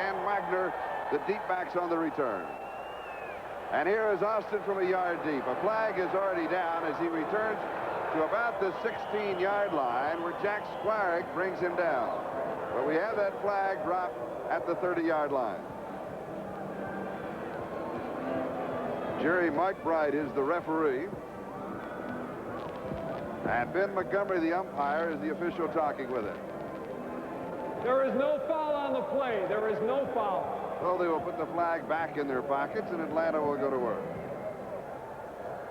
and Wagner, the deep backs on the return. And here is Austin from a yard deep. A flag is already down as he returns to about the 16-yard line where Jack Squarick brings him down. But we have that flag dropped at the 30-yard line. Jerry McBride is the referee. And Ben Montgomery, the umpire, is the official talking with him. There is no foul on the play. There is no foul. So they will put the flag back in their pockets, and Atlanta will go to work.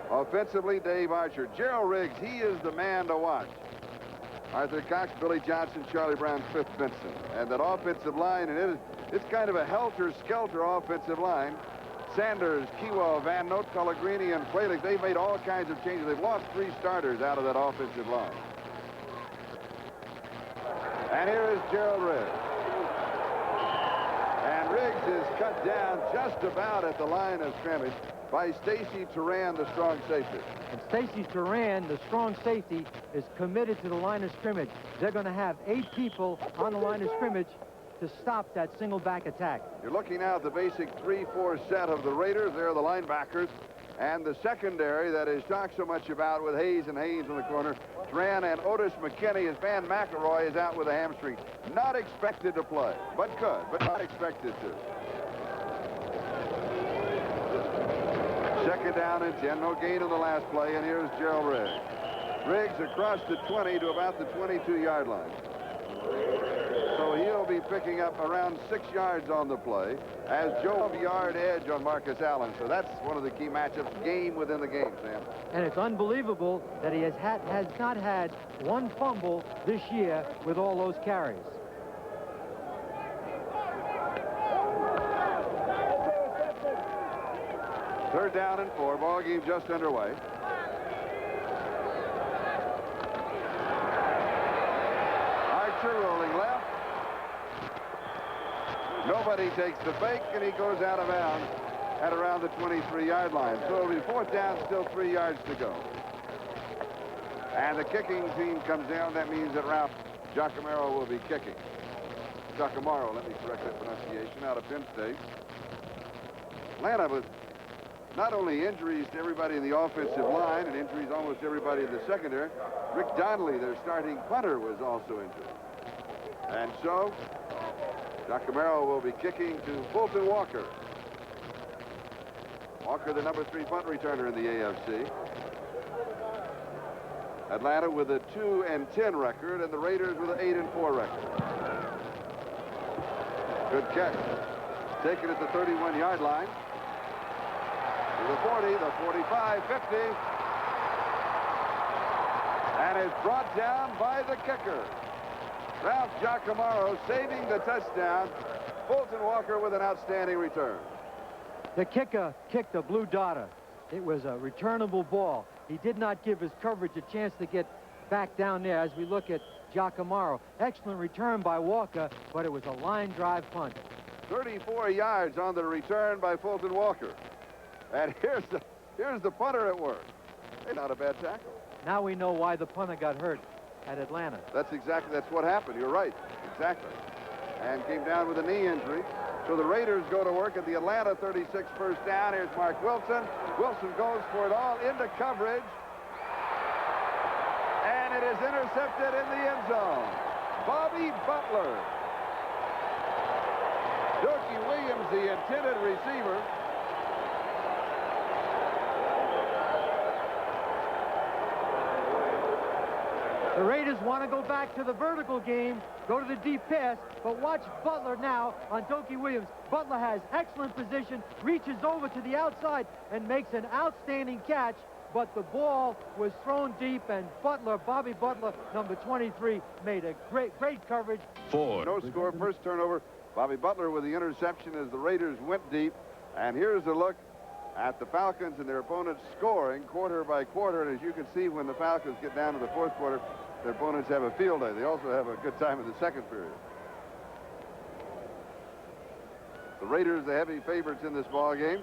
Offensively, Dave Archer. Gerald Riggs, he is the man to watch. Arthur Cox, Billy Johnson, Charlie Brown, Fifth Benson. And that offensive line, and it's kind of a helter-skelter offensive line. Sanders, Kewell, Van Note, Pellegrini, and Fralick, they've made all kinds of changes. They've lost 3 starters out of that offensive line. And here is Gerald Riggs. And Riggs is cut down just about at the line of scrimmage by Stacy Turan, the strong safety. And Stacy Turan, the strong safety, is committed to the line of scrimmage. They're going to have 8 people on the line of scrimmage to stop that single back attack. You're looking now at the basic 3-4 set of the Raiders. They're the linebackers. And the secondary that is talked so much about with Hayes and Haynes in the corner. Turan and Otis McKinney, as Van McElroy is out with a hamstring. Not expected to play, but could, but not expected to. Second down and 10. No gain on the last play, and here's Gerald Riggs. Riggs across the 20 to about the 22-yard line. So he'll be picking up around 6 yards on the play as Joe yard edge on Marcus Allen. So that's one of the key matchups, game within the game, Sam. And it's unbelievable that he has not had 1 fumble this year with all those carries. Third down and 4. Ball game just underway. Archer rolling left. Nobody takes the fake, and he goes out of bounds at around the 23-yard line. So it'll be 4th down, still 3 yards to go. And the kicking team comes down. That means that Ralph Giacomo will be kicking. Giacomo, let me correct that pronunciation, out of Penn State. Atlanta with not only injuries to everybody in the offensive line and injuries almost to everybody in the secondary. Rick Donnelly, their starting punter, was also injured. And so Giacomo will be kicking to Fulton Walker. Walker, the number 3 punt returner in the AFC. Atlanta with a 2-10 record, and the Raiders with an 8-4 record. Good catch. Taken at the 31-yard line. To the 40, the 45, 50. And is brought down by the kicker. Ralph Giacomo saving the touchdown. Fulton Walker with an outstanding return. The kicker kicked a blue dotter. It was a returnable ball. He did not give his coverage a chance to get back down there as we look at Giacomo. Excellent return by Walker, but it was a line drive punt. 34 yards on the return by Fulton Walker. And here's the punter at work. Hey, not a bad tackle. Now we know why the punter got hurt at Atlanta. That's what happened. You're right. Exactly. And came down with a knee injury. So the Raiders go to work at the Atlanta 36 first down. Here's Mark Wilson. Wilson goes for it all into coverage. And it is intercepted in the end zone. Bobby Butler. Dookie Williams, the intended receiver. The Raiders want to go back to the vertical game, go to the deep pass, but watch Butler now on Dookie Williams. Butler has excellent position, reaches over to the outside, and makes an outstanding catch, but the ball was thrown deep, and Butler, Bobby Butler, number 23, made a great coverage. 4. No score, first turnover. Bobby Butler with the interception as the Raiders went deep. And here's a look at the Falcons and their opponents scoring quarter by quarter. And as you can see, when the Falcons get down to the 4th quarter, their opponents have a field day. They also have a good time in the 2nd period. The Raiders, the heavy favorites in this ball game.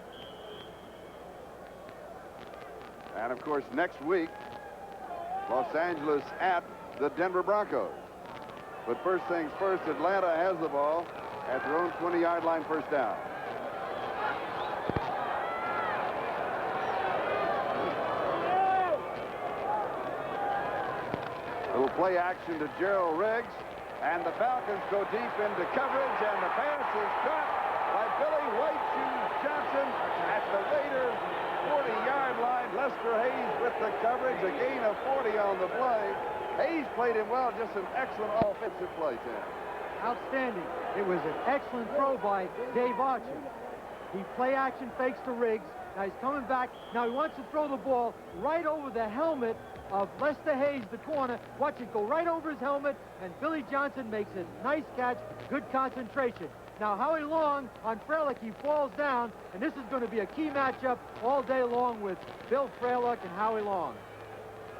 And of course, next week, Los Angeles at the Denver Broncos. But first things first, Atlanta has the ball, at their own 20-yard line, first down. Little play action to Gerald Riggs, and the Falcons go deep into coverage, and the pass is caught by Billy White Shoes Johnson at the Raiders' 40-yard line. Lester Hayes with the coverage, a gain of 40 on the play. Hayes played him well, just an excellent offensive play, Tim. Outstanding. It was an excellent throw by Dave Archer. He play action fakes to Riggs. Now he's coming back. Now he wants to throw the ball right over the helmet of Lester Hayes, the corner. Watch it go right over his helmet, and Billy Johnson makes a nice catch, good concentration. Now Howie Long on Freilich, he falls down, and this is going to be a key matchup all day long with Bill Freilich and Howie Long.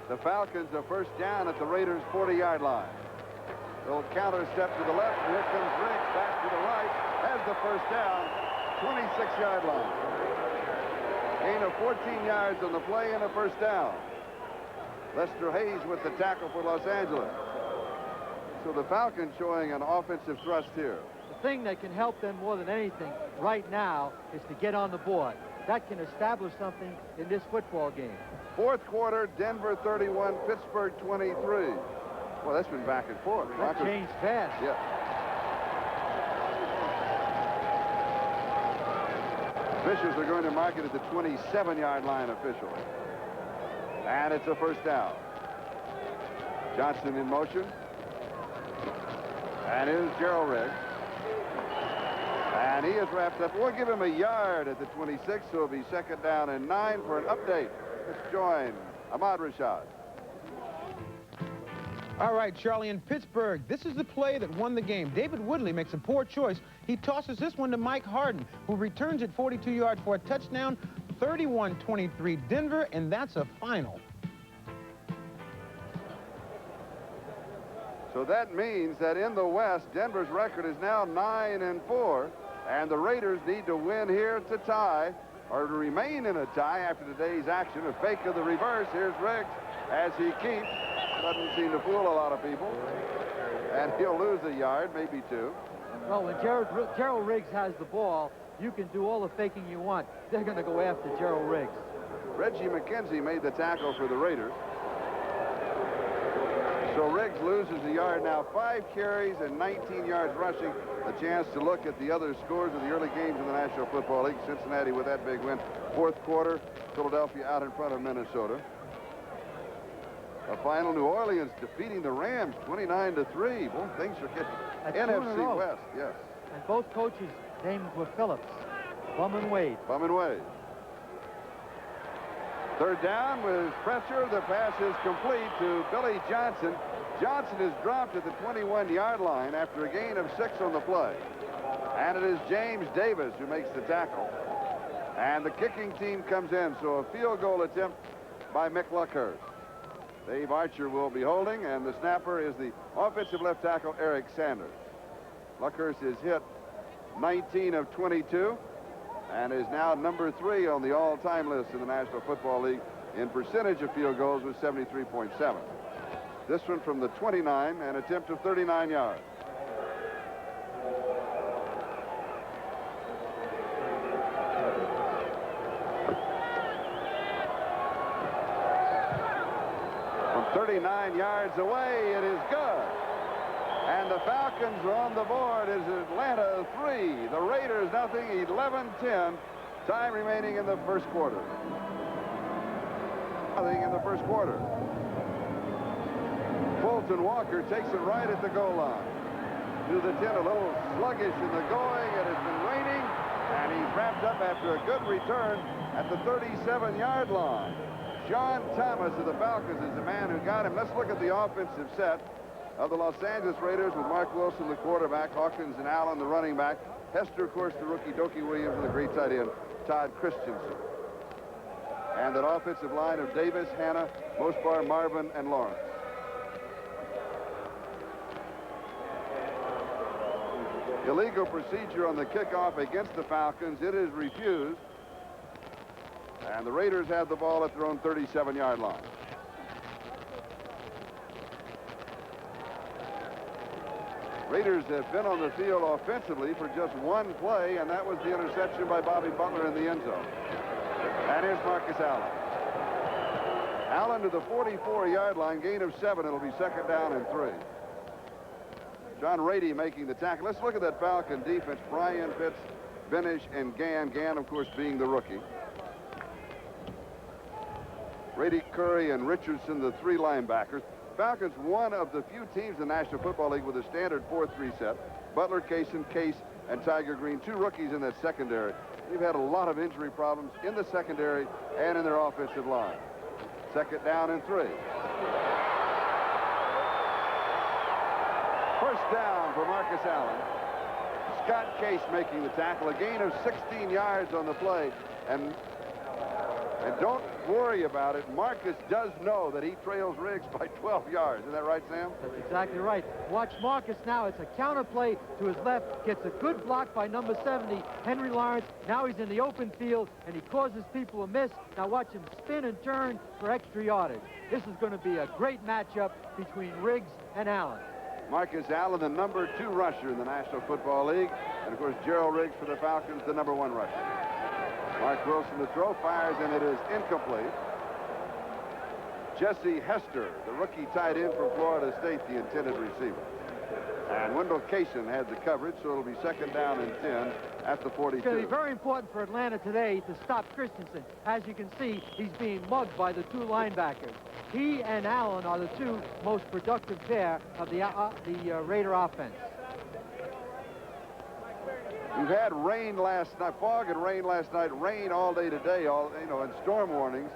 The Falcons are first down at the Raiders' 40-yard line. Little counter step to the left, and here comes Riggs back to the right, has the first down, 26-yard line. Gain of 14 yards on the play and a first down. Lester Hayes with the tackle for Los Angeles. So the Falcons showing an offensive thrust here. The thing that can help them more than anything right now is to get on the board. That can establish something in this football game. Fourth quarter, Denver 31, Pittsburgh 23. Well, that's been back and forth. That changed fast. Yeah. Officials are going to mark it at the 27-yard line officially. And it's a first down. Johnson in motion. And here's Gerald Riggs. And he is wrapped up. We'll give him a yard at the 26, so it'll be second down and 9 for an update. Let's join Ahmad Rashad. All right, Charlie, in Pittsburgh, this is the play that won the game. David Woodley makes a poor choice. He tosses this one to Mike Harden, who returns it 42 yards for a touchdown. 31-23 Denver, and that's a final. So that means that in the West, Denver's record is now 9-4, and the Raiders need to win here to tie, or to remain in a tie after today's action. A fake of the reverse. Here's Riggs as he keeps. Doesn't seem to fool a lot of people. And he'll lose a yard, maybe 2. Well, when Gerald Riggs has the ball, you can do all the faking you want. They're going to go after Gerald Riggs. Reggie McKenzie made the tackle for the Raiders. So Riggs loses a yard now. 5 carries and 19 yards rushing. A chance to look at the other scores of the early games in the National Football League. Cincinnati with that big win. Fourth quarter, Philadelphia out in front of Minnesota. A final, New Orleans defeating the Rams 29-3. Boy, things are getting NFC West. Yes. And both coaches' names were Phillips. Bum and Wade. Bum and Wade. Third down with pressure. The pass is complete to Billy Johnson. Johnson is dropped at the 21-yard line after a gain of 6 on the play. And it is James Davis who makes the tackle. And the kicking team comes in, so a field goal attempt by Mick Luckhurst. Dave Archer will be holding, and the snapper is the offensive left tackle, Eric Sanders. Luckhurst is hit 19 of 22 and is now number 3 on the all-time list in the National Football League in percentage of field goals with 73.7. This one from the 29, an attempt of 39 yards. From 39 yards away, it is good. And the Falcons are on the board. Is Atlanta 3, the Raiders nothing, 11-10. Time remaining in the first quarter. Nothing in the first quarter. Fulton Walker takes it right at the goal line. To the 10, a little sluggish in the going. It has been raining, and he's wrapped up after a good return at the 37-yard line. Sean Thomas of the Falcons is the man who got him. Let's look at the offensive set of the Los Angeles Raiders with Mark Wilson, the quarterback, Hawkins and Allen, the running back, Hester, of course, the rookie, Dokie Williams, and the great tight end, Todd Christensen. And that offensive line of Davis, Hanna, Mosbar, Marvin, and Lawrence. Illegal procedure on the kickoff against the Falcons. It is refused. And the Raiders have the ball at their own 37-yard line. Raiders have been on the field offensively for just one play, and that was the interception by Bobby Butler in the end zone. And here's Marcus Allen. Allen to the 44-yard line, gain of 7. It'll be second down and 3. John Rady making the tackle. Let's look at that Falcon defense. Brian, Pitts, Benish, and Gann. Gann, of course, being the rookie. Rady, Curry, and Richardson, the 3 linebackers. Falcons, one of the few teams in the National Football League with a standard 4-3 set. Butler, Kaysen, Case, and Tiger Green, 2 rookies in that secondary. They've had a lot of injury problems in the secondary and in their offensive line. Second down and 3. First down for Marcus Allen. Scott Case making the tackle. A gain of 16 yards on the play. And don't worry about it. Marcus does know that he trails Riggs by 12 yards. Isn't that right, Sam? That's exactly right. Watch Marcus now. It's a counter play to his left. Gets a good block by number 70, Henry Lawrence. Now he's in the open field, and he causes people to miss. Now watch him spin and turn for extra yardage. This is going to be a great matchup between Riggs and Allen. Marcus Allen, the number 2 rusher in the National Football League. And, of course, Gerald Riggs for the Falcons, the number 1 rusher. Mark Wilson, the throw, fires, and it is incomplete. Jesse Hester, the rookie tight end from Florida State, the intended receiver. And Wendell Kaysen had the coverage, so it'll be second down and 10 at the 42. It's going to be very important for Atlanta today to stop Christensen. As you can see, he's being mugged by the 2 linebackers. He and Allen are the 2 most productive pair of the Raider offense. We've had rain last night, fog and rain last night, rain all day today, and storm warnings.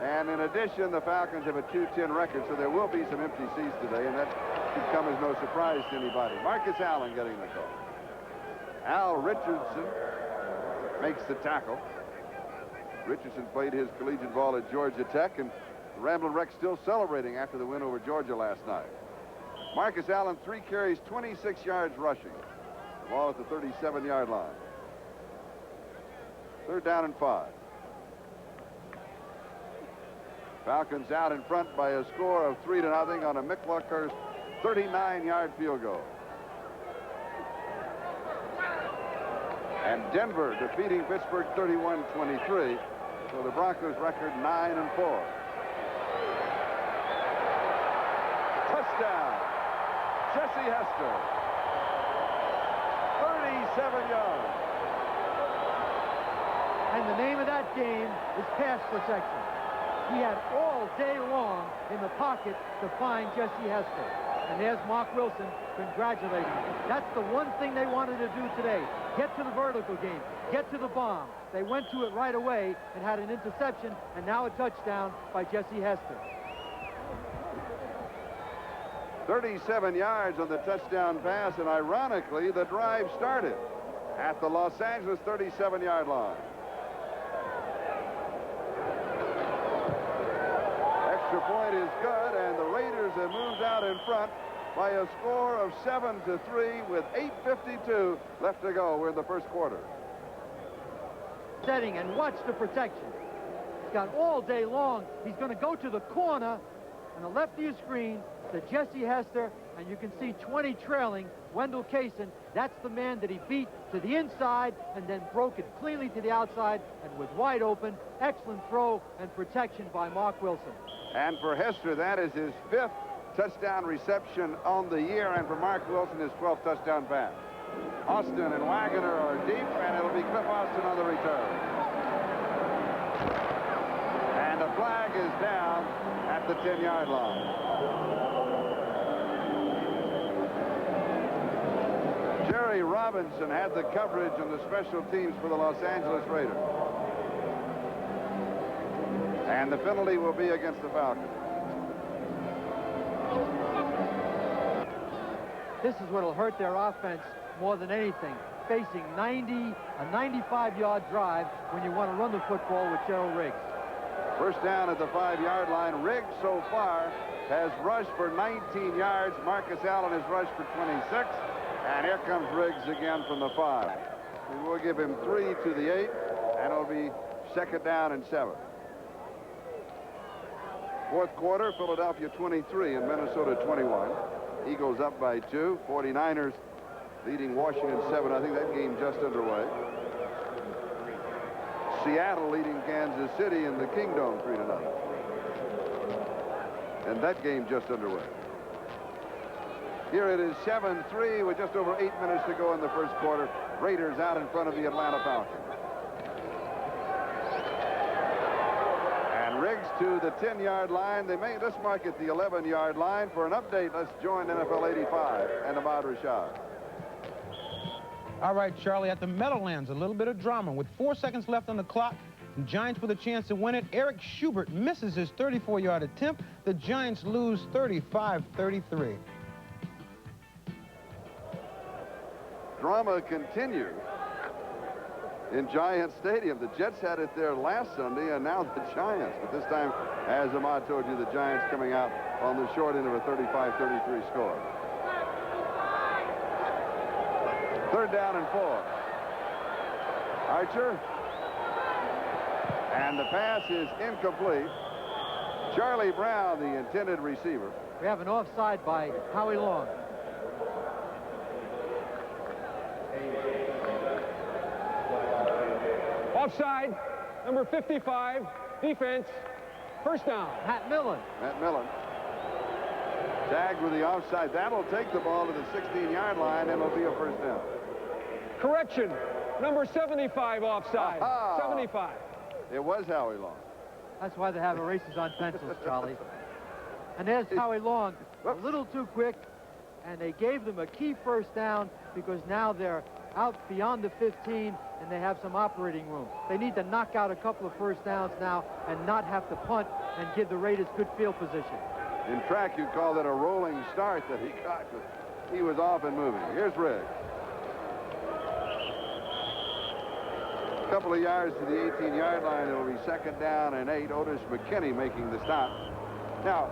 And in addition, the Falcons have a 2-10 record, so there will be some empty seats today, and that should come as no surprise to anybody. Marcus Allen getting the call. Al Richardson makes the tackle. Richardson played his collegiate ball at Georgia Tech, and the Ramblin' Wreck still celebrating after the win over Georgia last night. Marcus Allen, 3 carries, 26 yards rushing. The ball at the 37-yard line. Third down and 5. Falcons out in front by a score of 3-0 on a Mick Luckhurst 39-yard field goal. And Denver defeating Pittsburgh 31-23. So the Broncos record 9-4. Touchdown, Jesse Hester. 37 yards. And the name of that game is pass protection. He had all day long in the pocket to find Jesse Hester. And there's Mark Wilson congratulating him. That's the one thing they wanted to do today. Get to the vertical game. Get to the bomb. They went to it right away and had an interception, and now a touchdown by Jesse Hester. 37 yards on the touchdown pass, and ironically, the drive started at the Los Angeles 37-yard line. Extra point is good, and the Raiders have moved out in front by a score of 7-3 with 8:52 left to go. We're in the first quarter. Setting, and watch the protection. He's got all day long. He's going to go to the corner on the left of your screen to Jesse Hester, and you can see 20 trailing Wendell Kaysen. That's the man that he beat to the inside and then broke it cleanly to the outside and was wide open. Excellent throw and protection by Mark Wilson. And for Hester, that is his 5th touchdown reception on the year, and for Mark Wilson, his 12th touchdown pass. Austin and Wagner are deep, and it'll be Cliff Austin on the return. And the flag is down at the 10-yard line. Jerry Robinson had the coverage on the special teams for the Los Angeles Raiders. And the penalty will be against the Falcons. This is what will hurt their offense more than anything. Facing a 95-yard drive when you want to run the football with Gerald Riggs. First down at the 5-yard line. Riggs so far has rushed for 19 yards. Marcus Allen has rushed for 26. And here comes Riggs again from the 5. We will give him 3 to the 8, and it'll be second down and 7. Fourth quarter, Philadelphia 23 and Minnesota 21. Eagles up by 2. 49ers leading Washington 7. I think that game just underway. Seattle leading Kansas City in the Kingdome 3-0. And that game just underway. Here it is 7-3 with just over 8 minutes to go in the first quarter. Raiders out in front of the Atlanta Falcons. And Riggs to the 10-yard line. Let's mark it the 11-yard line. For an update, let's join NFL 85 and Ahmad Rashad. All right, Charlie, at the Meadowlands, a little bit of drama. With 4 seconds left on the clock, the Giants with a chance to win it. Eric Schubert misses his 34-yard attempt. The Giants lose 35-33. Drama continues in Giant Stadium. The Jets had it there last Sunday, and now the Giants. But this time, as Ahmad told you, the Giants coming out on the short end of a 35-33 score. 3rd down and 4. Archer. And the pass is incomplete. Charlie Brown, the intended receiver. We have an offside by Howie Long. Offside, number 55, defense, 1st down. Matt Millen. Matt Millen. Tagged with the offside. That'll take the ball to the 16-yard line, and it'll be a 1st down. Correction, number 75 offside. Aha. 75. It was Howie Long. That's why they have erasers on pencils, Charlie. And there's Howie Long, a little too quick, and they gave them a key 1st down because now they're out beyond the 15 and they have some operating room. They need to knock out a couple of 1st downs now and not have to punt and give the Raiders good field position. In track, you'd call that a rolling start that he got, but he was off and moving. Here's Riggs. A couple of yards to the 18-yard line. It will be 2nd down and 8. Otis McKinney making the stop. Now,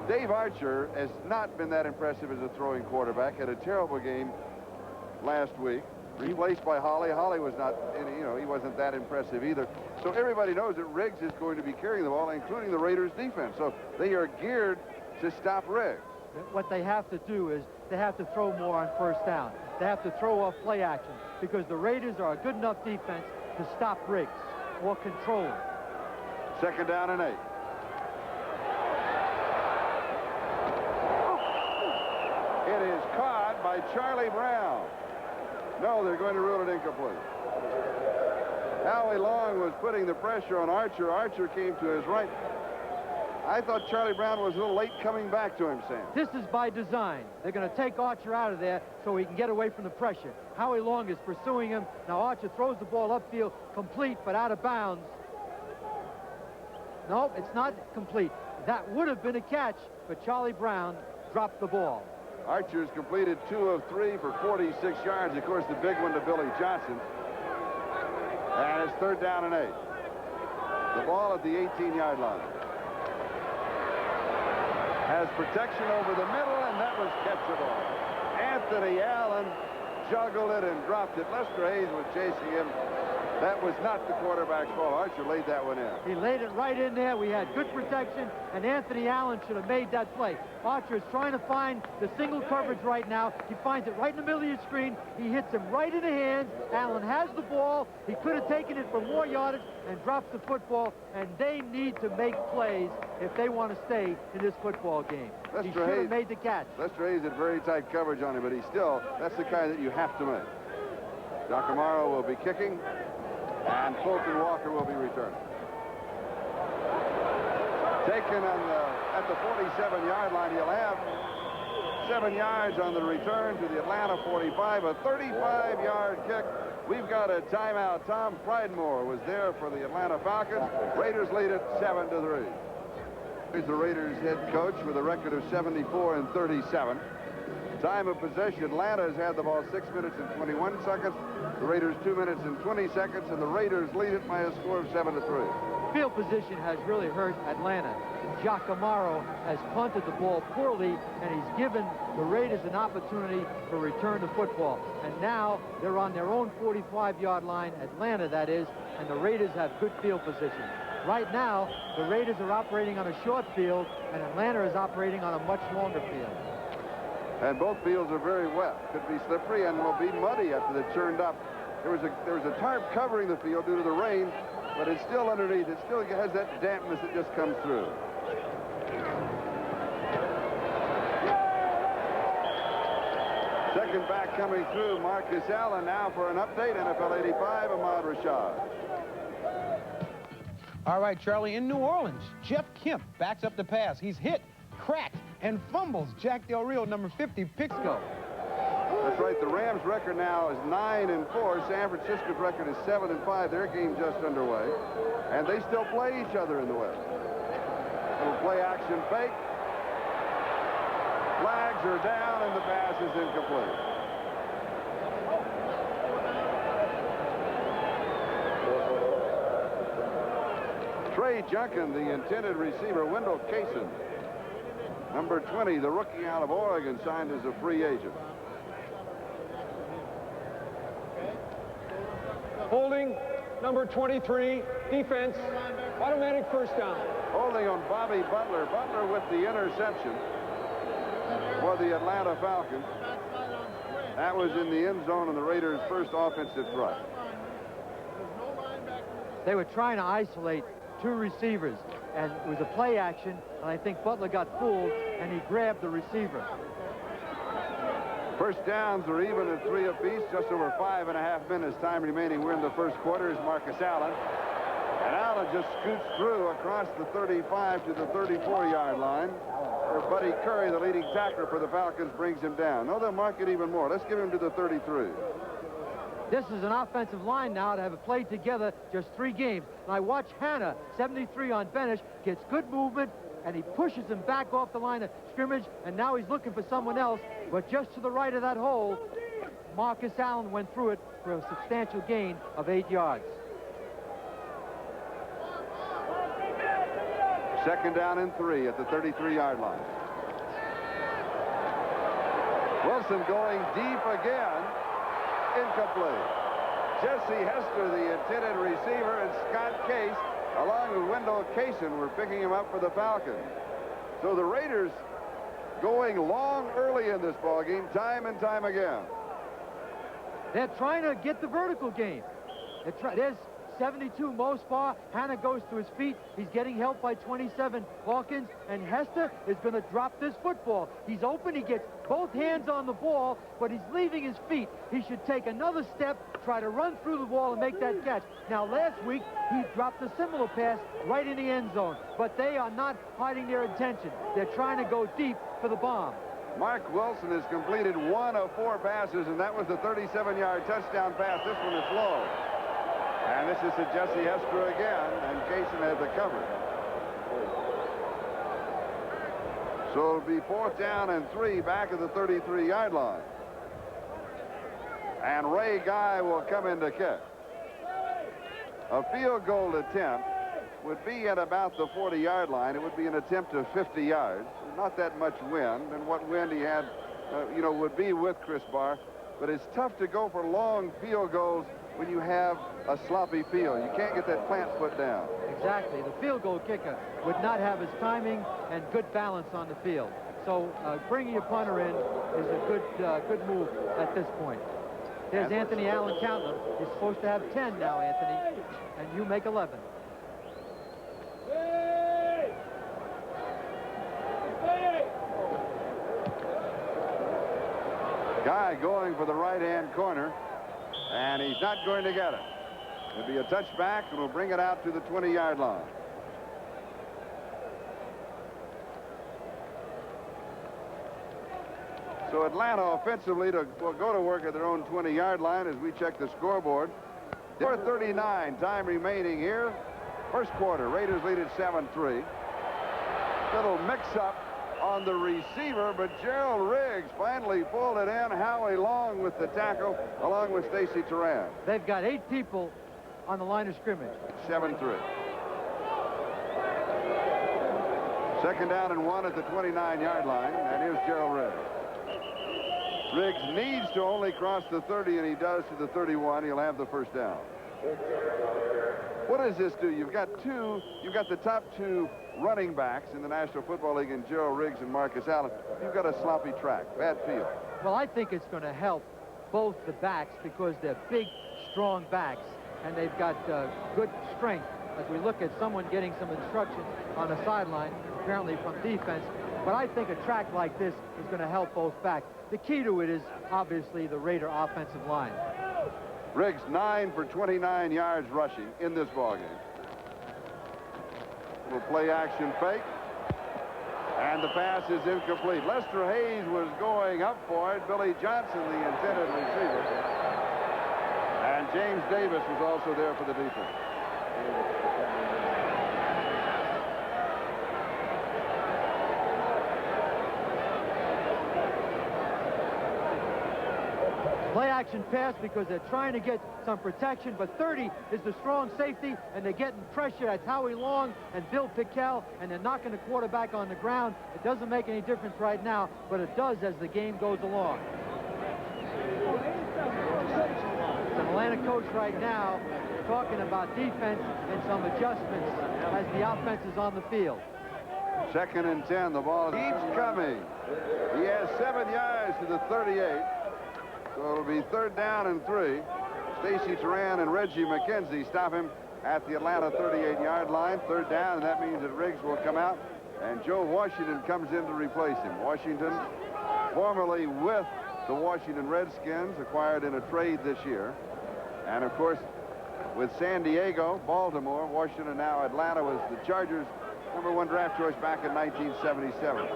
Dave Archer has not been that impressive as a throwing quarterback. Had a terrible game last week. Replaced by Holly. Holly was not, he wasn't that impressive either. So everybody knows that Riggs is going to be carrying the ball, including the Raiders defense. So they are geared to stop Riggs. What they have to do is they have to throw more on 1st down. They have to throw off play action because the Raiders are a good enough defense to stop Riggs or control him. 2nd down and 8. It is caught by Charlie Brown. No, they're going to rule it incomplete. Howie Long was putting the pressure on Archer. Archer came to his right. I thought Charlie Brown was a little late coming back to him, Sam. This is by design. They're going to take Archer out of there so he can get away from the pressure. Howie Long is pursuing him. Now Archer throws the ball upfield, complete, but out of bounds. No, it's not complete. That would have been a catch, but Charlie Brown dropped the ball. Archer's completed 2 of 3 for 46 yards. Of course, the big one to Billy Johnson. And it's 3rd down and 8. The ball at the 18-yard line. Has protection over the middle, and that was catchable. Anthony Allen juggled it and dropped it. Lester Hayes was chasing him. That was not the quarterback's ball. Archer laid that one in. He laid it right in there. We had good protection, and Anthony Allen should have made that play. Archer is trying to find the single coverage right now. He finds it right in the middle of your screen. He hits him right in the hands. Allen has the ball. He could have taken it for more yardage and drops the football, and they need to make plays if they want to stay in this football game. He should have made the catch. Lester Hayes had very tight coverage on him, but that's the kind that you have to make. Giacomo will be kicking. And Fulton Walker will be returning. Taken at the 47-yard line. He'll have 7 yards on the return to the Atlanta 45. A 35-yard kick. We've got a timeout. Tom Pridemore was there for the Atlanta Falcons. Raiders lead it 7-3. Here's the Raiders head coach with a record of 74-37. Time of possession, Atlanta has had the ball 6 minutes and 21 seconds. The Raiders 2 minutes and 20 seconds, and the Raiders lead it by a score of 7-3. Field position has really hurt Atlanta. Giacomo has punted the ball poorly, and he's given the Raiders an opportunity for return to football. And now they're on their own 45-yard line, Atlanta that is, and the Raiders have good field position. Right now, the Raiders are operating on a short field, and Atlanta is operating on a much longer field. And both fields are very wet. Could be slippery and will be muddy after they're churned up. There was a tarp covering the field due to the rain, but it's still underneath. It still has that dampness that just comes through. Second back coming through, Marcus Allen now for an update. NFL 85, Ahmad Rashad. All right, Charlie, in New Orleans, Jeff Kemp backs up the pass. He's hit, cracked, and fumbles. Jack Del Rio, number 50, picks go. That's right. The Rams' record now is 9-4. San Francisco's record is 7-5. Their game just underway. And they still play each other in the West. Little play action fake. Flags are down and the pass is incomplete. Trey Junkin, the intended receiver. Wendell Kaysen, number 20, the rookie out of Oregon, signed as a free agent. Holding, number 23, defense, automatic first down. Holding on Bobby Butler. Butler with the interception for the Atlanta Falcons. That was in the end zone on the Raiders' first offensive try. They were trying to isolate two receivers, and it was a play action, and I think Butler got fooled, and he grabbed the receiver. First downs are even at 3 apiece, just over 5.5 minutes time remaining. We're in the first quarter. Is Marcus Allen. And Allen just scoots through across the 35 to the 34-yard line. Where Buddy Curry, the leading tackler for the Falcons, brings him down. No, they'll mark it even more. Let's give him to the 33. This is an offensive line now to have played together just 3 games. And I watch Hanna, 73 on Benish, gets good movement, and he pushes him back off the line of scrimmage, and now he's looking for someone else. But just to the right of that hole, Marcus Allen went through it for a substantial gain of 8 yards. Second down and 3 at the 33-yard line. Wilson going deep again. Incomplete. Jesse Hester, the intended receiver, and Scott Case, along with Wendell Kaysen, were picking him up for the Falcons. So the Raiders going long early in this ballgame, time and time again. They're trying to get the vertical game. There's 72 Mosbar. Hanna goes to his feet. He's getting help by 27 Hawkins, and Hester is going to drop this football. He's open. He gets both hands on the ball, but he's leaving his feet. He should take another step, try to run through the wall and make that catch. Now, last week, he dropped a similar pass right in the end zone, but they are not hiding their intention. They're trying to go deep for the bomb. Mark Wilson has completed 1 of 4 passes, and that was the 37-yard touchdown pass. This one is low. And this is to Jesse Hester again, and Kaysen had the cover. So it'll be 4th down and 3 back at the 33-yard line. And Ray Guy will come in to kick. A field goal attempt would be at about the 40-yard line. It would be an attempt of 50 yards. Not that much wind, and what wind he had, would be with Chris Barr. But it's tough to go for long field goals when you have a sloppy field. You can't get that plant foot down. Exactly. The field goal kicker would not have his timing and good balance on the field. So bringing your punter in is a good move at this point. There's Anthony Allen counting them. He's supposed to have 10 now, Anthony, and you make 11. Guy going for the right-hand corner, and he's not going to get it. It'll be a touchback, and we'll bring it out to the 20-yard line. So Atlanta offensively will go to work at their own 20-yard line as we check the scoreboard. 4:39 time remaining here. First quarter, Raiders lead at 7-3. Little mix-up on the receiver, but Gerald Riggs finally pulled it in. Howie Long with the tackle, along with Stacy Turan. They've got 8 people on the line of scrimmage. 7-3. Second down and 1 at the 29-yard line, and here's Gerald Riggs. Riggs needs to only cross the 30, and he does to the 31. He'll have the first down. What does this do? You've got the top two running backs in the National Football League in Joe Riggs and Marcus Allen. You've got a sloppy track, bad field. Well, I think it's going to help both the backs because they're big, strong backs, and they've got good strength. As we look at someone getting some instructions on the sideline, apparently from defense. But I think a track like this is going to help both backs. The key to it is obviously the Raider offensive line. Riggs 9 for 29 yards rushing in this ballgame. Little play action fake. And the pass is incomplete. Lester Hayes was going up for it. Billy Johnson, the intended receiver. And James Davis was also there for the defense. Play action pass because they're trying to get some protection, but 30 is the strong safety, and they're getting pressure. That's Howie Long and Bill Pickell, and they're knocking the quarterback on the ground. It doesn't make any difference right now, but it does as the game goes along. The Atlanta coach right now talking about defense and some adjustments as the offense is on the field. 2nd and 10. The ball keeps coming. He has 7 yards to the 38. So it'll be 3rd down and 3. Stacy Turan and Reggie McKenzie stop him at the Atlanta 38-yard line. 3rd down, and that means that Riggs will come out, and Joe Washington comes in to replace him. Washington, formerly with the Washington Redskins, acquired in a trade this year. And, of course, with San Diego, Baltimore, Washington, now Atlanta, was the Chargers' #1 draft choice back in 1977.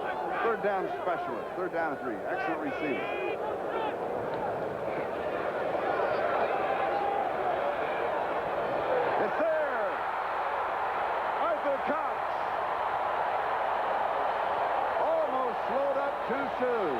3rd down specialist, 3rd down and 3. Excellent receiver. It's there. Arthur Cox. Almost slowed up too soon.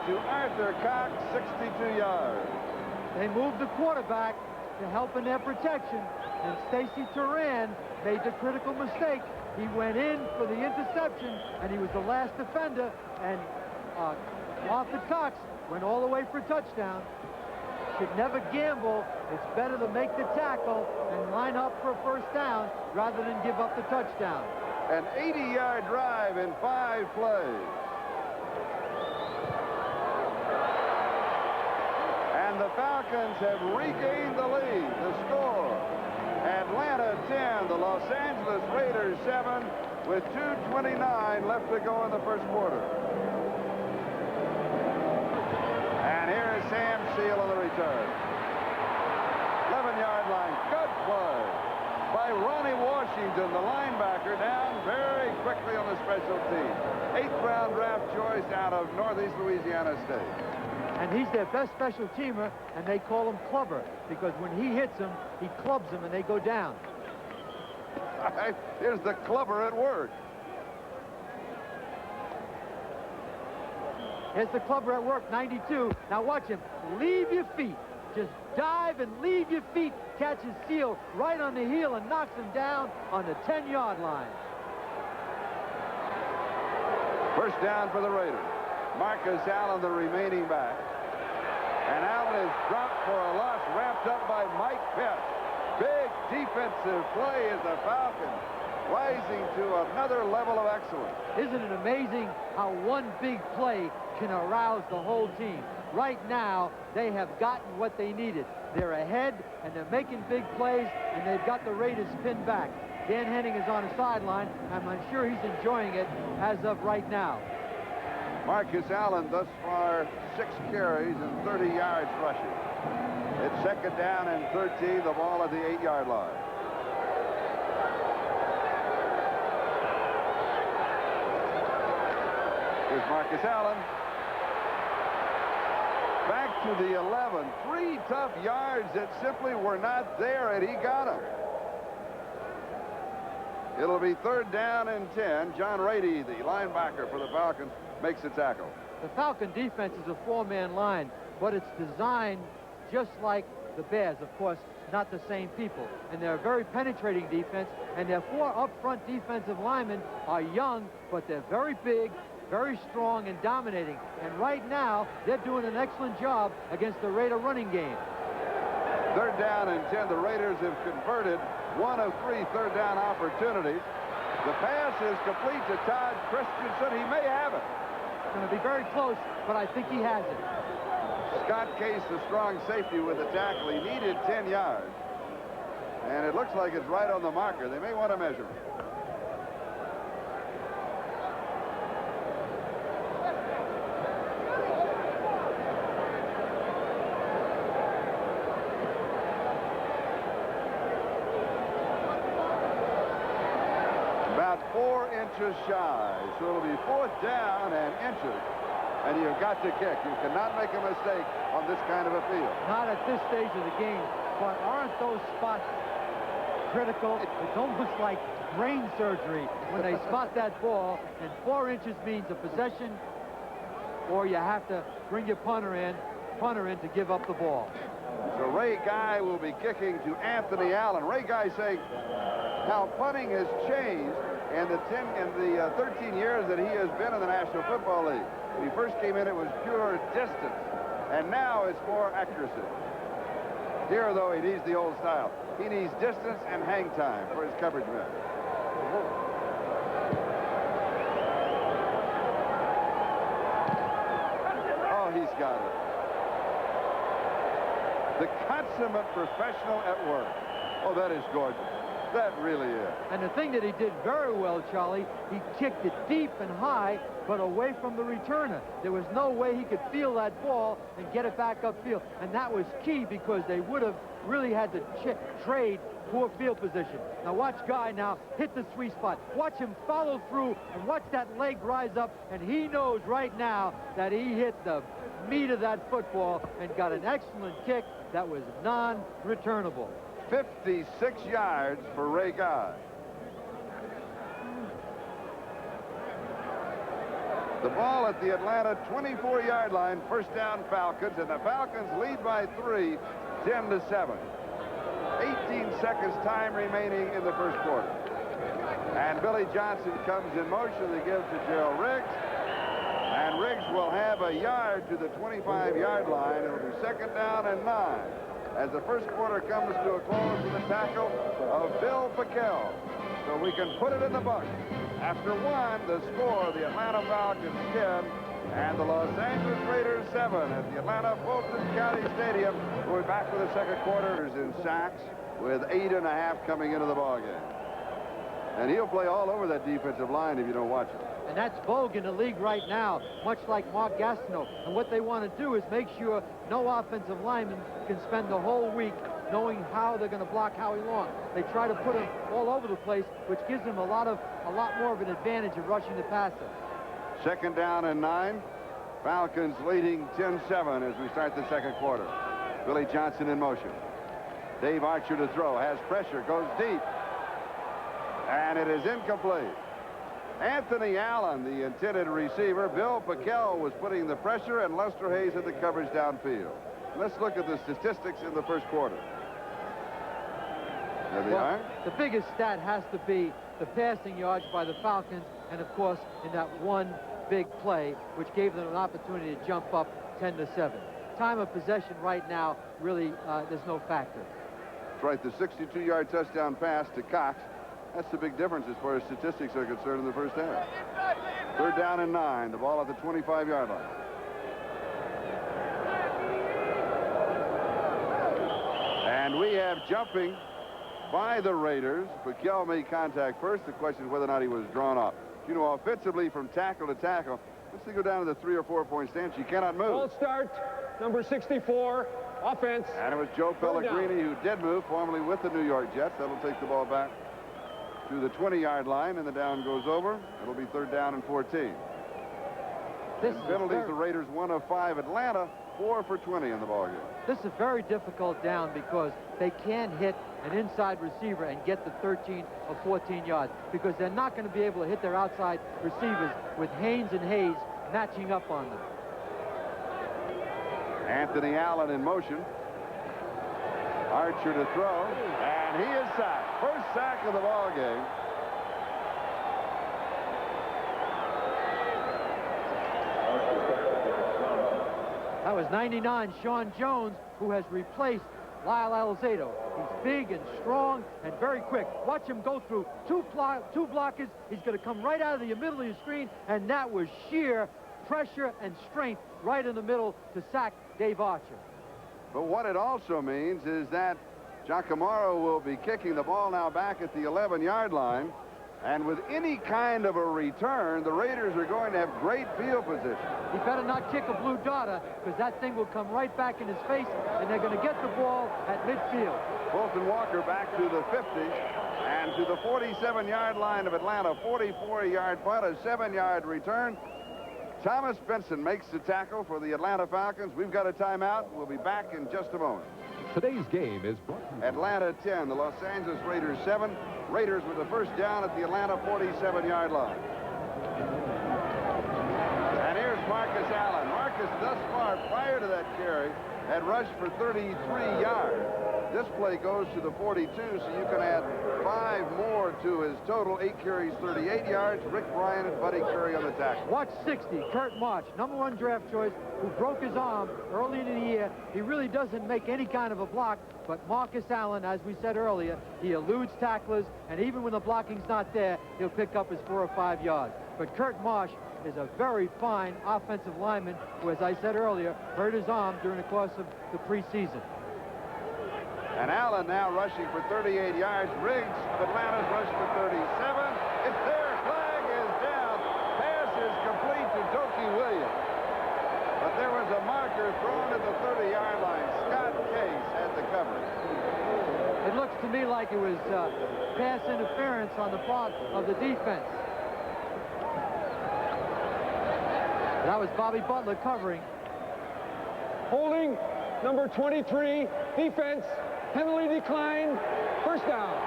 To Arthur Cox, 62 yards. They moved the quarterback to help in their protection, and Stacy Turan made the critical mistake. He went in for the interception, and he was the last defender, and Arthur Cox went all the way for a touchdown. Should never gamble. It's better to make the tackle and line up for a 1st down rather than give up the touchdown. An 80-yard drive in 5 plays. And the Falcons have regained the lead. The score, Atlanta 10, the Los Angeles Raiders 7, with 2:29 left to go in the 1st quarter. And here is Sam Seal on the return. 11-yard line. Good play by Ronnie Washington, the linebacker, down very quickly on the special team. 8th-round draft choice out of Northeast Louisiana State. And he's their best special teamer, and they call him Clubber, because when he hits them, he clubs them, and they go down. Here's the Clubber at work. Here's the Clubber at work, 92. Now watch him. Leave your feet. Just dive and leave your feet. Catches Seal right on the heel and knocks him down on the 10-yard line. 1st down for the Raiders. Marcus Allen, the remaining back. And Allen is dropped for a loss, wrapped up by Mike Pitts. Big defensive play as the Falcons rising to another level of excellence. Isn't it amazing how one big play can arouse the whole team? Right now, they have gotten what they needed. They're ahead, and they're making big plays, and they've got the Raiders pinned back. Dan Henning is on the sideline. I'm sure he's enjoying it as of right now. Marcus Allen thus far 6 carries and 30 yards rushing. It's 2nd down and 13, the ball at the 8-yard line. Here's Marcus Allen. to the 11. 3 tough yards that simply were not there, and he got them. It'll be 3rd down and 10. John Rady, the linebacker for the Falcons, makes the tackle. The Falcon defense is a 4-man line, but it's designed just like the Bears. Of course, not the same people. And they're a very penetrating defense, and their 4 up-front defensive linemen are young, but they're very big, very strong, and dominating. And right now, they're doing an excellent job against the Raider running game. 3rd down and 10. The Raiders have converted 1 of 3 third down opportunities. The pass is complete to Todd Christensen. He may have it. It's going to be very close, but I think he has it. Scott Case, the strong safety with the tackle. He needed 10 yards. And it looks like it's right on the marker. They may want to measure it. About 4 inches shy. So it'll be 4th down and inches. And you've got to kick. You cannot make a mistake on this kind of a field. Not at this stage of the game, but aren't those spots critical? It's almost like brain surgery when they spot that ball, and 4 inches means a possession, or you have to bring your punter in to give up the ball. So Ray Guy will be kicking to Anthony Allen. Ray Guy saying how punting has changed in the 13 years that he has been in the National Football League. When he first came in, it was pure distance, and now it's more accuracy. Here, though, he needs the old style. He needs distance and hang time for his coverage men. Oh, he's got it. The consummate professional at work. Oh, that is gorgeous. That really is. And the thing that he did very well, Charlie, he kicked it deep and high, but away from the returner. There was no way he could feel that ball and get it back upfield. And that was key, because they would have really had to trade poor field position. Now watch Guy now hit the sweet spot. Watch him follow through, and watch that leg rise up. And he knows right now that he hit the meat of that football and got an excellent kick that was non-returnable. 56 yards for Ray Guy. The ball at the Atlanta 24-yard line, 1st down Falcons, and the Falcons lead by 3, 10-7. 18 seconds time remaining in the first quarter. And Billy Johnson comes in motion to give to Gerald Riggs. And Riggs will have a yard to the 25-yard line. It'll be 2nd down and 9. As the first quarter comes to a close with the tackle of Bill Pickel. So we can put it in the books. After 1, the score, the Atlanta Falcons 10 and the Los Angeles Raiders 7 at the Atlanta Fulton County Stadium. We're back with the second quarter in sacks with 8.5 coming into the ballgame. And he'll play all over that defensive line if you don't watch it. And that's vogue in the league right now, much like Mark Gastineau. And what they want to do is make sure no offensive lineman can spend the whole week knowing how they're going to block Howie Long. They try to put him all over the place, which gives them a lot more of an advantage of rushing the passer. 2nd down and 9. Falcons leading 10-7 as we start the second quarter. Billy Johnson in motion. Dave Archer to throw, has pressure, goes deep. And it is incomplete. Anthony Allen, the intended receiver. Bill Pickel was putting the pressure, and Lester Hayes had the coverage downfield. Let's look at the statistics in the first quarter. There they are. The biggest stat has to be the passing yards by the Falcons, and of course in that one big play, which gave them an opportunity to jump up 10-7. Time of possession right now, really, there's no factor. That's right, the 62-yard touchdown pass to Cox. That's the big difference as far as statistics are concerned in the first half. 3rd down and 9, the ball at the 25-yard line. And we have jumping by the Raiders. Pickel made contact first. The question is whether or not he was drawn up. You know, offensively from tackle to tackle, once they go down to the 3 or 4 point stance, you cannot move. Ball start, number 64, offense. And it was Joe Pellegrini who did move, formerly with the New York Jets. That'll take the ball back to the 20-yard line, and the down goes over. It'll be 3rd down and 14. This And is penalties, the Raiders 1 of 5. Atlanta 4 for 20 in the ballgame. This is a very difficult down because they can't hit an inside receiver and get the 13 or 14 yards because they're not going to be able to hit their outside receivers with Haynes and Hayes matching up on them. Anthony Allen in motion. Archer to throw, and he is sacked. First sack of the ball game. That was 99, Sean Jones, who has replaced Lyle Alzado. He's big and strong and very quick. Watch him go through two blockers. He's going to come right out of the middle of your screen, and that was sheer pressure and strength right in the middle to sack Dave Archer. But what it also means is that Giacomo will be kicking the ball now back at the 11-yard line. And with any kind of a return, the Raiders are going to have great field position. He better not kick a blue darter because that thing will come right back in his face, and they're going to get the ball at midfield. Fulton Walker back to the 50 and to the 47-yard line of Atlanta. 44-yard punt, a 7-yard return. Thomas Benson makes the tackle for the Atlanta Falcons. We've got a timeout. We'll be back in just a moment. Today's game is brought to you. Atlanta 10, the Los Angeles Raiders 7. Raiders with the first down at the Atlanta 47-yard line. And here's Marcus Allen. Marcus, thus far, prior to that carry, had rushed for 33 yards. This play goes to the 42, so you can add 5 more to his total. 8 carries, 38 yards. Rick Bryan and Buddy Curry on the tackle. Watch 60, Kurt March, #1 draft choice, who broke his arm early in the year. He really doesn't make any kind of a block, but Marcus Allen, as we said earlier, he eludes tacklers, and even when the blocking's not there, he'll pick up his 4 or 5 yards. But Kurt Marsh is a very fine offensive lineman who, as I said earlier, hurt his arm during the course of the preseason. And Allen now rushing for 38 yards. Riggs of Atlanta's rushed for 37. It's there. Flag is down. Pass is complete to Doki Williams. But there was a marker thrown at the 30-yard line. Scott Case had the coverage. It looks to me like it was pass interference on the part of the defense. That was Bobby Butler covering. Holding, number 23, defense, penalty declined, first down.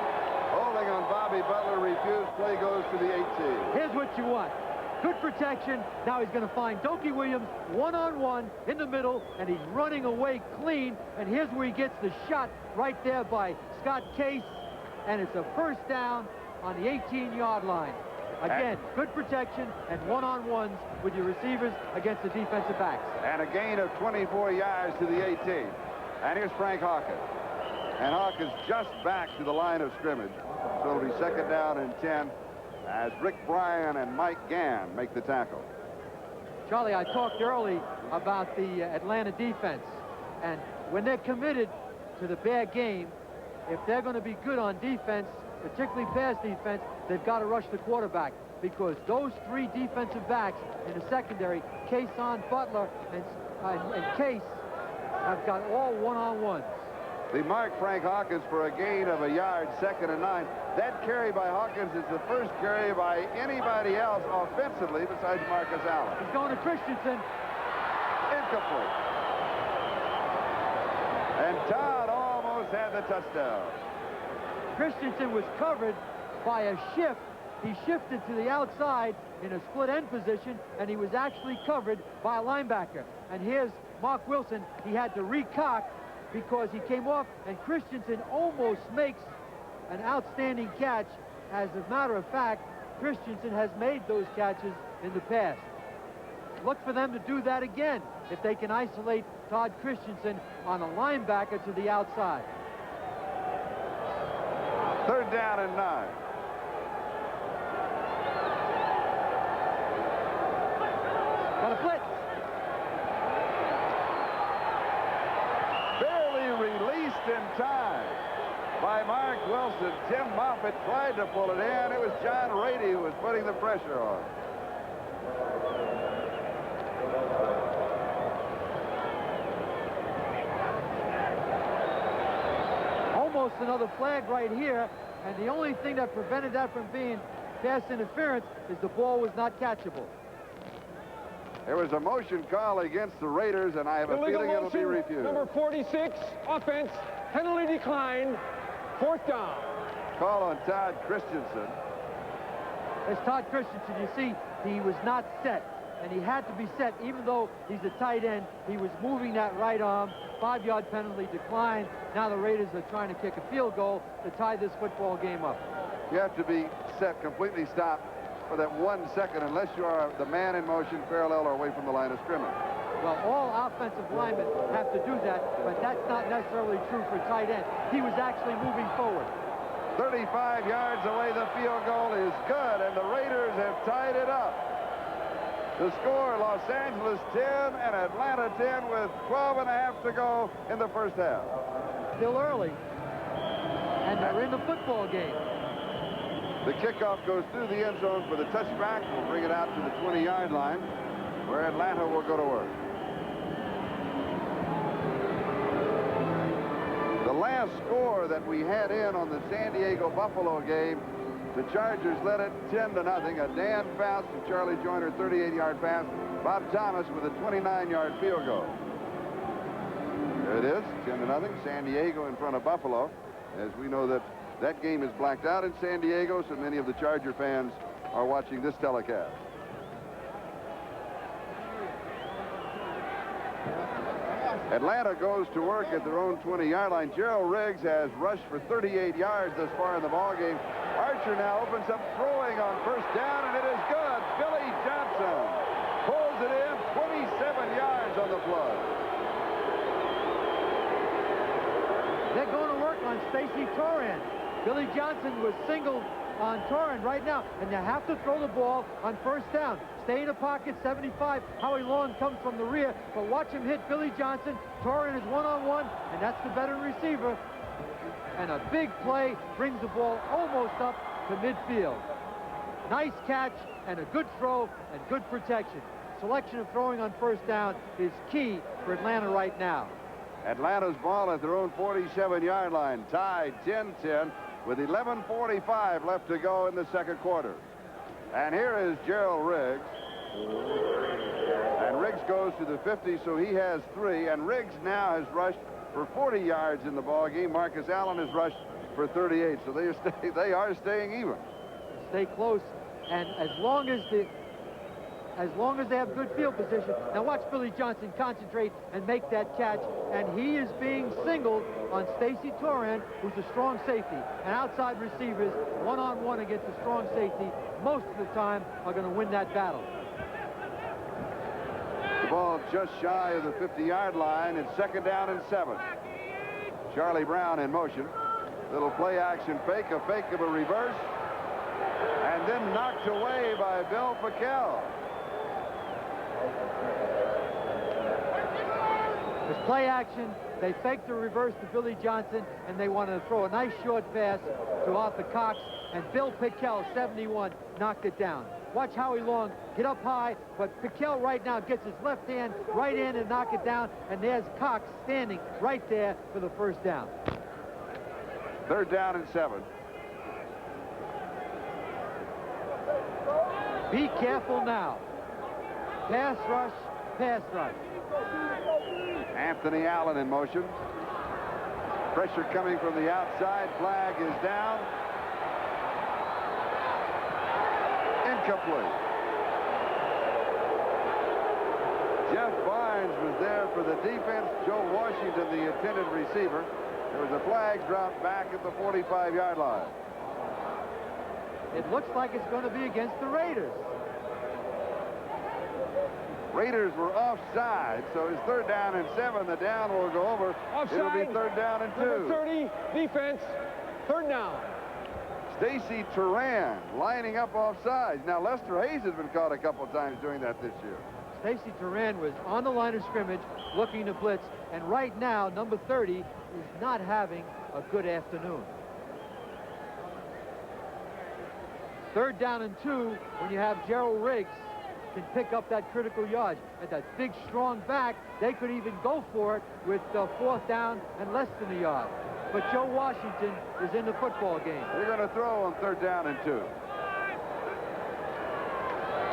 Holding on Bobby Butler refused. Play goes to the 18. Here's what you want. Good protection. Now he's going to find Doki Williams one-on-one in the middle, and he's running away clean. And here's where he gets the shot right there by Scott Case, and it's a first down on the 18-yard line. Again, good protection and one-on-ones with your receivers against the defensive backs. And a gain of 24 yards to the 18. And here's Frank Hawkins. And Hawkins just back to the line of scrimmage. So it'll be second down and 10 as Rick Bryan and Mike Gann make the tackle. Charlie, I talked early about the Atlanta defense. And when they're committed to the bad game, if they're going to be good on defense, particularly pass defense, they've got to rush the quarterback, because those 3 defensive backs in the secondary, Kason, Butler, and Case, have got all one-on-ones. They mark Frank Hawkins for a gain of a yard, second and 9. That carry by Hawkins is the first carry by anybody else offensively besides Marcus Allen. He's going to Christensen. Incomplete. And Todd almost had the touchdown. Christensen was covered by a shift. He shifted to the outside in a split end position, and he was actually covered by a linebacker. And here's Mark Wilson. He had to recock because he came off, and Christensen almost makes an outstanding catch. As a matter of fact, Christensen has made those catches in the past. Look for them to do that again if they can isolate Todd Christensen on a linebacker to the outside. Third down and 9. Got a blitz. Barely released in time by Mark Wilson. Tim Moffitt tried to pull it in. It was John Rady who was putting the pressure on. Almost another flag right here, and the only thing that prevented that from being pass interference is the ball was not catchable. There was a motion call against the Raiders, and I have a feeling it'll be refused. Number 46, offense, penalty declined, 4th down. Call on Todd Christensen. As Todd Christensen, you see, he was not set, and he had to be set. Even though he's a tight end, he was moving that right arm. 5-yard penalty declined. Now the Raiders are trying to kick a field goal to tie this football game up. You have to be set, completely stopped for that 1 second, unless you are the man in motion, parallel or away from the line of scrimmage. Well, all offensive linemen have to do that, but that's not necessarily true for tight end. He was actually moving forward. 35 yards away, the field goal is good, and the Raiders have tied it up. The score, Los Angeles 10 and Atlanta 10 with 12 and a half to go in the first half. Still early, and they're in the football game. The kickoff goes through the end zone for the touchback. We'll bring it out to the 20-yard line, where Atlanta will go to work. The last score that we had in on the San Diego-Buffalo game, the Chargers led it 10-0. A Dan Faust and Charlie Joyner 38-yard pass. Bob Thomas with a 29-yard field goal. There it is, 10-0. San Diego in front of Buffalo. As we know that game is blacked out in San Diego, so many of the Charger fans are watching this telecast. Atlanta goes to work at their own 20-yard line. Gerald Riggs has rushed for 38 yards thus far in the ballgame. Archer now opens up throwing on first down, and it is good. Billy Johnson pulls it in, 27 yards on the play. They're going to work on Stacy Toran. Billy Johnson was singled on Toran right now, and you have to throw the ball on first down. Stay in the pocket, 75. Howie Long comes from the rear, but watch him hit Billy Johnson. Toran is one-on-one, and that's the veteran receiver. And a big play brings the ball almost up to midfield. Nice catch and a good throw and good protection. Selection of throwing on first down is key for Atlanta right now. Atlanta's ball at their own 47-yard line, tied 10-10 with 11:45 left to go in the second quarter. And here is Gerald Riggs. And Riggs goes to the 50, so he has 3. And Riggs now has rushed for 40 yards in the ball game. Marcus Allen has rushed for 38, so they are staying even. Stay close, and as long as they have good field position. Now watch Billy Johnson concentrate and make that catch, and he is being singled on Stacy Toran, who's a strong safety. And outside receivers, one-on-one against a strong safety, most of the time are going to win that battle. The ball just shy of the 50-yard line. It's 2nd down and 7. Charlie Brown in motion. Little play action fake, a fake of a reverse, and then knocked away by Bill Pickell. It's play action. They fake the reverse to Billy Johnson, and they want to throw a nice short pass to Arthur Cox, and Bill Pickell, 71, knocked it down. Watch Howie Long get up high, but Pickell right now gets his left hand right in and knock it down, and there's Cox standing right there for the first down. 3rd down and 7. Be careful now. Pass rush, pass rush. Anthony Allen in motion. Pressure coming from the outside. Flag is down. Incomplete. Jeff Barnes was there for the defense. Joe Washington, the intended receiver. There was a flag dropped back at the 45-yard line. It looks like it's going to be against the Raiders. Raiders were offside, so it's 3rd down and 7. The down will go over. Offside. It'll be 3rd down and 2. Number 30, defense, 3rd down. Stacy Toran lining up offsides. Now, Lester Hayes has been caught a couple times doing that this year. Stacy Toran was on the line of scrimmage looking to blitz, and right now, number 30 is not having a good afternoon. 3rd down and 2 when you have Gerald Riggs can pick up that critical yard. At that big, strong back, they could even go for it with 4th down and less than a yard. But Joe Washington is in the football game. They're going to throw on 3rd down and 2.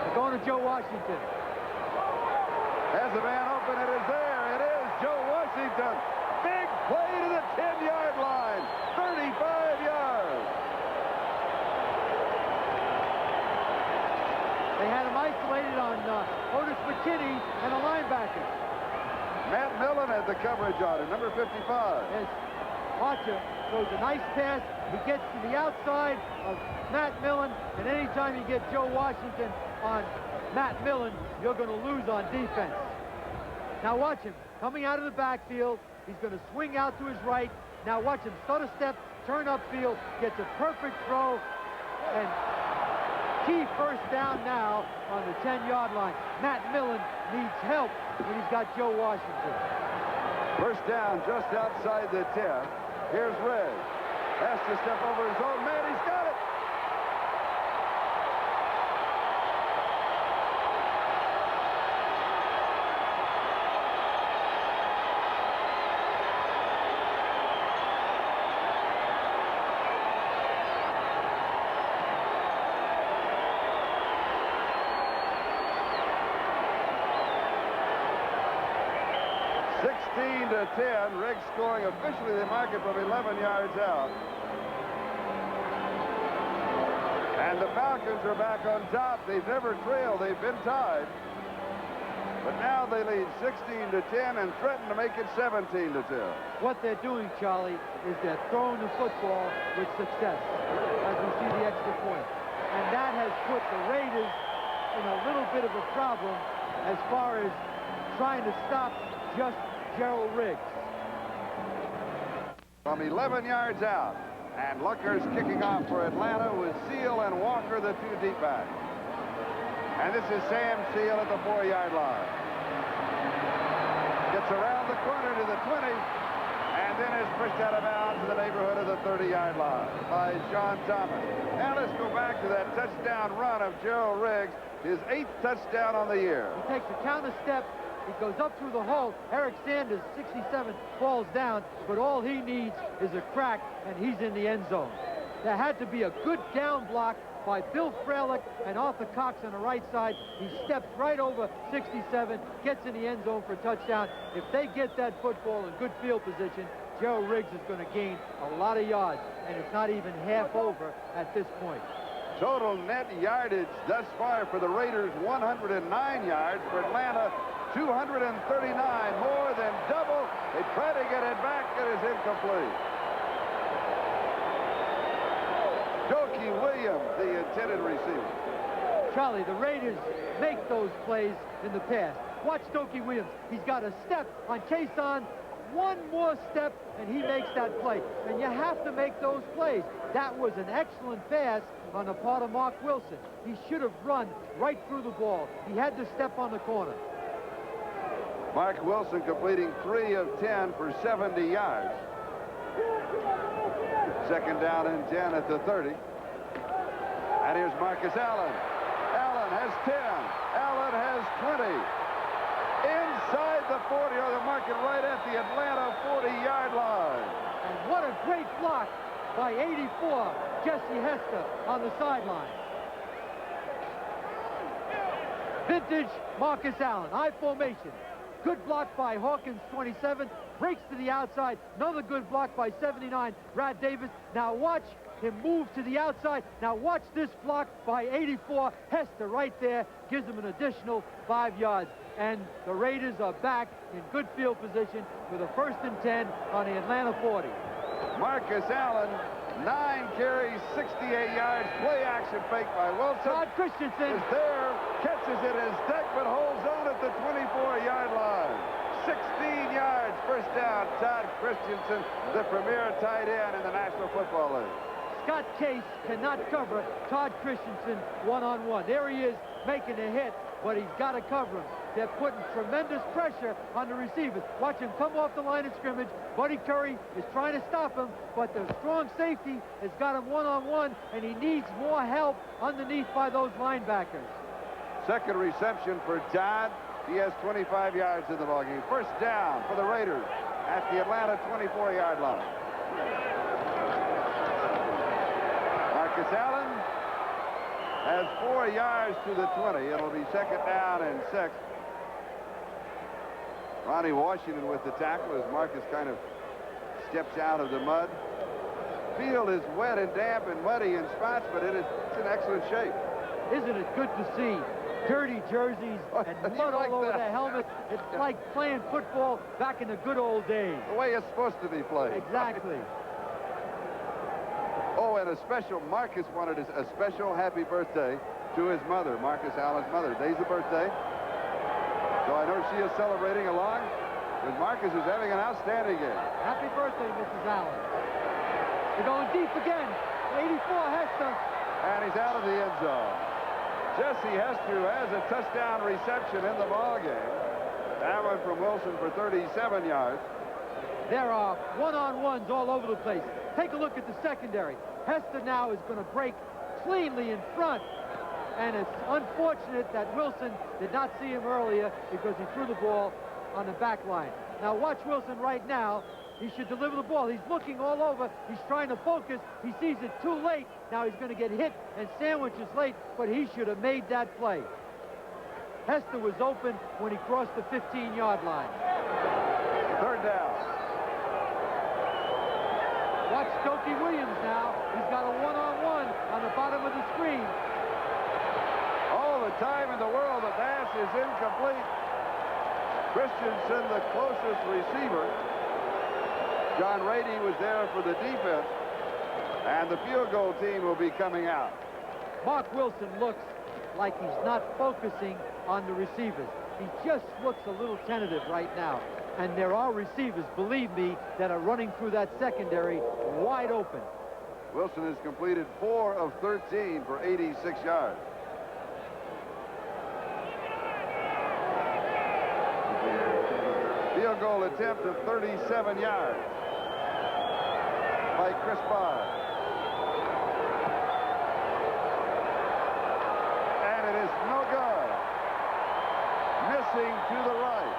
They're going to Joe Washington. Has the man open. It is there. It is Joe Washington. Big play to the 10-yard line. 35 yards. They had him isolated on Otis McKinney and a linebacker. Matt Millen had the coverage on him, number 55. Yes, Archer throws a nice pass. He gets to the outside of Matt Millen, and anytime you get Joe Washington on Matt Millen, you're going to lose on defense. Now watch him coming out of the backfield. He's going to swing out to his right. Now watch him stutter step, turn upfield, gets a perfect throw, and key first down now on the 10-yard line. Matt Millen needs help when he's got Joe Washington. First down just outside the 10. Here's Red. Has to step over his own man. He's got it. To 10, Riggs scoring. Officially they mark it from 11 yards out. And the Falcons are back on top. They've never trailed. They've been tied. But now they lead 16 to 10 and threaten to make it 17 to 10. What they're doing, Charlie, is they're throwing the football with success, as we see the extra point. And that has put the Raiders in a little bit of a problem as far as trying to stop just Gerald Riggs. From 11 yards out, and Lucker's kicking off for Atlanta with Seal and Walker, the two deep backs. And this is Sam Seal at the 4-yard line. Gets around the corner to the 20, and then is pushed out of bounds in the neighborhood of the 30-yard line by John Thomas. Now let's go back to that touchdown run of Gerald Riggs, his 8th touchdown on the year. He takes a counter step. He goes up through the hole. Eric Sanders, 67, falls down, but all he needs is a crack, and he's in the end zone. There had to be a good down block by Bill Frelick and Arthur Cox on the right side. He steps right over 67, gets in the end zone for a touchdown. If they get that football in good field position, Gerald Riggs is going to gain a lot of yards, and it's not even half over at this point. Total net yardage thus far for the Raiders, 109 yards. For Atlanta, 239, more than double. They try to get it back. It is incomplete. Jokey Williams, the intended receiver. Charlie, the Raiders make those plays in the past. Watch Jokey Williams. He's got a step on Kason. One more step, and he makes that play. And you have to make those plays. That was an excellent pass on the part of Mark Wilson. He should have run right through the ball. He had to step on the corner. Mark Wilson completing 3 of 10 for 70 yards. Second down and 10 at the 30. And here's Marcus Allen. Allen has 10. Allen has 20. Inside the 40, or the market right at the Atlanta 40-yard line. And what a great block by 84, Jesse Hester on the sideline. Vintage Marcus Allen, I formation. Good block by Hawkins, 27, breaks to the outside. Another good block by 79, Brad Davis. Now watch him move to the outside. Now watch this block by 84, Hester right there, gives him an additional 5 yards. And the Raiders are back in good field position with a 1st and 10 on the Atlanta 40. Marcus Allen, 9 carries, 68 yards, play action fake by Wilson. Todd Christensen is there, catches it as Deck, but holds on at the 24-yard line. 16 yards, first down. Todd Christensen, the premier tight end in the National Football League. Scott Case cannot cover Todd Christensen one-on-one. There he is making a hit, but he's got to cover him. They're putting tremendous pressure on the receivers. Watch him come off the line of scrimmage. Buddy Curry is trying to stop him, but the strong safety has got him one-on-one, and he needs more help underneath by those linebackers. Second reception for Todd. He has 25 yards in the ballgame. First down for the Raiders at the Atlanta 24-yard line. Marcus Allen has 4 yards to the 20. It'll be second down and 6. Ronnie Washington with the tackle as Marcus kind of steps out of the mud. Field is wet and damp and muddy in spots, but it's in excellent shape. Isn't it good to see dirty jerseys and mud all over the helmet? It's like playing football back in the good old days. The way it's supposed to be played. Exactly. Oh, and Marcus wanted a special happy birthday to his mother, Marcus Allen's mother. Today's the birthday. So I know she is celebrating along with Marcus, who's having an outstanding game. Happy birthday, Mrs. Allen. They're going deep again. 84, Hester. And he's out of the end zone. Jesse Hester, who has a touchdown reception in the ballgame. That one from Wilson for 37 yards. There are one-on-ones all over the place. Take a look at the secondary. Hester now is going to break cleanly in front. And it's unfortunate that Wilson did not see him earlier because he threw the ball on the back line. Now watch Wilson right now. He should deliver the ball. He's looking all over. He's trying to focus. He sees it too late. Now he's going to get hit and sandwiched late, but he should have made that play. Hester was open when he crossed the 15-yard line. Third down. Watch Stokey Williams now. He's got a one-on-one on the bottom of the screen. All the time in the world, the pass is incomplete. Christensen, the closest receiver. John Rady was there for the defense. And the field goal team will be coming out. Mark Wilson looks like he's not focusing on the receivers. He just looks a little tentative right now. And there are receivers, believe me, that are running through that secondary wide open. Wilson has completed 4 of 13 for 86 yards. Field goal attempt of 37 yards by Chris Barr. And it is no good. Missing to the right.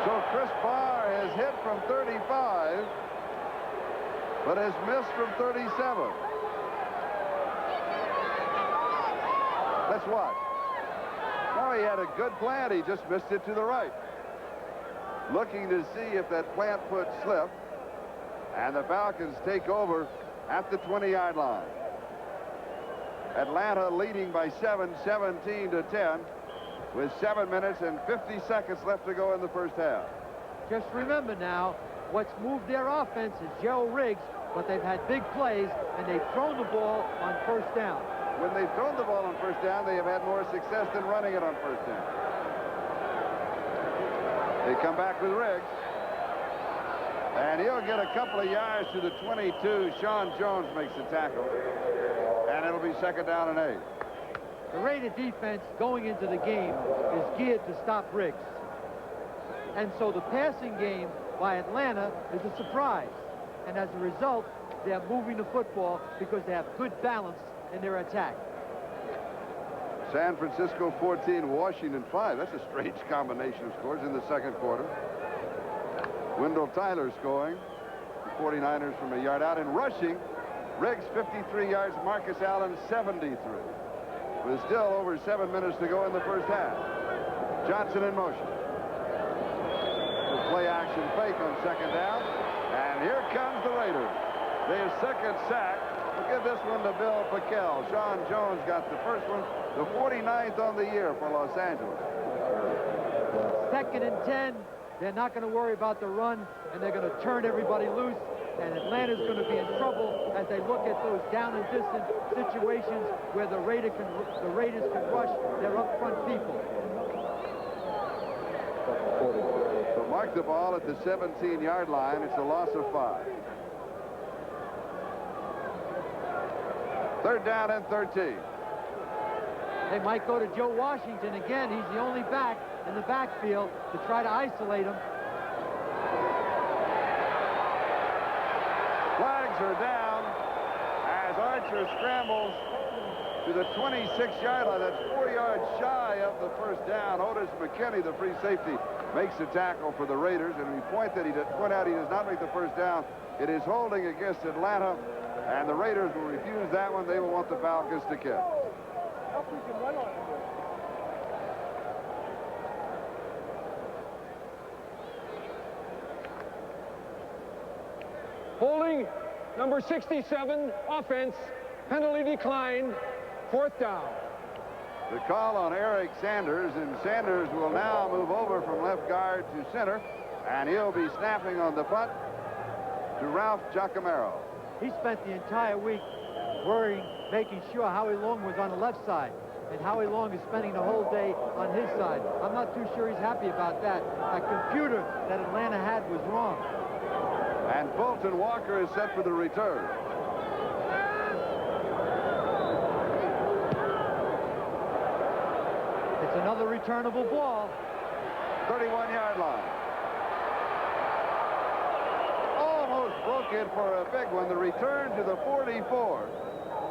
So Chris Barr has hit from 35, but has missed from 37. Let's watch. No, he had a good plant. He just missed it to the right. Looking to see if that plant foot slipped. And the Falcons take over at the 20-yard line. Atlanta leading by 7, 17-10. With 7 minutes and 50 seconds left to go in the first half. Just remember now, what's moved their offense is Gerald Riggs, but they've had big plays, and they've thrown the ball on first down. When they've thrown the ball on first down, they have had more success than running it on first down. They come back with Riggs. And he'll get a couple of yards to the 22. Sean Jones makes the tackle. And it'll be 2nd down and 8. The Raider defense going into the game is geared to stop Riggs. And so the passing game by Atlanta is a surprise. And as a result, they're moving the football because they have good balance in their attack. San Francisco 14, Washington 5. That's a strange combination of scores in the second quarter. Wendell Tyler scoring. The 49ers from a yard out. And rushing, Riggs 53 yards, Marcus Allen 73. With still over 7 minutes to go in the first half. Johnson in motion. The play action fake on 2nd down. And here comes the Raiders. Their 2nd sack. Look at this one to Bill Pickell. Sean Jones got the first one. The 49th on the year for Los Angeles. 2nd and 10. They're not going to worry about the run, and they're going to turn everybody loose. And Atlanta's going to be in trouble as they look at those down and distance situations where the Raiders can rush their up front people. So mark the ball at the 17-yard line. It's a loss of 5. 3rd down and 13. They might go to Joe Washington again. He's the only back in the backfield to try to isolate him. Flags are down as Archer scrambles to the 26-yard line. That's 4 yards shy of the first down. Otis McKinney, the free safety, makes the tackle for the Raiders. And we point out he does not make the first down. It is holding against Atlanta, and the Raiders will refuse that one. They will want the Falcons to kick. Holding number 67, offense, penalty declined, 4th down. The call on Eric Sanders, and Sanders will now move over from left guard to center, and he'll be snapping on the punt to Ralph Giacomo. He spent the entire week worrying, making sure Howie Long was on the left side, and Howie Long is spending the whole day on his side. I'm not too sure he's happy about that. That computer that Atlanta had was wrong. And Fulton Walker is set for the return. It's another returnable ball. 31-yard line. Almost broke it for a big one. The return to the 44.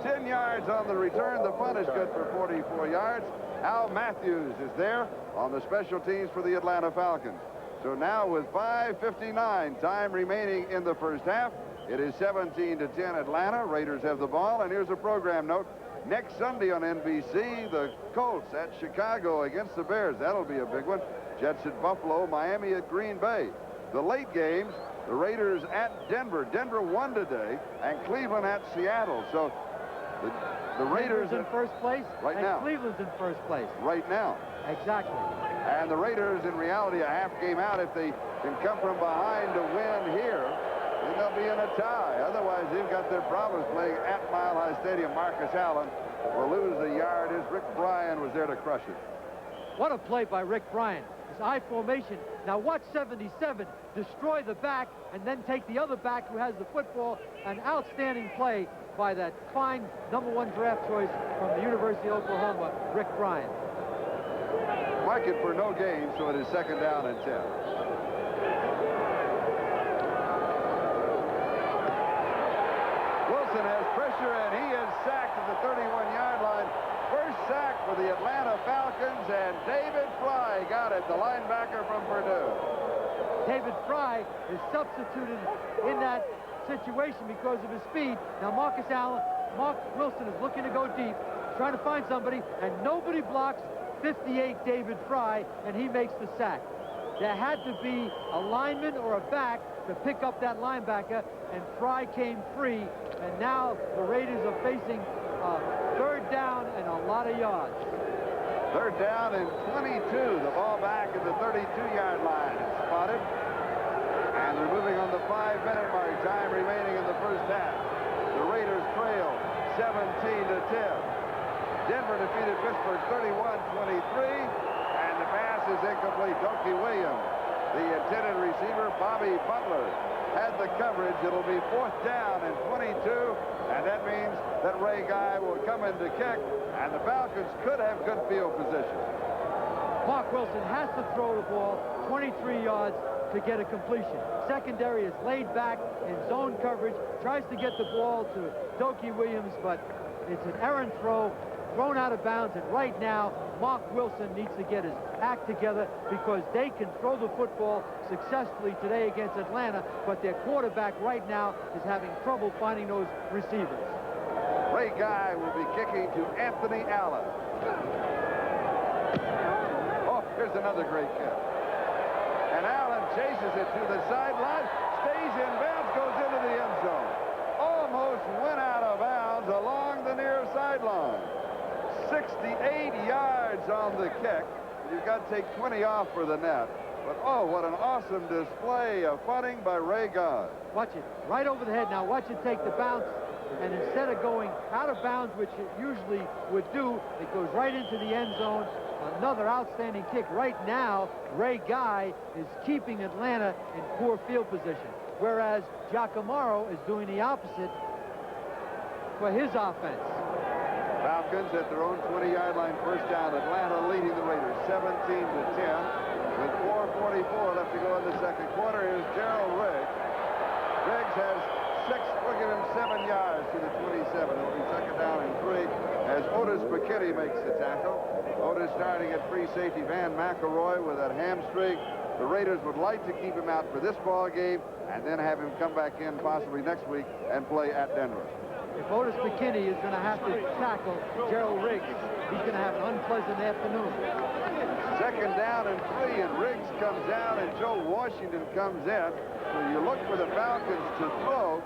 10 yards on the return. The punt is good for 44 yards. Al Matthews is there on the special teams for the Atlanta Falcons. So now with 5:59 time remaining in the first half, it is 17-10 Atlanta. Raiders have the ball, and here's a program note. Next Sunday on NBC, the Colts at Chicago against the Bears. That'll be a big one. Jets at Buffalo, Miami at Green Bay. The late games, the Raiders at Denver. Denver won today, and Cleveland at Seattle. So the Raiders in first place right and now. Cleveland's in first place Right now. Exactly. And the Raiders, in reality, a half game out. If they can come from behind to win here, then they'll be in a tie. Otherwise, they've got their problems playing at Mile High Stadium. Marcus Allen will lose the yard as Rick Bryan was there to crush it. What a play by Rick Bryan. His I formation. Now watch 77 destroy the back and then take the other back who has the football. An outstanding play by that fine #1 draft choice from the University of Oklahoma, Rick Bryan. Mark it for no gain, so it is 2nd down and 10. Wilson has pressure, and he is sacked at the 31-yard line. First sack for the Atlanta Falcons, and David Fry got it, the linebacker from Purdue. David Fry is substituted in that situation because of his speed. Now Mark Wilson is looking to go deep, trying to find somebody, and nobody blocks 58 David Fry, and he makes the sack. There had to be a lineman or a back to pick up that linebacker, and Fry came free, and now the Raiders are facing 3rd down and a lot of yards. 3rd down and 22. The ball back at the 32-yard line. It's spotted. And they're moving on the 5-minute mark. Time remaining in the first half. The Raiders trail 17-10. Denver defeated Pittsburgh 31-23. And the pass is incomplete. Doki Williams, the intended receiver, Bobby Butler, had the coverage. It'll be 4th down and 22. And that means that Ray Guy will come in to kick. And the Falcons could have good field position. Mark Wilson has to throw the ball 23 yards to get a completion. Secondary is laid back in zone coverage, tries to get the ball to Doki Williams, but it's an errant throw, thrown out of bounds, and right now, Mark Wilson needs to get his act together because they can throw the football successfully today against Atlanta, but their quarterback right now is having trouble finding those receivers. Ray Guy will be kicking to Anthony Allen. Oh, here's another great kick. And Allen chases it to the sideline, stays in bounds, goes into the end zone. Almost went out of bounds along the near sideline. 68 yards on the kick. You've got to take 20 off for the net. But, oh, what an awesome display of punting by Ray Guy. Watch it. Right over the head. Now watch it take the bounce. And instead of going out of bounds, which it usually would do, it goes right into the end zone. Another outstanding kick. Right now, Ray Guy is keeping Atlanta in poor field position, whereas Giacomo is doing the opposite for his offense. Falcons at their own 20-yard line, first down. Atlanta leading the Raiders 17-10 with 4:44 left to go in the second quarter. Here's Gerald Riggs. Riggs has 6, we'll give him 7 yards to the 27. It'll be 2nd down and 3 as Otis McKinney makes the tackle. Otis starting at free safety. Van McElroy with that hamstring. The Raiders would like to keep him out for this ball game and then have him come back in possibly next week and play at Denver. If Otis McKinney is going to have to tackle Gerald Riggs, he's going to have an unpleasant afternoon. second down and 3, and Riggs comes out and Joe Washington comes in. So you look for the Falcons to throw.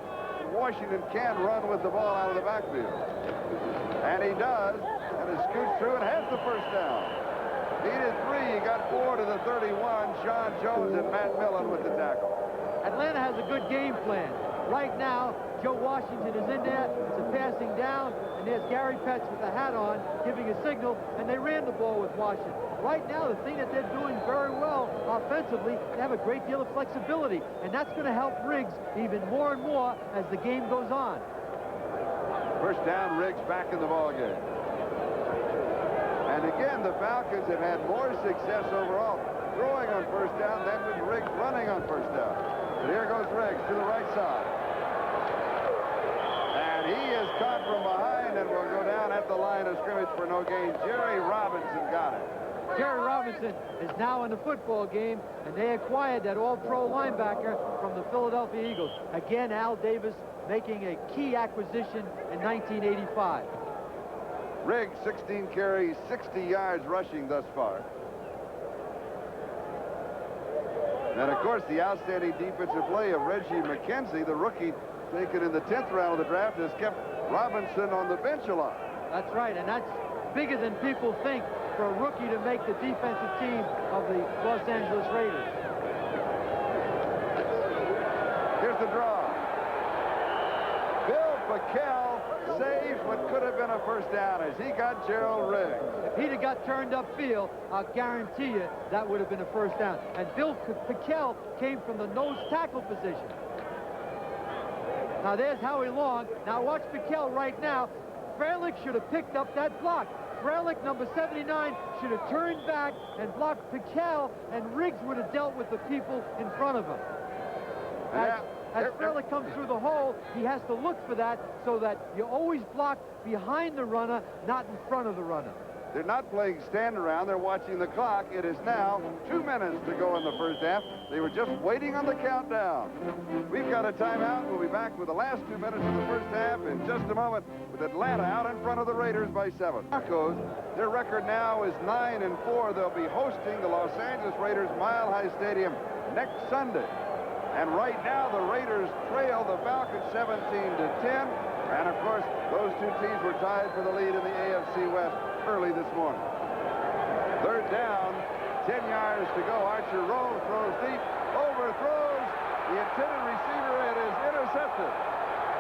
Washington can run with the ball out of the backfield. And he does, and he scoots through and has the first down. Needed 3, he got 4 to the 31. Sean Jones and Matt Millen with the tackle. Atlanta has a good game plan. Right now, Joe Washington is in there. It's a passing down, and there's Gary Petts with the hat on, giving a signal, and they ran the ball with Washington. Right now, the thing that they're doing very well offensively, they have a great deal of flexibility, and that's going to help Riggs even more and more as the game goes on. First down, Riggs back in the ball game. And again, the Falcons have had more success overall throwing on first down than with Riggs running on first down. But here goes Riggs to the right side. And he is caught from behind and will go down at the line of scrimmage for no gain. Jerry Robinson got it. Jerry Robinson is now in the football game, and they acquired that all-pro linebacker from the Philadelphia Eagles. Again, Al Davis making a key acquisition in 1985. Riggs, 16 carries, 60 yards rushing thus far. And, of course, the outstanding defensive play of Reggie McKenzie, the rookie taken in the 10th round of the draft, has kept Robinson on the bench a lot. That's right, and that's bigger than people think for a rookie to make the defensive team of the Los Angeles Raiders. Here's the draw. Bill Bacall saves what could have been a first down as he got Gerald Riggs. If he'd have got turned upfield, I'll guarantee you that would have been a first down. And Bill Bacall came from the nose tackle position. Now there's Howie Long. Now watch Bacall right now. Freilich should have picked up that block. Freilich, number 79, should have turned back and blocked Bacall, and Riggs would have dealt with the people in front of him. As Freilich comes through the hole, he has to look for that so that you always block behind the runner, not in front of the runner. They're not playing stand around. They're watching the clock. It is now 2 minutes to go in the first half. They were just waiting on the countdown. We've got a timeout. We'll be back with the last 2 minutes of the first half in just a moment with Atlanta out in front of the Raiders by 7. Broncos, their record now is 9-4. They'll be hosting the Los Angeles Raiders Mile High Stadium next Sunday. And right now, the Raiders trail the Falcons 17-10. And, of course, those two teams were tied for the lead in the AFC West early this morning. Third down, 10 yards to go. Archer rolls, throws deep, overthrows the intended receiver. It is intercepted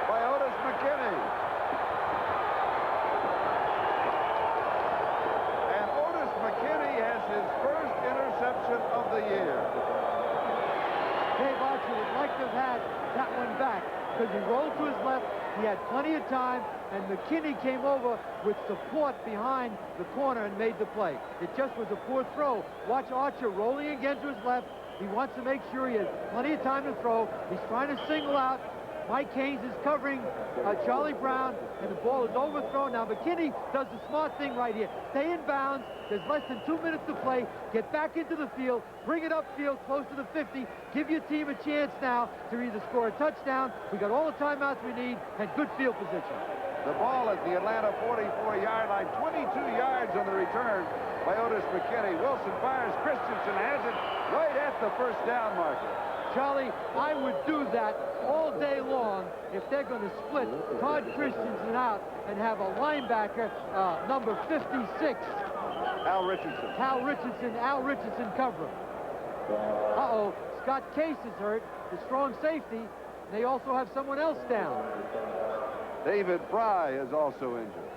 by Otis McKinney. And Otis McKinney has his first interception of the year. Dave Archer would like to have had that one back because he rolled to his left. He had plenty of time, and McKinney came over with support behind the corner and made the play. It just was a poor throw. Watch Archer rolling again to his left. He wants to make sure he has plenty of time to throw. He's trying to single out. Mike Haynes is covering Charlie Brown, and the ball is overthrown. Now McKinney does the smart thing right here. Stay in bounds. There's less than 2 minutes to play. Get back into the field. Bring it upfield close to the 50. Give your team a chance now to either score a touchdown. We got all the timeouts we need and good field position. The ball at the Atlanta 44-yard line. 22 yards on the return by Otis McKinney. Wilson fires. Christensen has it right at the first down marker. Charlie, I would do that all day long if they're going to split Todd Christensen out and have a linebacker, number 56. Al Richardson. Al Richardson cover. Uh-oh, Scott Case is hurt, the strong safety. They also have someone else down. David Fry is also injured.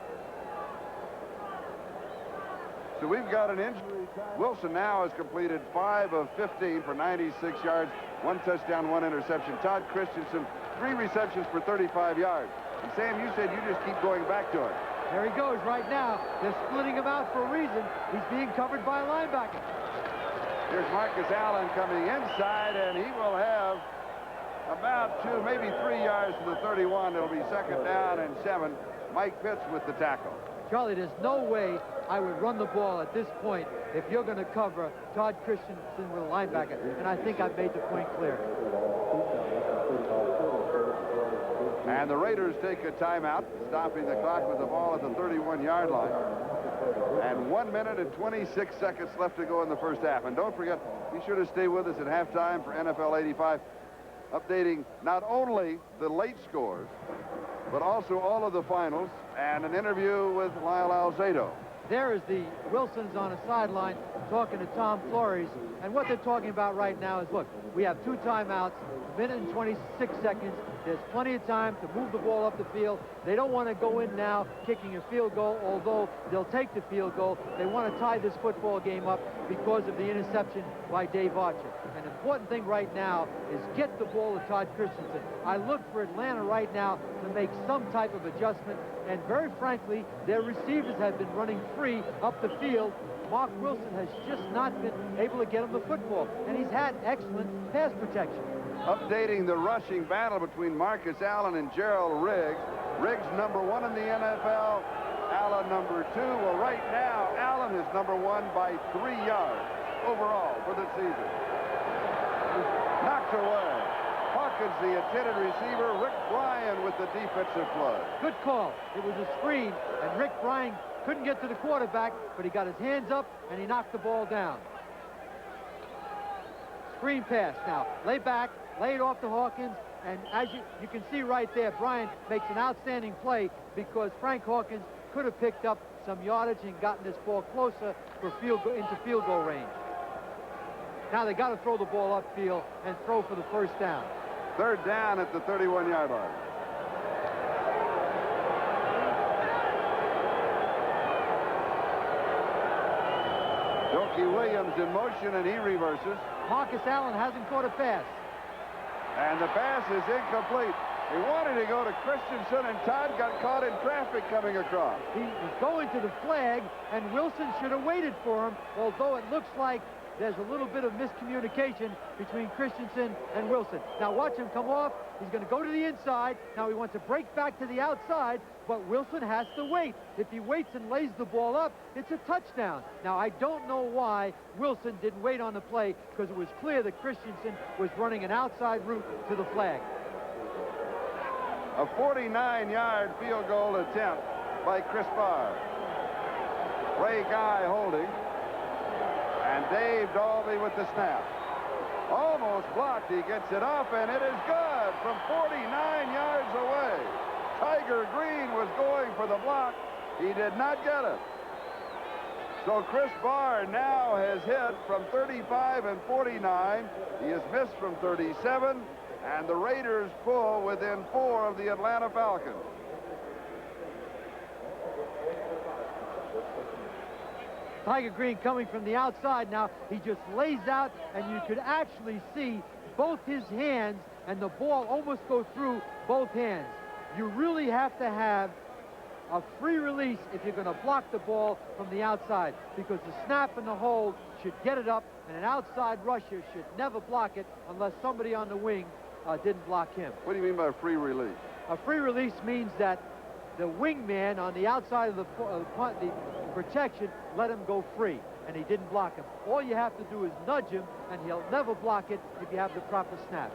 So we've got an injury. Wilson now has completed 5 of 15 for 96 yards, 1 touchdown, 1 interception. Todd Christensen, 3 receptions for 35 yards. And Sam, you said you just keep going back to it. There he goes right now. They're splitting him out for a reason. He's being covered by a linebacker. Here's Marcus Allen coming inside, and he will have about 2, maybe 3 yards to the 31. It'll be second down and 7. Mike Pitts with the tackle. Charlie, there's no way I would run the ball at this point if you're going to cover Todd Christensen with a linebacker. And I think I've made the point clear. And the Raiders take a timeout, stopping the clock with the ball at the 31-yard line. And 1 minute and 26 seconds left to go in the first half. And don't forget, be sure to stay with us at halftime for NFL 85, updating not only the late scores, but also all of the finals and an interview with Lyle Alzado. There is the Wilsons on a sideline talking to Tom Flores, and what they're talking about right now is, look, we have 2 timeouts, a minute and 26 seconds. There's plenty of time to move the ball up the field. They don't want to go in now kicking a field goal, although they'll take the field goal. They want to tie this football game up because of the interception by Dave Archer. An important thing right now is get the ball to Todd Christensen. I look for Atlanta right now to make some type of adjustment, and very frankly, their receivers have been running free up the field. Mark Wilson has just not been able to get him the football, and he's had excellent pass protection. Updating the rushing battle between Marcus Allen and Gerald Riggs. Riggs number 1 in the NFL, Allen number 2. Well, right now, Allen is number 1 by 3 yards overall for the season. Knocked away. Hawkins, the intended receiver. Rick Bryan with the defensive play. Good call. It was a screen, and Rick Bryan couldn't get to the quarterback, but he got his hands up, and he knocked the ball down. Screen pass now. Lay back, lay it off to Hawkins, and as you can see right there, Bryan makes an outstanding play because Frank Hawkins could have picked up some yardage and gotten this ball closer for into field goal range. Now they got to throw the ball upfield and throw for the first down. 3rd down at the 31-yard line. Doki Williams in motion, and he reverses. Marcus Allen hasn't caught a pass. And the pass is incomplete. He wanted to go to Christensen, and Todd got caught in traffic coming across. He was going to the flag, and Wilson should have waited for him, although it looks like there's a little bit of miscommunication between Christensen and Wilson. Now watch him come off. He's going to go to the inside. Now he wants to break back to the outside, but Wilson has to wait. If he waits and lays the ball up, it's a touchdown. Now I don't know why Wilson didn't wait on the play, because it was clear that Christensen was running an outside route to the flag. A 49-yard field goal attempt by Chris Barr. Ray Guy holding. And Dave Dalby with the snap. Almost blocked. He gets it off, and it is good from 49 yards away. Tiger Green was going for the block. He did not get it. So Chris Barr now has hit from 35 and 49. He has missed from 37, and the Raiders pull within 4 of the Atlanta Falcons. Tiger Green coming from the outside now. He just lays out, and you could actually see both his hands and the ball almost go through both hands. You really have to have a free release if you're going to block the ball from the outside, because the snap and the hold should get it up, and an outside rusher should never block it unless somebody on the wing didn't block him. What do you mean by a free release? A free release means that the wingman on the outside of the protection let him go free, and he didn't block him. All you have to do is nudge him, and he'll never block it if you have the proper snap.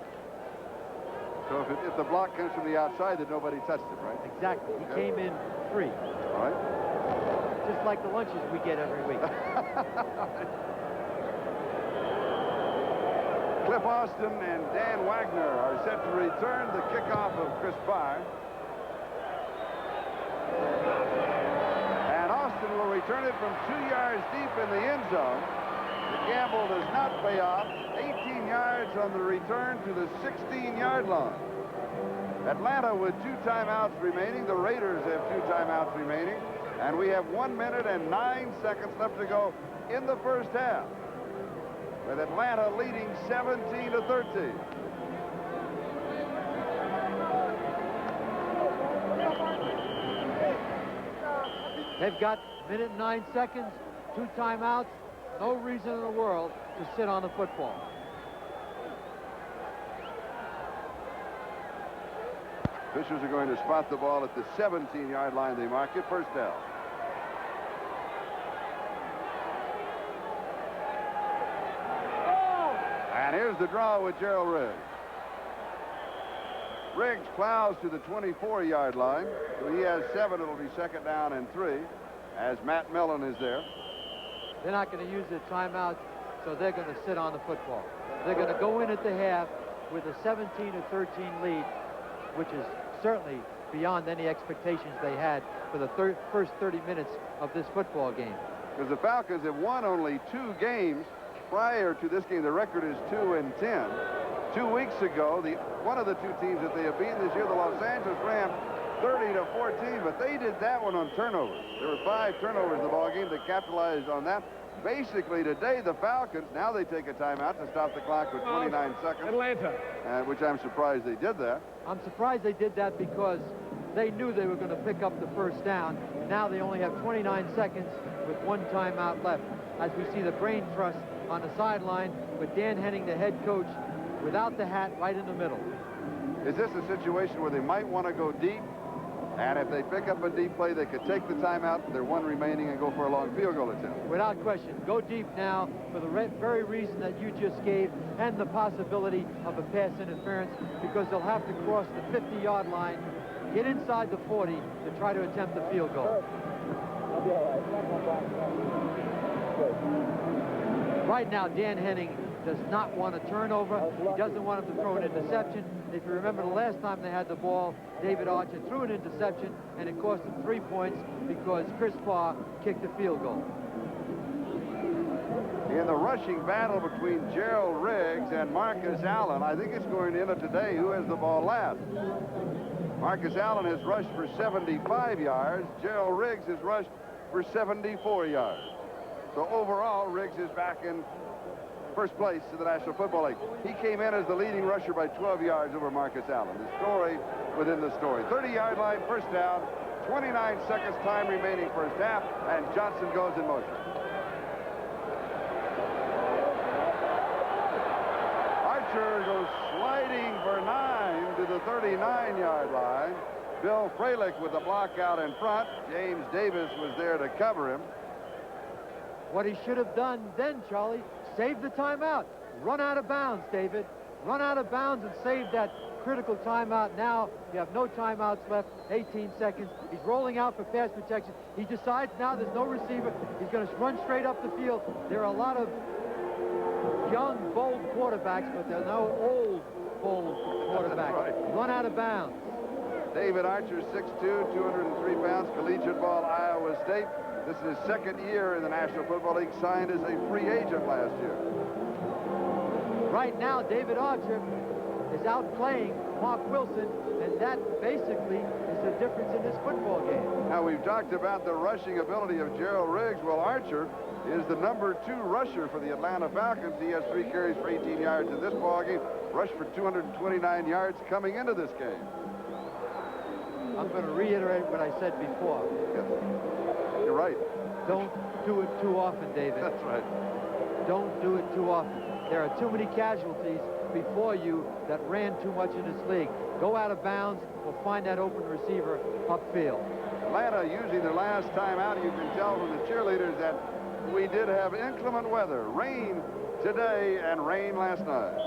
So if the block comes from the outside, then nobody touched it, right? Exactly. He came in free. All right. Just like the lunches we get every week. Cliff Austin and Dan Wagner are set to return the kickoff of Chris Barr. And Austin will return it from 2 yards deep in the end zone. The gamble does not pay off. 18 yards on the return to the 16-yard line. Atlanta with 2 timeouts remaining. The Raiders have 2 timeouts remaining. And we have 1 minute and 9 seconds left to go in the first half, with Atlanta leading 17-13. They've got a minute and 9 seconds, 2 timeouts, no reason in the world to sit on the football. Officials are going to spot the ball at the 17-yard line. They mark it first down. And here's the draw with Gerald Riggs. Riggs plows to the 24-yard line. So he has 7. It'll be second down and 3. as Matt Millen is there. They're not going to use their timeout, so they're going to sit on the football. They're going to go in at the half with a 17 or 13 lead, which is certainly beyond any expectations they had for the first 30 minutes of this football game. Because the Falcons have won only 2 games prior to this game. The record is 2-10. 2 weeks ago, one of the 2 teams that they have beaten this year, the Los Angeles Rams, 30-14, but they did that one on turnovers. There were 5 turnovers in the ball game. They capitalized on that. Basically, today, the Falcons, now they take a timeout to stop the clock with 29 seconds. Atlanta. Which I'm surprised they did that. I'm surprised they did that because they knew they were going to pick up the first down. Now they only have 29 seconds with 1 timeout left. As we see the brain trust on the sideline with Dan Henning, the head coach, without the hat, right in the middle. Is this a situation where they might want to go deep? And if they pick up a deep play, they could take the timeout, their 1 remaining, and go for a long field goal attempt. Without question. Go deep now for the very reason that you just gave, and the possibility of a pass interference, because they'll have to cross the 50-yard line, get inside the 40 to try to attempt the field goal. Right now, Dan Henning does not want a turnover. He doesn't want him to throw an interception. If you remember the last time they had the ball, David Archer threw an interception, and it cost him 3 points because Chris Parr kicked the field goal. In the rushing battle between Gerald Riggs and Marcus Allen, I think it's going to end up today who has the ball last. Marcus Allen has rushed for 75 yards. Gerald Riggs has rushed for 74 yards. So overall, Riggs is back in first place in the National Football League. He came in as the leading rusher by 12 yards over Marcus Allen. The story within the story. 30-yard line, first down, 29 seconds time remaining first half, and Johnson goes in motion. Archer goes sliding for 9 to the 39-yard line. Bill Fralick with the block out in front. James Davis was there to cover him. What he should have done then, Charlie, save the timeout. Run out of bounds, David. Run out of bounds and save that critical timeout. Now you have no timeouts left, 18 seconds. He's rolling out for pass protection. He decides now there's no receiver. He's going to run straight up the field. There are a lot of young, bold quarterbacks, but there are no old, bold quarterbacks. Right. Run out of bounds. David Archer, 6'2", 203 pounds, collegiate ball, Iowa State. This is his 2nd year in the National Football League, signed as a free agent last year. Right now, David Archer is outplaying Mark Wilson, and that basically is the difference in this football game. Now, we've talked about the rushing ability of Gerald Riggs. Well, Archer is the #2 rusher for the Atlanta Falcons. He has 3 carries for 18 yards in this ball game, rushed for 229 yards coming into this game. I'm going to reiterate what I said before. Yes. You're right. Don't do it too often, David. That's right. Don't do it too often. There are too many casualties before you that ran too much in this league. Go out of bounds or find that open receiver upfield. Atlanta using their last time out. You can tell from the cheerleaders that we did have inclement weather. Rain today and rain last night.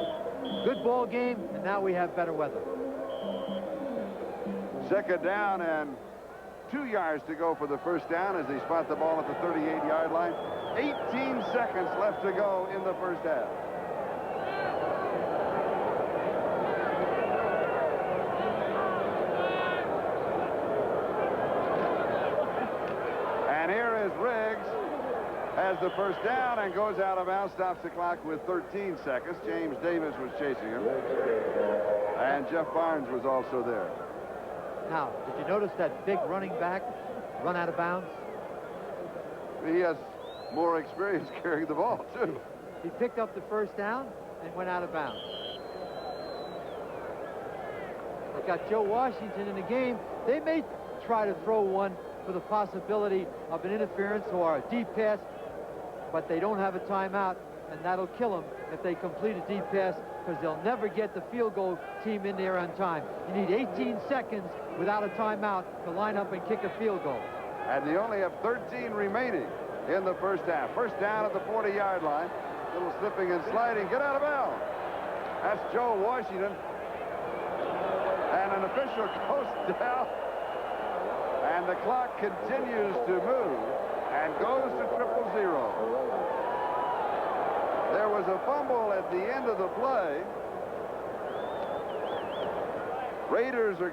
Good ball game, and now we have better weather. 2nd down and 2 yards to go for the first down as they spot the ball at the 38-yard line. 18 seconds left to go in the first half. And here is Riggs, has the first down and goes out of bounds, stops the clock with 13 seconds. James Davis was chasing him. And Jeff Barnes was also there. Now, did you notice that big running back run out of bounds? He has more experience carrying the ball, too. He picked up the first down and went out of bounds. They got Joe Washington in the game. They may try to throw one for the possibility of an interference or a deep pass, but they don't have a timeout, and that'll kill them if they complete a deep pass, because they'll never get the field goal team in there on time. You need 18 seconds without a timeout to line up and kick a field goal. And they only have 13 remaining in the first half. First down at the 40-yard line. Little slipping and sliding. Get out of bounds. That's Joe Washington. And an official goes down. And the clock continues to move and goes to 0-0. There was a fumble at the end of the play.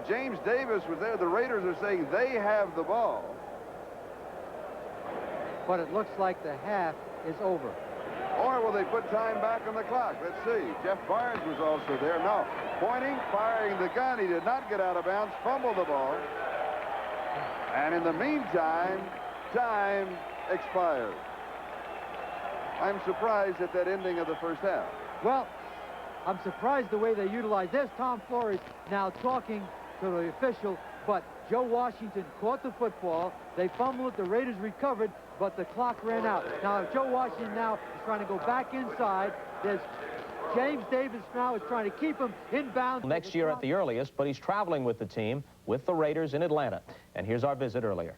James Davis was there. The Raiders are saying they have the ball. But it looks like the half is over. Or will they put time back on the clock? Let's see. Jeff Barnes was also there. No. Pointing, firing the gun. He did not get out of bounds. Fumbled the ball. And in the meantime, time expired. I'm surprised at that ending of the first half. Well, I'm surprised the way they utilize this. Tom Flores now talking to the official, but Joe Washington caught the football. They fumbled it. The Raiders recovered, but the clock ran out. Now, Joe Washington now is trying to go back inside. There's James Davis now is trying to keep him in bounds. Next year at the earliest, but he's traveling with the team, with the Raiders in Atlanta. And here's our visit earlier.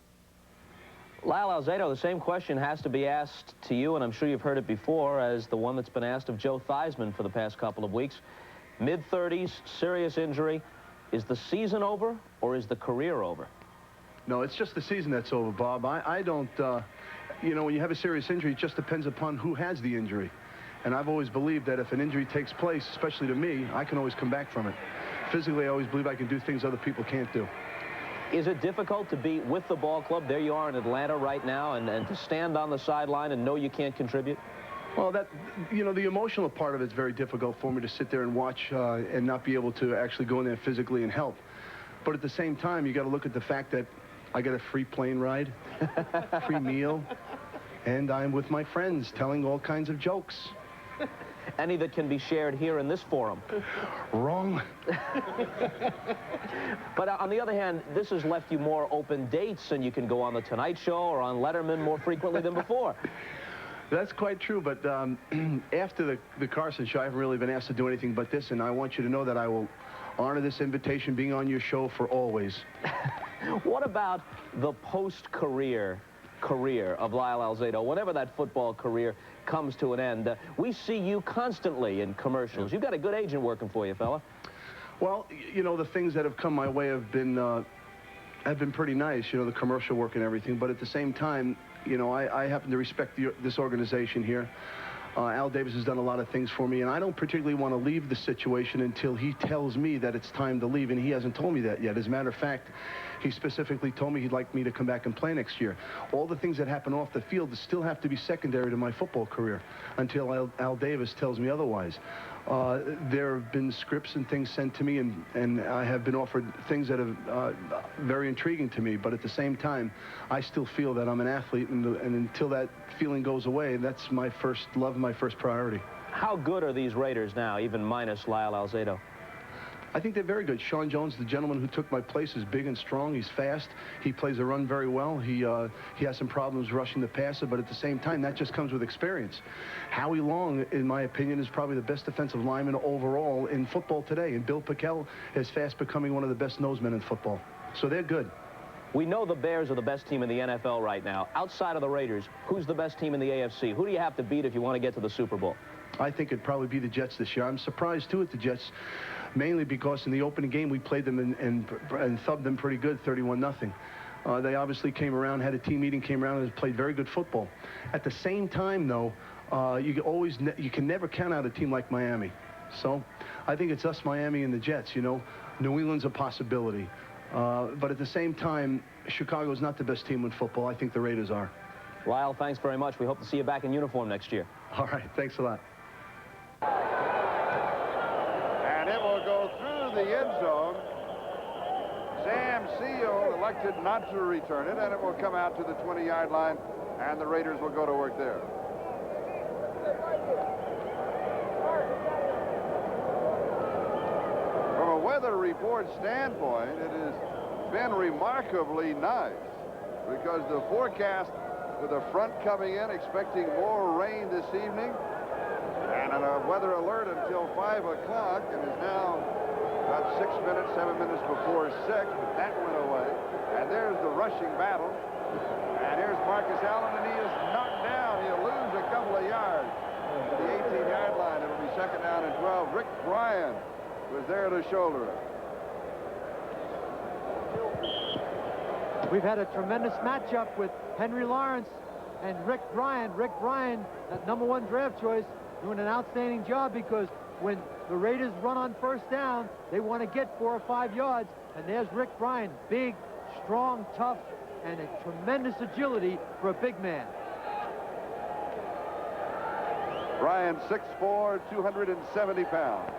Lyle Alzado, the same question has to be asked to you, and I'm sure you've heard it before, as the one that's been asked of Joe Theismann for the past couple of weeks. Mid-30s, serious injury. Is the season over, or is the career over? No, it's just the season that's over, Bob. I don't, you know, when you have a serious injury, it just depends upon who has the injury. And I've always believed that if an injury takes place, especially to me, I can always come back from it. Physically, I always believe I can do things other people can't do. Is it difficult to be with the ball club? There you are in Atlanta right now, and to stand on the sideline and know you can't contribute? Well, that, you know, the emotional part of it's very difficult for me to sit there and watch and not be able to actually go in there physically and help. But at the same time, you got to look at the fact that I get a free plane ride, free meal, and I'm with my friends telling all kinds of jokes. Any that can be shared here in this forum? Wrong. But on the other hand, this has left you more open dates, and you can go on The Tonight Show or on Letterman more frequently than before. That's quite true, but after the Carson show, I haven't really been asked to do anything but this, and I want you to know that I will honor this invitation, being on your show for always. What about the post-career of Lyle Alzado, whenever that football career comes to an end? We see you constantly in commercials. You've got a good agent working for you, fella. Well, you know, the things that have come my way have been pretty nice, you know, the commercial work and everything, but at the same time, you know, I happen to respect this organization here. Al Davis has done a lot of things for me, and I don't particularly want to leave the situation until he tells me that it's time to leave, and he hasn't told me that yet. As a matter of fact, he specifically told me he'd like me to come back and play next year. All the things that happen off the field still have to be secondary to my football career until Al Davis tells me otherwise. There have been scripts and things sent to me, and I have been offered things that are very intriguing to me, but at the same time, I still feel that I'm an athlete, and until that feeling goes away, that's my first love, my first priority. How good are these Raiders now, even minus Lyle Alzado? I think they're very good. Sean Jones, the gentleman who took my place, is big and strong. He's fast. He plays the run very well. He has some problems rushing the passer, but at the same time, that just comes with experience. Howie Long, in my opinion, is probably the best defensive lineman overall in football today, and Bill Pickel is fast becoming one of the best nosemen in football. So they're good. We know the Bears are the best team in the NFL right now. Outside of the Raiders, who's the best team in the AFC? Who do you have to beat if you want to get to the Super Bowl? I think it'd probably be the Jets this year. I'm surprised, too, at the Jets, mainly because in the opening game, we played them and thubbed them pretty good, 31-0. They obviously came around, had a team meeting, came around and played very good football. At the same time, though, you can never count out a team like Miami. So I think it's us, Miami, and the Jets, you know. New England's a possibility. But at the same time, Chicago's not the best team in football. I think the Raiders are. Lyle, thanks very much. We hope to see you back in uniform next year. All right. Thanks a lot. And it will go through the end zone. Sam Seal elected not to return it, and it will come out to the 20-yard line, and the Raiders will go to work there. From a weather report standpoint, it has been remarkably nice because the forecast with a front coming in, expecting more rain this evening, and a weather alert until 5 o'clock, and is now about 7 minutes before 6, but that went away. And there's the rushing battle. And here's Marcus Allen, and he is knocked down. He'll lose a couple of yards to the 18-yard line. It'll be 2nd down and 12. Rick Bryan was there to shoulder it. We've had a tremendous matchup with Henry Lawrence and Rick Bryan. Rick Bryan, that #1 draft choice, doing an outstanding job, because when the Raiders run on first down, they want to get 4 or 5 yards. And there's Rick Bryan, big, strong, tough, and a tremendous agility for a big man. Bryan, 6'4", 270 pounds.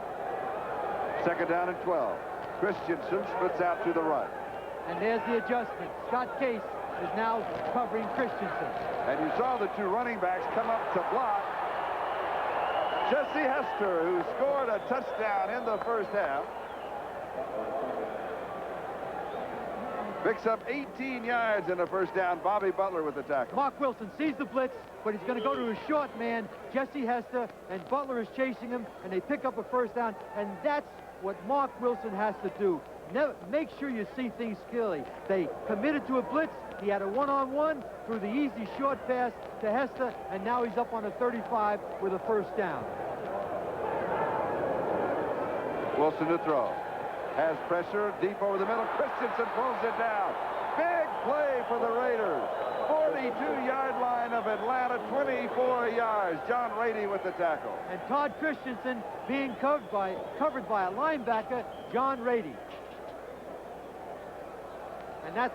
Second down and 12. Christensen splits out to the right. And there's the adjustment. Scott Case is now covering Christensen. And you saw the 2 running backs come up to block. Jesse Hester, who scored a touchdown in the first half, picks up 18 yards in the first down. Bobby Butler with the tackle. Mark Wilson sees the blitz, but he's going to go to his short man, Jesse Hester, and Butler is chasing him, and they pick up a first down, and that's what Mark Wilson has to do. Never, make sure you see things clearly. They committed to a blitz. He had a one-on-one, threw the easy short pass to Hester, and now he's up on a 35 with a first down. Wilson to throw. Has pressure deep over the middle. Christensen pulls it down. Big play for the Raiders. 42-yard line of Atlanta, 24 yards. John Rady with the tackle. And Todd Christensen being covered by a linebacker, John Rady. And that's,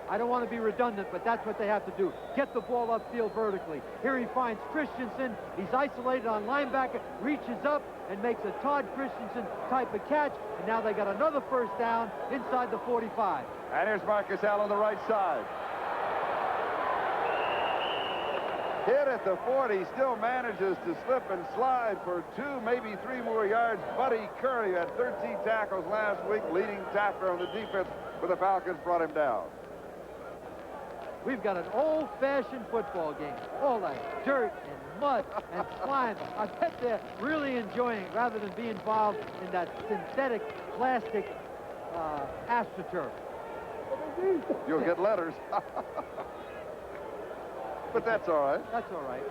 I don't want to be redundant, but that's what they have to do. Get the ball upfield vertically. Here he finds Christensen. He's isolated on linebacker, reaches up and makes a Todd Christensen type of catch. And now they got another first down inside the 45. And here's Marcus Allen on the right side. Hit at the 40, still manages to slip and slide for 2, maybe 3 more yards. Buddy Curry had 13 tackles last week, leading tackler on the defense for the Falcons, brought him down. We've got an old-fashioned football game. All that dirt and mud and slime. I bet they're really enjoying it rather than be involved in that synthetic plastic astroturf. You'll get letters. But that's all right. That's all right.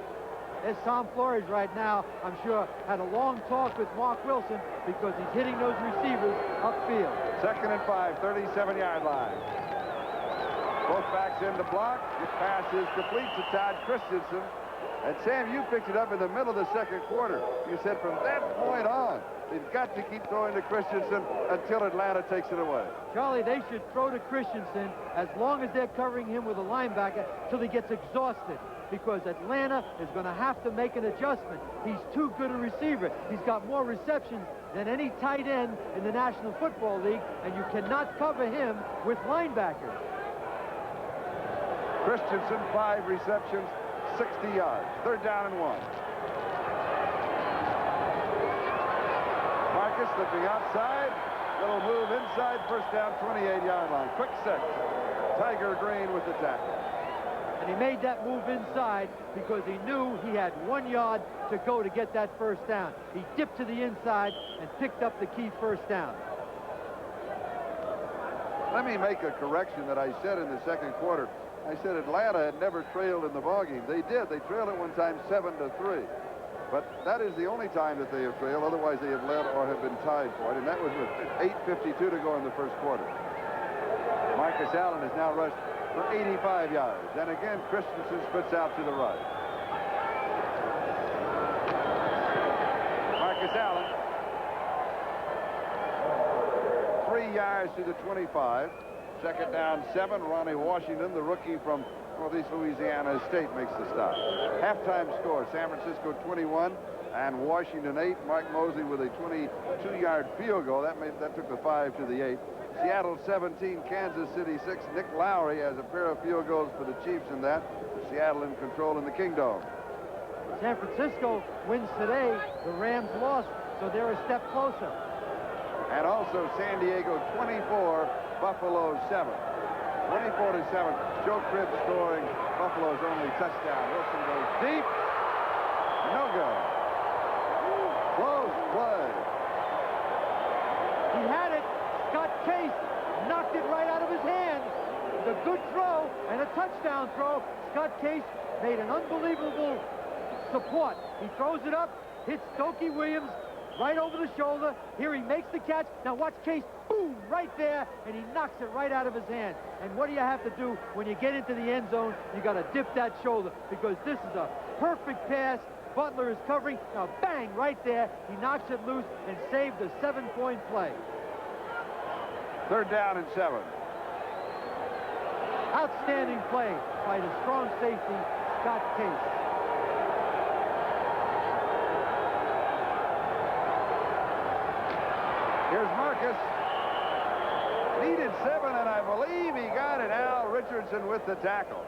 There's Tom Flores right now, I'm sure, had a long talk with Mark Wilson because he's hitting those receivers upfield. Second and 5, 37-yard line. Both backs in the block. The pass is complete to Todd Christensen. And Sam, you picked it up in the middle of the second quarter. You said from that point on, they've got to keep throwing to Christensen until Atlanta takes it away. Charlie, they should throw to Christensen as long as they're covering him with a linebacker till he gets exhausted, because Atlanta is going to have to make an adjustment. He's too good a receiver. He's got more receptions than any tight end in the National Football League, and you cannot cover him with linebackers. Christensen, 5 receptions, 60 yards. Third down and 1. Marcus slipping outside. Little move inside. First down, 28-yard line. Quick set. Tiger Green with the tackle. And he made that move inside because he knew he had 1 yard to go to get that first down. He dipped to the inside and picked up the key first down. Let me make a correction that I said in the second quarter. I said Atlanta had never trailed in the ballgame. They did. They trailed at one time 7-3. But that is the only time that they have trailed. Otherwise, they have led or have been tied for it. And that was with 8:52 to go in the first quarter. Marcus Allen has now rushed for 85 yards. And again, Christensen splits out to the right. Marcus Allen, 3 yards to the 25. Second down, 7. Ronnie Washington, the rookie from Northeast Louisiana State, makes the stop. Halftime score, San Francisco 21 and Washington 8. Mike Mosley with a 22-yard field goal. That took the 5 to the 8. Seattle 17, Kansas City 6. Nick Lowry has a pair of field goals for the Chiefs in that. Seattle in control in the Kingdom. San Francisco wins today. The Rams lost, so they're a step closer. And also San Diego 24, Buffalo 7. 24-7. Joe Cribb scoring Buffalo's only touchdown. Wilson goes deep. No good. Close play. He had it. Scott Case knocked it right out of his hand. The good throw and a touchdown throw. Scott Case made an unbelievable support. He throws it up, hits Stokey Williams right over the shoulder. Here he makes the catch. Now watch Case, boom, right there, and he knocks it right out of his hand. And what do you have to do when you get into the end zone? You got to dip that shoulder, because this is a perfect pass. Butler is covering. Now bang, right there. He knocks it loose and saved a 7-point play. 3rd down and 7. Outstanding play by the strong safety, Scott Case. Here's Marcus. Needed 7, and I believe he got it. Al Richardson with the tackle.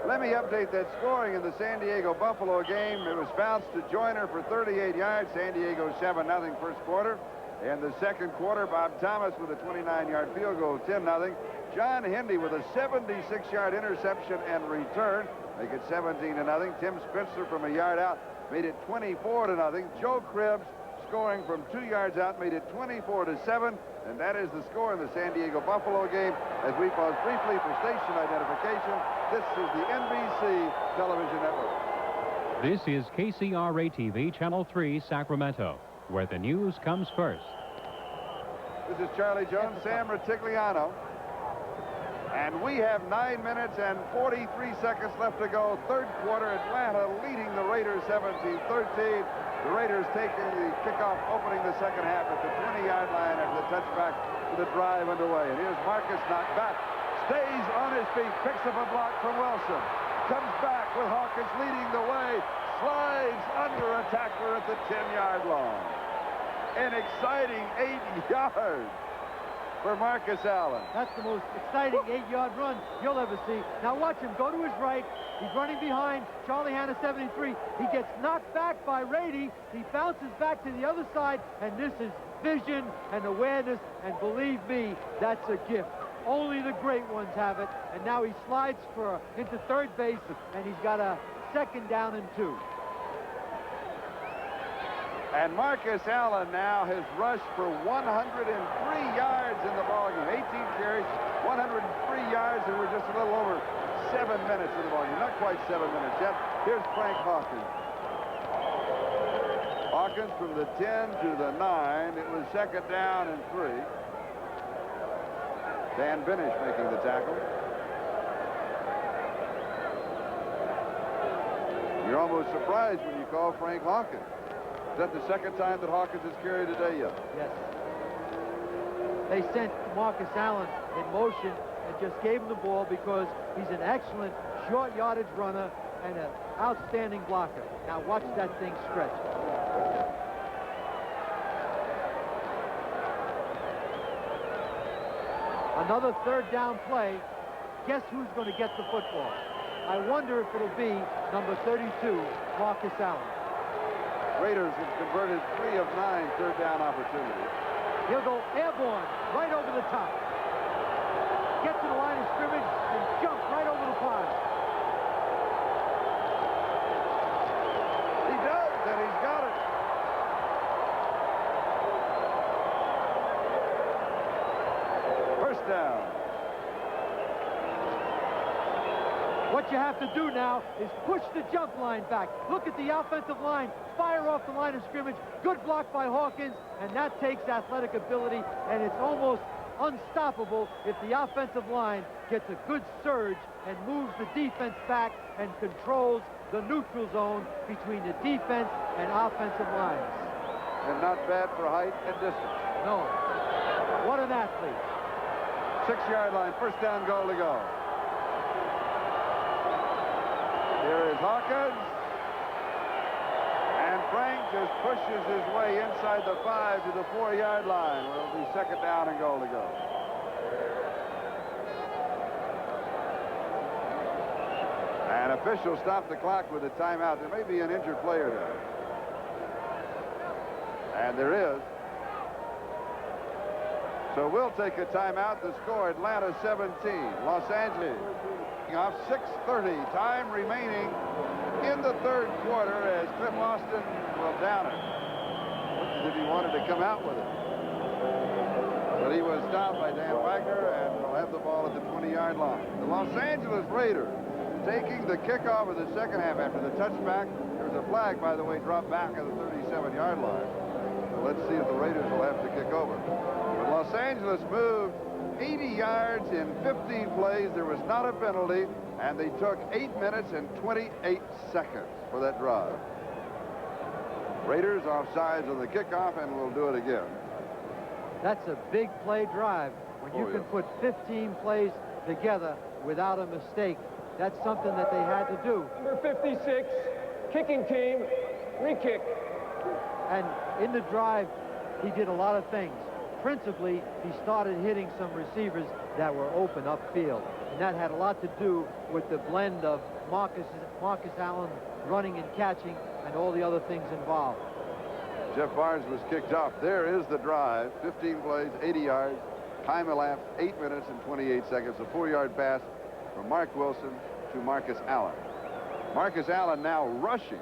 Let me update that scoring in the San Diego-Buffalo game. It was bounced to Joyner for 38 yards. San Diego 7-0 first quarter. In the second quarter, Bob Thomas with a 29-yard field goal, 10-0. John Hendy with a 76-yard interception and return, make it 17-0. Tim Spitzler from a yard out made it 24-0. Joe Cribbs scoring from 2 yards out made it 24-7. And that is the score in the San Diego-Buffalo game. As we pause briefly for station identification, this is the NBC Television Network. This is KCRA-TV Channel 3, Sacramento, where the news comes first. This is Charlie Jones, Sam Rutigliano. And we have 9 minutes and 43 seconds left to go. Third quarter, Atlanta leading the Raiders 17-13. The Raiders taking the kickoff, opening the second half at the 20-yard line after the touchback with the drive underway. And here's Marcus knocked back, stays on his feet, picks up a block from Wilson, comes back with Hawkins leading the way, slides under a tackler at the 10-yard line. An exciting 8 yards for Marcus Allen. That's the most exciting 8-yard run you'll ever see. Now watch him go to his right. He's running behind Charlie Hanna, 73. He gets knocked back by Rady. He bounces back to the other side, and this is vision and awareness, and believe me, that's a gift. Only the great ones have it. And now he slides into third base, and he's got a 2nd down and 2. And Marcus Allen now has rushed for 103 yards in the ballgame. 18 carries, 103 yards, and we're just a little over 7 minutes in the ballgame. Not quite 7 minutes yet. Here's Frank Hawkins. Hawkins from the 10 to the 9. It was 2nd down and 3. Dan Binish making the tackle. You're almost surprised when you call Frank Hawkins. Is that the 2nd time that Hawkins has carried today yet? Yes. They sent Marcus Allen in motion and just gave him the ball because he's an excellent short yardage runner and an outstanding blocker. Now watch that thing stretch. Another 3rd down play. Guess who's going to get the football? I wonder if it'll be number 32, Marcus Allen. Raiders have converted 3 of 9 3rd down opportunities. He'll go airborne right over the top. Get to the line of scrimmage and jump right over the pile. He does, and he's got it. First down. What you have to do now is push the jump line back. Look at the offensive line. Fire off the line of scrimmage. Good block by Hawkins, and that takes athletic ability, and it's almost unstoppable if the offensive line gets a good surge and moves the defense back and controls the neutral zone between the defense and offensive lines. And not bad for height and distance. No. What an athlete. 6-yard line, first down, goal to go. Here is Hawkins. And Frank just pushes his way inside the 5 to the 4-yard line. Well, it'll be 2nd down and goal to go. And officials stop the clock with a timeout. There may be an injured player there. And there is. So we'll take a timeout. The score, Atlanta 17, Los Angeles. Off 6:30, time remaining in the 3rd quarter as Cliff Austin will down it. Looks as if he wanted to come out with it. But he was stopped by Dan Wagner and will have the ball at the 20-yard line. The Los Angeles Raiders taking the kickoff of the second half after the touchback. There's a flag, by the way, dropped back at the 37-yard line. So let's see if the Raiders will have to kick over. But Los Angeles moved 80 yards in 15 plays. There was not a penalty, and they took 8 minutes and 28 seconds for that drive. Raiders offsides on the kickoff, and we'll do it again. That's a big play drive. When you can put 15 plays together without a mistake, that's something that they had to do. Number 56, kicking team, re-kick. And in the drive, he did a lot of things. Principally, he started hitting some receivers that were open upfield. And that had a lot to do with the blend of Marcus Allen running and catching and all the other things involved. Jeff Barnes was kicked off. There is the drive. 15 plays, 80 yards. Time elapsed 8 minutes and 28 seconds. A 4-yard pass from Mark Wilson to Marcus Allen. Marcus Allen now rushing.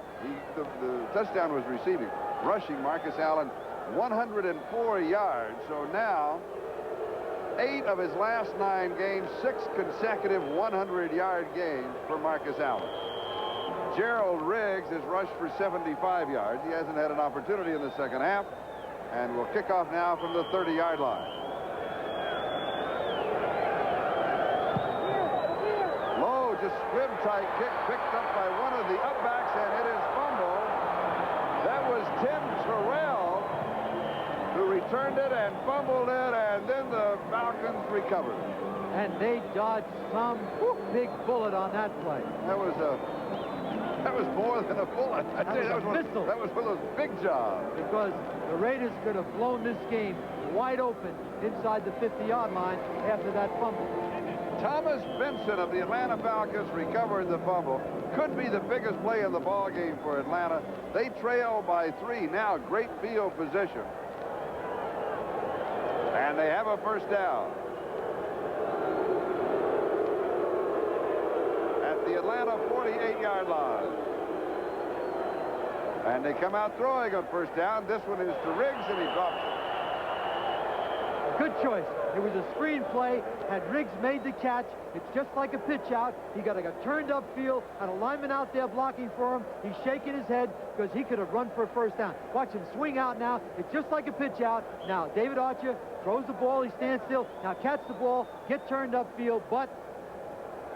The touchdown was receiving. Rushing Marcus Allen 104 yards. So now 8 of his last 9 games, 6 consecutive 100-yard games for Marcus Allen. Gerald Riggs has rushed for 75 yards. He hasn't had an opportunity in the second half, and will kick off now from the 30-yard line. Low, just squib-tight kick picked up by one of the upbacks, and it is fumbled. That was Tim Terrell who returned it and fumbled it, and then the Falcons recovered. And they dodged some big bullet on that play. That was more than a bullet. That was one of those big jobs. Because the Raiders could have blown this game wide open inside the 50-yard line after that fumble. Thomas Benson of the Atlanta Falcons recovered the fumble. Could be the biggest play in the ball game for Atlanta. They trail by 3 now. Great field position. And they have a first down. The Atlanta 48-yard line. And they come out throwing on first down. This one is to Riggs, and he drops it. Good choice. It was a screen play. Had Riggs made the catch, it's just like a pitch out. He got turned upfield, had a lineman out there blocking for him. He's shaking his head because he could have run for a first down. Watch him swing out now. It's just like a pitch out. Now, David Archer throws the ball. He stands still. Now, catch the ball, get turned upfield, but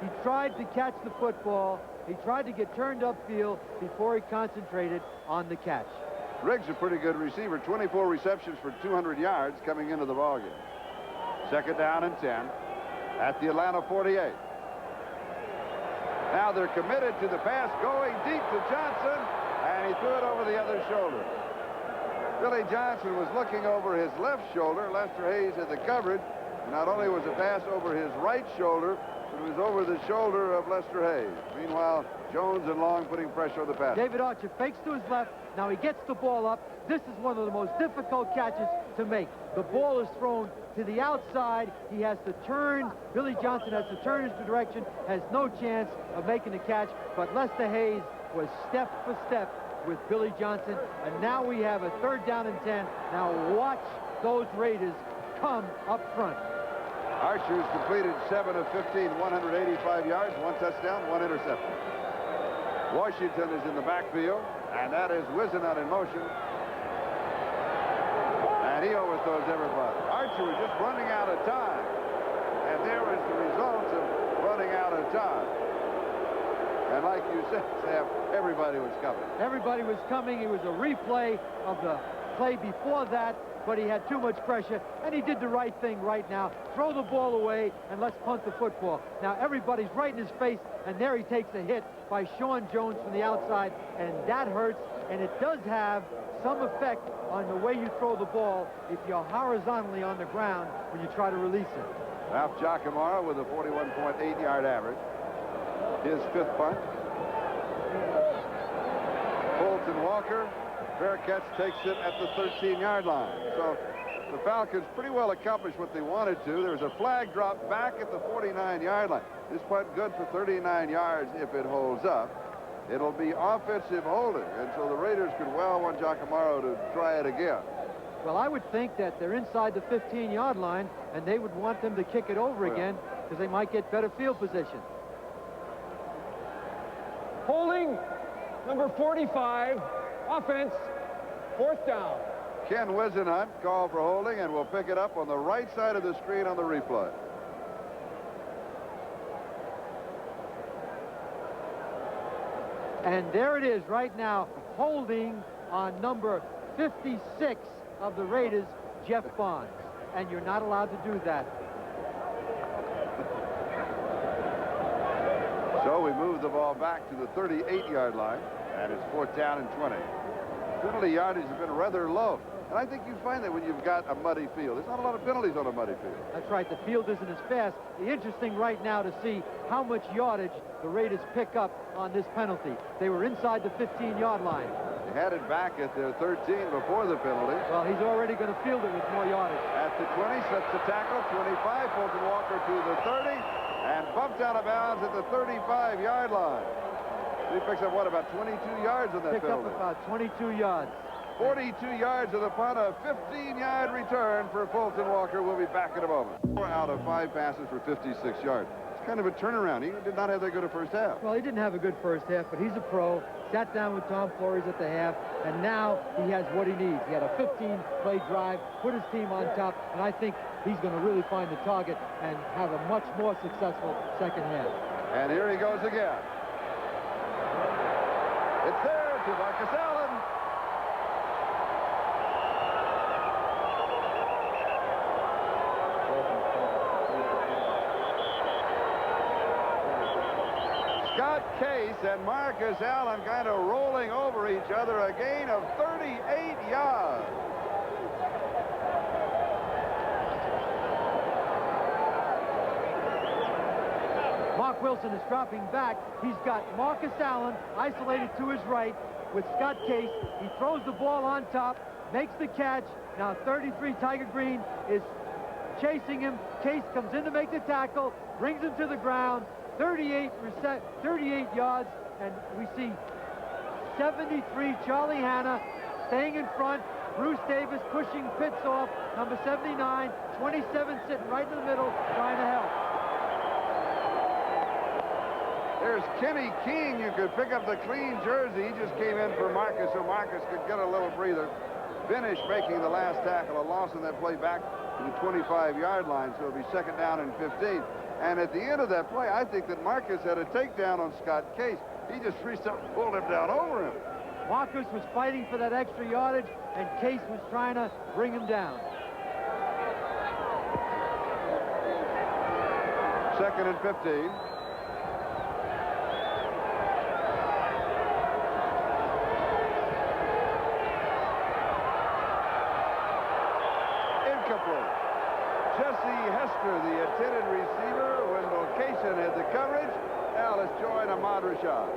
he tried to catch the football. He tried to get turned upfield before he concentrated on the catch. Riggs, a pretty good receiver. 24 receptions for 200 yards coming into the ballgame. Second down and 10 at the Atlanta 48. Now they're committed to the pass, going deep to Johnson, and he threw it over the other shoulder. Billy Johnson was looking over his left shoulder. Lester Hayes had the coverage. Not only was the pass over his right shoulder, it was over the shoulder of Lester Hayes. Meanwhile, Jones and Long putting pressure on the pass. David Archer fakes to his left. Now he gets the ball up. This is one of the most difficult catches to make. The ball is thrown to the outside. He has to turn. Billy Johnson has to turn his direction. Has no chance of making the catch. But Lester Hayes was step for step with Billy Johnson. And now we have a third down and 10. Now watch those Raiders come up front. Archer's completed 7 of 15, 185 yards, 1 touchdown, 1 interception. Washington is in the backfield, and that is Wisenhunt in motion. And he overthrows everybody. Archer was just running out of time. And there was the results of running out of time. And like you said, Sam, everybody was coming. Everybody was coming. It was a replay of the play before that, but he had too much pressure, and he did the right thing right now. Throw the ball away, and let's punt the football. Now, everybody's right in his face, and there he takes a hit by Sean Jones from the outside, and that hurts, and it does have some effect on the way you throw the ball if you're horizontally on the ground when you try to release it. Ralph Giacomo with a 41.8-yard average. His 5th punt. Fulton Walker, fair catch, takes it at the 13-yard line. So the Falcons pretty well accomplished what they wanted to. There was a flag drop back at the 49-yard line. This punt good for 39 yards if it holds up. It'll be offensive holding, and so the Raiders could well want Giacomo to try it again. Well, I would think that they're inside the 15-yard line, and they would want them to kick it over again because they might get better field position. Holding, number 45, offense, 4th down. Ken Wisenhunt called for holding, and we'll pick it up on the right side of the screen on the replay. And there it is right now, holding on number 56 of the Raiders, Jeff Bonds. And you're not allowed to do that. So we move the ball back to the 38-yard line, and it's 4th down and 20. Penalty yardage has been rather low. And I think you find that when you've got a muddy field. There's not a lot of penalties on a muddy field. That's right. The field isn't as fast. The interesting right now to see how much yardage the Raiders pick up on this penalty. They were inside the 15-yard line. They had it back at their 13 before the penalty. Well, he's already going to field it with more yardage. At the 20, sets the tackle. 25, Fulton Walker to the 30, and bumped out of bounds at the 35-yard line. He picks up, what, about 22 yards on that penalty? Picked up about 22 yards. 42 yards of the punt, a 15-yard return for Fulton Walker. We'll be back in a moment. 4 out of 5 passes for 56 yards. It's kind of a turnaround. He did not have that good a first half. Well, he didn't have a good first half, but he's a pro. Sat down with Tom Flores at the half, and now he has what he needs. He had a 15-play drive, put his team on top, and I think he's going to really find the target and have a much more successful second half. And here he goes again. It's there to Marcus Allen. Scott Case and Marcus Allen kind of rolling over each other, a gain of 38 yards. Mark Wilson is dropping back. He's got Marcus Allen isolated to his right with Scott Case. He throws the ball on top, makes the catch. Now 33 Tiger Green is chasing him. Case comes in to make the tackle, brings him to the ground. 38 yards, and we see 73 Charlie Hanna staying in front. Bruce Davis pushing Pitts off. Number 79, 27 sitting right in the middle trying to help. There's Kenny King. You could pick up the clean jersey. He just came in for Marcus, so Marcus could get a little breather. Finish making the last tackle. A loss on that play back to the 25-yard line, so it'll be 2nd down and 15. And at the end of that play, I think that Marcus had a takedown on Scott Case. He just reached up and pulled him down over him. Marcus was fighting for that extra yardage, and Case was trying to bring him down. 2nd and 15. Incomplete. Jesse Hester, the intended receiver. Wendell Kaysen had the coverage. Now let's join Ahmad Rashad.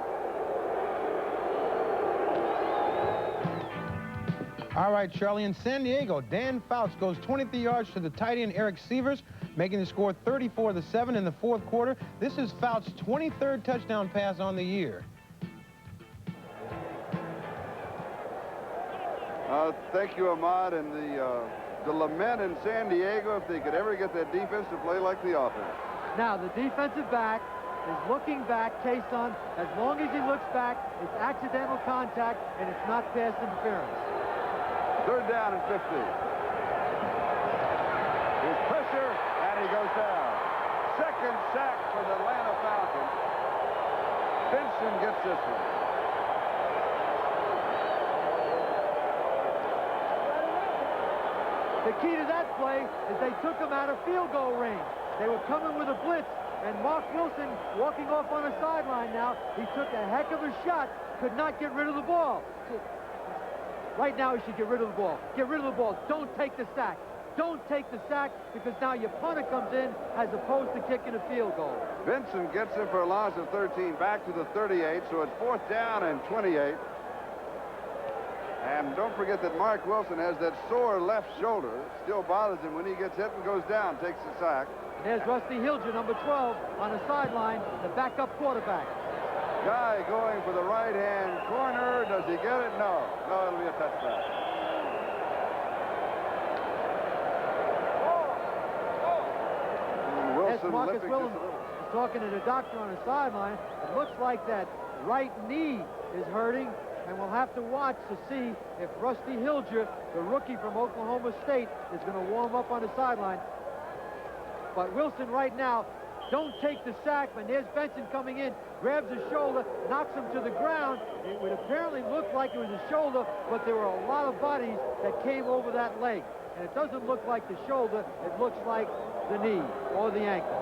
All right, Charlie, in San Diego, Dan Fouts goes 23 yards to the tight end Eric Sievers, making the score 34-7 in the 4th quarter. This is Fouts' 23rd touchdown pass on the year. Thank you, Ahmad. And the lament in San Diego, if they could ever get that defense to play like the offense. Now, the defensive back is looking back. Kaysen, as long as he looks back, it's accidental contact, and it's not pass interference. 3rd down and 15. There's pressure, and he goes down. 2nd sack for the Atlanta Falcons. Benson gets this one. The key to that play is they took him out of field goal range. They were coming with a blitz, and Mark Wilson walking off on the sideline now. He took a heck of a shot, could not get rid of the ball. Right now, he should get rid of the ball. Get rid of the ball. Don't take the sack. Don't take the sack, because now your punter comes in as opposed to kicking a field goal. Benson gets him for a loss of 13 back to the 38, so it's 4th down and 28. And don't forget that Mark Wilson has that sore left shoulder. It still bothers him when he gets hit and goes down, takes the sack. There's Rusty Hilger, number 12, on the sideline, the backup quarterback. Guy going for the right-hand corner. Does he get it? No. No, it'll be a touchdown. Wilson Marcus Wilson is talking to the doctor on the sideline. It looks like that right knee is hurting. and we'll have to watch to see if Rusty Hilger, the rookie from Oklahoma State, is going to warm up on the sideline. But Wilson right now, don't take the sack, but there's Benson coming in, grabs his shoulder, knocks him to the ground. It would apparently look like it was his shoulder, but there were a lot of bodies that came over that leg. And it doesn't look like the shoulder, it looks like the knee or the ankle.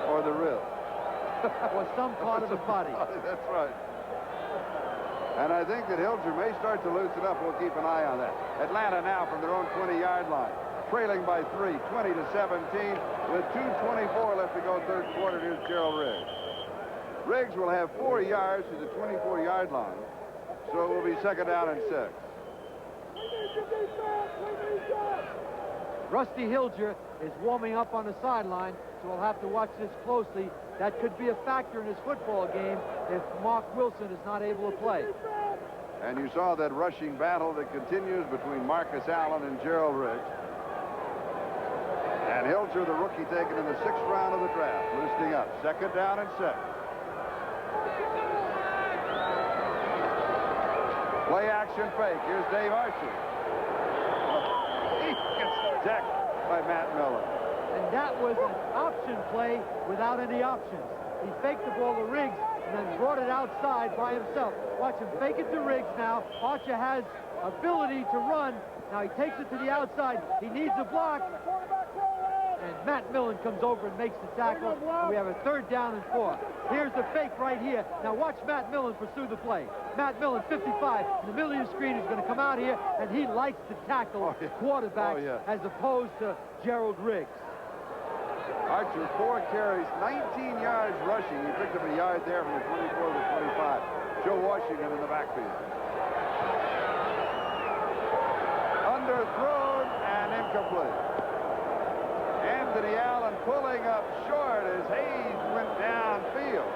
Or the rib. Or some part of the body. That's right. And I think that Hilger may start to loosen up. We'll keep an eye on that. Atlanta now from their own 20-yard line. Trailing by 3, 20-17, with 2:24 left to go third quarter. Here's Gerald Riggs. Riggs will have 4 yards to the 24-yard line, so it will be second down and 6. Rusty Hilger is warming up on the sideline, so we'll have to watch this closely. That could be a factor in this football game if Mark Wilson is not able to play. And you saw that rushing battle that continues between Marcus Allen and Gerald Riggs. And Hilger, the rookie, taken in the 6th round of the draft, loosening up. Second down and 6. Play action fake. Here's Dave Archer. He gets decked by Matt Miller. And that was an option play without any options. He faked the ball to Riggs and then brought it outside by himself. Watch him fake it to Riggs now. Archer has ability to run. Now he takes it to the outside. He needs a block. And Matt Millen comes over and makes the tackle. And we have a third down and 4. Here's the fake right here. Now watch Matt Millen pursue the play. Matt Millen, 55, in the middle of the screen, is going to come out here, and he likes to tackle quarterbacks as opposed to Gerald Riggs. Archer, 4 carries, 19 yards rushing. He picked up a yard there from the 24 to the 25. Joe Washington in the backfield. Underthrown and incomplete. Anthony Allen pulling up short as Hayes went downfield.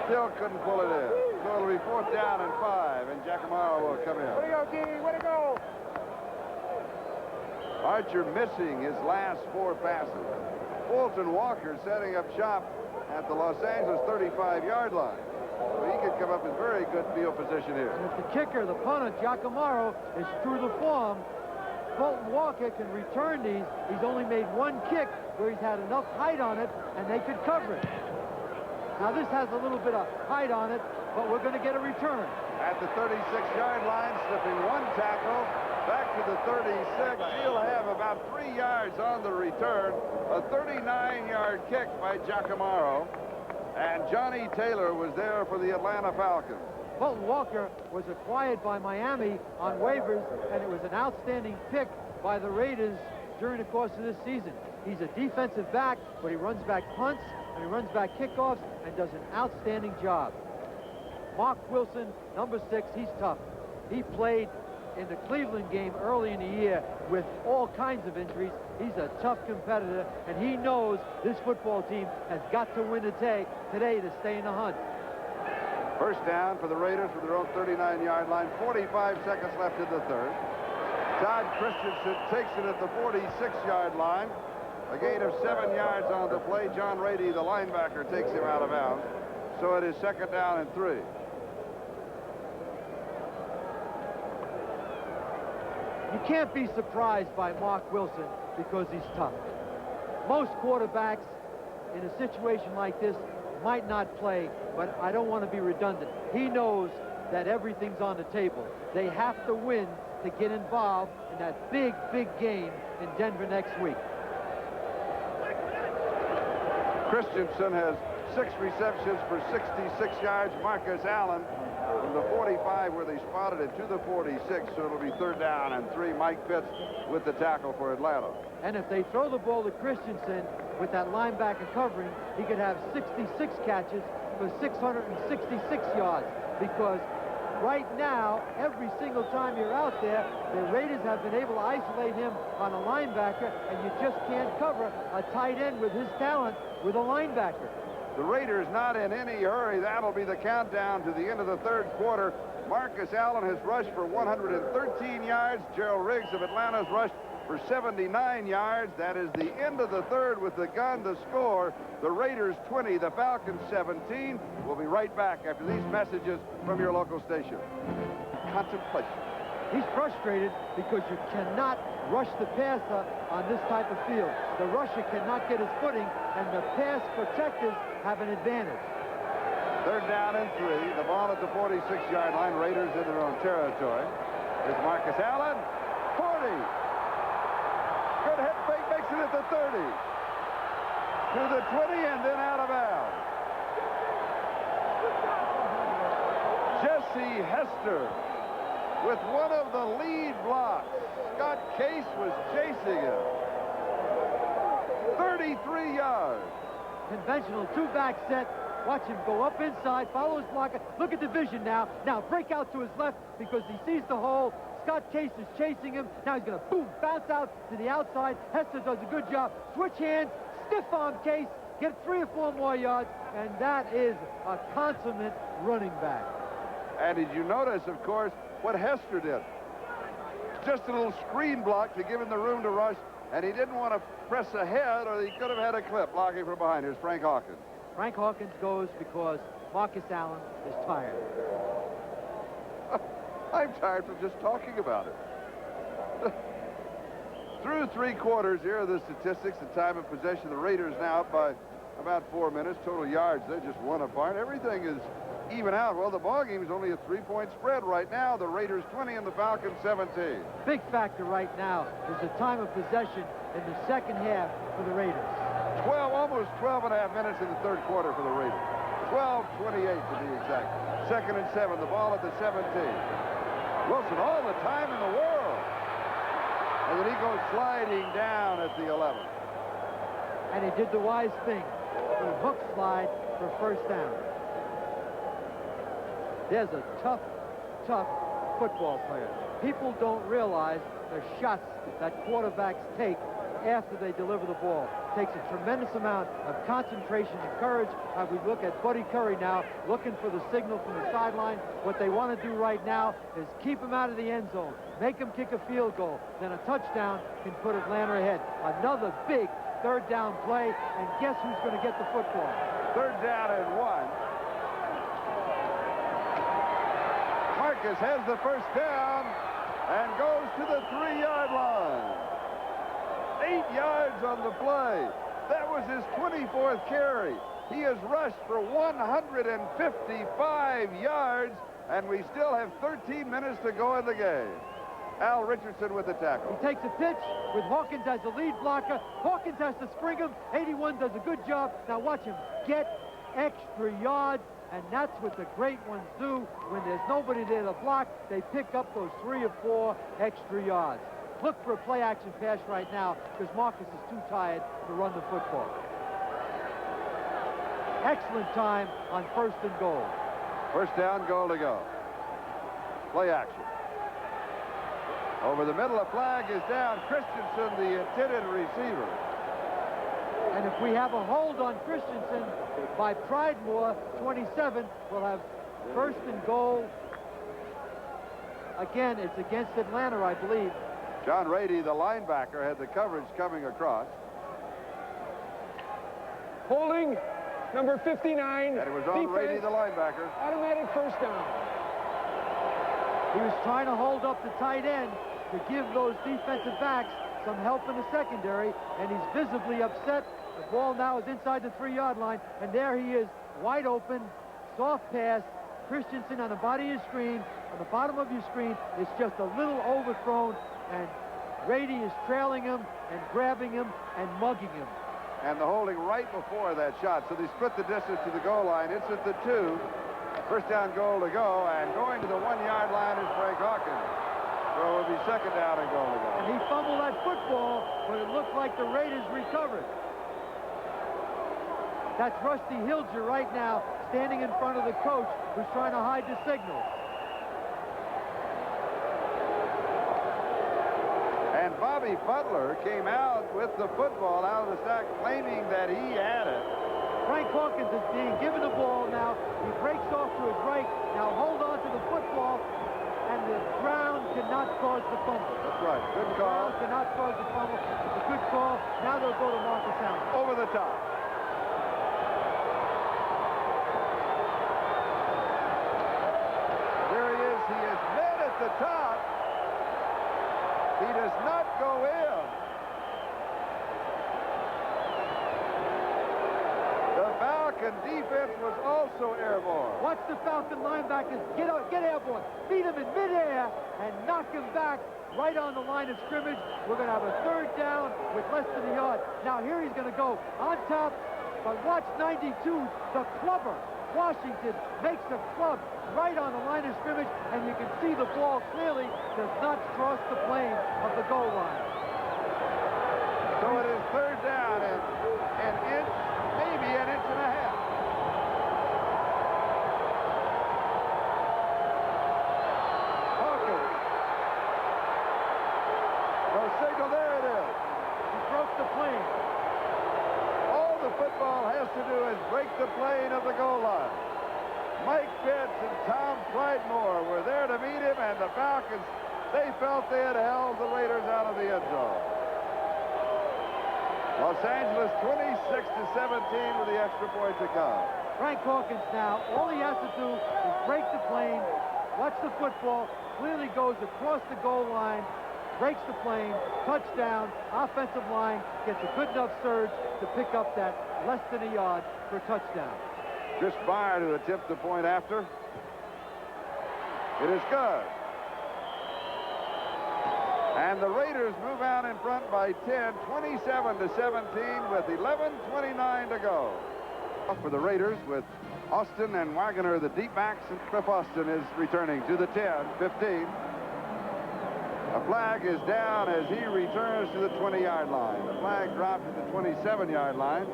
Still couldn't pull it in. So it'll be 4th down and 5, and Giacomaro will come in. Way to go, Dee. Way to go. Archer missing his last 4 passes. Fulton Walker setting up shop at the Los Angeles 35-yard line. So he could come up in very good field position here. And if the kicker, the punter, Giacomaro, is true to form, Fulton Walker can return these. He's only made 1 kick where he's had enough height on it, and they could cover it. Now this has a little bit of height on it, but we're going to get a return. At the 36-yard line, slipping 1 tackle, back to the 36. He'll have about 3 yards on the return. A 39-yard kick by Giacomaro. And Johnny Taylor was there for the Atlanta Falcons. Fulton Walker was acquired by Miami on waivers, and it was an outstanding pick by the Raiders during the course of this season. He's a defensive back, but he runs back punts, and he runs back kickoffs, and does an outstanding job. Mark Wilson, number 6, he's tough. He played in the Cleveland game early in the year with all kinds of injuries. He's a tough competitor, and he knows this football team has got to win today to stay in the hunt. First down for the Raiders from their own 39-yard line. 45 seconds left in the third. Todd Christensen takes it at the 46-yard line. A gain of 7 yards on the play. John Rady, the linebacker, takes him out of bounds. So it is second down and 3. You can't be surprised by Mark Wilson because he's tough. Most quarterbacks in a situation like this might not play, but I don't want to be redundant. He knows that everything's on the table. They have to win to get involved in that big, big game in Denver next week. Christensen has 6 receptions for 66 yards. Marcus Allen from the 45 where they spotted it to the 46, so it'll be third down and 3. Mike Pitts with the tackle for Atlanta. And if they throw the ball to Christensen with that linebacker covering, he could have 66 catches for 666 yards, because right now, every single time you're out there, the Raiders have been able to isolate him on a linebacker, and you just can't cover a tight end with his talent with a linebacker. The Raiders not in any hurry. That'll be the countdown to the end of the third quarter. Marcus Allen has rushed for 113 yards. Gerald Riggs of Atlanta has rushed for 79 yards. That is the end of the third with the gun to score. The Raiders 20, the Falcons 17. We'll be right back after these messages from your local station. Contemplation. He's frustrated because you cannot rush the passer on this type of field. The rusher cannot get his footing, and the pass protectors have an advantage. Third down and 3. The ball at the 46-yard line. Raiders in their own territory. There's Marcus Allen. 40. Good head fake, makes it at the 30. To the 20 and then out of bounds. Jesse Hester with one of the lead blocks. Scott Case was chasing him. 33 yards. Conventional two-back set. Watch him go up inside, follow his blocker. Look at the vision now. Now break out to his left because he sees the hole. Scott Case is chasing him. Now he's going to, boom, bounce out to the outside. Hester does a good job. Switch hands, stiff arm Case, get 3 or 4 more yards, and that is a consummate running back. And did you notice, of course, what Hester did? Just a little screen block to give him the room to rush, and he didn't want to press ahead or he could have had a clip blocking from behind. Here's Frank Hawkins. Frank Hawkins goes because Marcus Allen is tired. I'm tired from just talking about it. Through 3 quarters, here are the statistics. The time of possession, the Raiders now up by about 4 minutes. Total yards, they're just 1 apart. Everything is even out. Well, the ball game is only a 3-point spread right now. The Raiders 20 and the Falcons 17. Big factor right now is the time of possession in the second half for the Raiders. Almost 12 and a half minutes in the third quarter for the Raiders. 12:28 to be exact. 2nd and 7, the ball at the 17. Wilson all the time in the world. And then he goes sliding down at the 11. And he did the wise thing. The hook slide for first down. There's a tough football player. People don't realize the shots that quarterbacks take after they deliver the ball. Takes a tremendous amount of concentration and courage. We look at Buddy Curry now, looking for the signal from the sideline. What they want to do right now is keep him out of the end zone, make him kick a field goal. Then a touchdown can put Atlanta ahead. Another big third down play, and guess who's going to get the football? 3rd down and 1. Marcus has the first down and goes to the 3-yard line. 8 yards on the play. That was his 24th carry. He has rushed for 155 yards, and we still have 13 minutes to go in the game. Al Richardson with the tackle. He takes a pitch with Hawkins as the lead blocker. Hawkins has to spring him. 81 does a good job. Now watch him get extra yards, and that's what the great ones do. When there's nobody there to block, they pick up those 3 or 4 extra yards. Look for a play-action pass right now because Marcus is too tired to run the football. Excellent time on 1st and goal. First down, goal to go. Play action. Over the middle, a flag is down. Christensen, the intended receiver. And if we have a hold on Christensen by Pridemore, 27, we'll have 1st and goal. Again, it's against Atlanta, I believe. John Rady, the linebacker, had the coverage coming across. Holding, number 59. And it was on Rady, the linebacker. Automatic first down. He was trying to hold up the tight end to give those defensive backs some help in the secondary, and he's visibly upset. The ball now is inside the 3-yard line, and there he is, wide open, soft pass. Christensen on the body of your screen, on the bottom of your screen, is just a little overthrown, and Rady is trailing him and grabbing him and mugging him. And the holding right before that shot. So they split the distance to the goal line. It's at the 2. First down, goal to go. And going to the 1-yard line is Frank Hawkins. So it will be 2nd down and goal to go. And he fumbled that football, but it looked like the Raiders recovered. That's Rusty Hilger right now, standing in front of the coach, who's trying to hide the signal. And Bobby Butler came out with the football out of the sack, claiming that he had it. Frank Hawkins is being given the ball now. He breaks off to his right. Now hold on to the football, and the ground cannot not cause the fumble. That's right. Good call. Brown cannot cause the fumble. It's a good call. Now they'll go to Marcus Allen. Over the top. There he is. He is met at the top. He does not go in. The Falcon defense was also airborne. Watch the Falcon linebackers get airborne, beat him in midair, and knock him back right on the line of scrimmage. We're going to have a third down with less than a yard. Now here he's going to go on top, but watch 92, the clubber. Washington makes the club right on the line of scrimmage, and you can see the ball clearly does not cross the plane of the goal line. So it is third down and an inch, maybe an inch and a half. Hawkins. No signal, there it is. He broke the plane. All the football has to do is break the plane of the goal line. Mike Pitts and Tom Pridemore were there to meet him, and the Falcons, they felt they had held the Raiders out of the end zone. Los Angeles 26-17 with the extra point to come. Frank Hawkins now, all he has to do is break the plane, watch the football, clearly goes across the goal line, breaks the plane, touchdown, offensive line gets a good enough surge to pick up that less than a yard for a touchdown. Chris Byer to attempt the point after. It is good. And the Raiders move out in front by 10, 27-17 with 11:29 to go. For the Raiders with Austin and Wagner, the deep backs, and Cliff Austin is returning to the 10, 15. A flag is down as he returns to the 20-yard line. The flag dropped to the 27-yard line.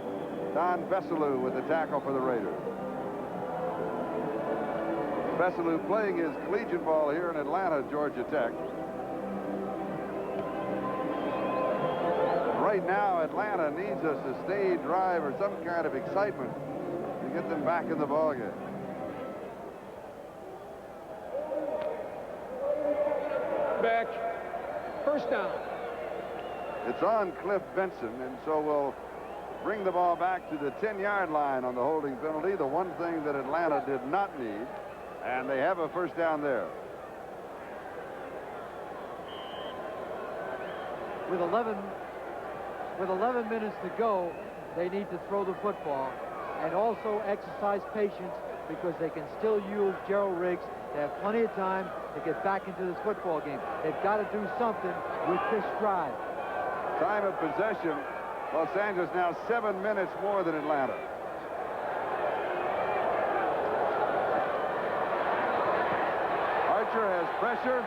Don Veselu with the tackle for the Raiders. Veselu playing his collegiate ball here in Atlanta, Georgia Tech. Right now, Atlanta needs a sustained drive or some kind of excitement to get them back in the ballgame. Back. First down. It's on Cliff Benson, and so we'll bring the ball back to the 10-yard line on the holding penalty, the one thing that Atlanta did not need, and they have a first down there. With 11 minutes to go, they need to throw the football and also exercise patience because they can still use Gerald Riggs. They have plenty of time to get back into this football game. They've got to do something with this drive. Time of possession, Los Angeles now 7 minutes more than Atlanta. Archer has pressure.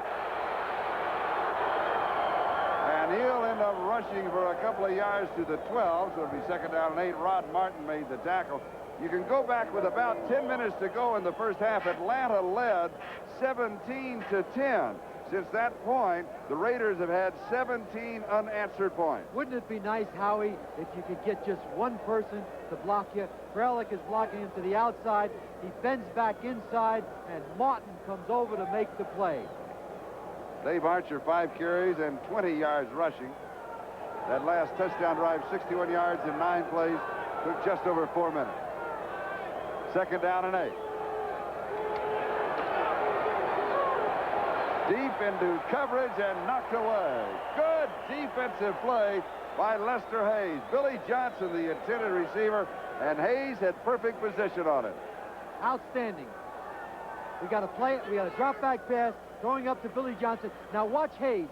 And he'll end up rushing for a couple of yards to the 12, so it'll be second down and 8. Rod Martin made the tackle. You can go back with about 10 minutes to go in the first half. Atlanta led 17-10. Since that point, the Raiders have had 17 unanswered points. Wouldn't it be nice, Howie, if you could get just one person to block you? Frelick is blocking him to the outside. He bends back inside, and Martin comes over to make the play. Dave Archer, 5 carries and 20 yards rushing. That last touchdown drive, 61 yards in 9 plays, took just over 4 minutes. Second down and 8. Deep into coverage and knocked away. Good defensive play by Lester Hayes. Billy Johnson, the intended receiver, and Hayes had perfect position on it. Outstanding. We got to play it. We got a drop back pass going up to Billy Johnson. Now watch Hayes.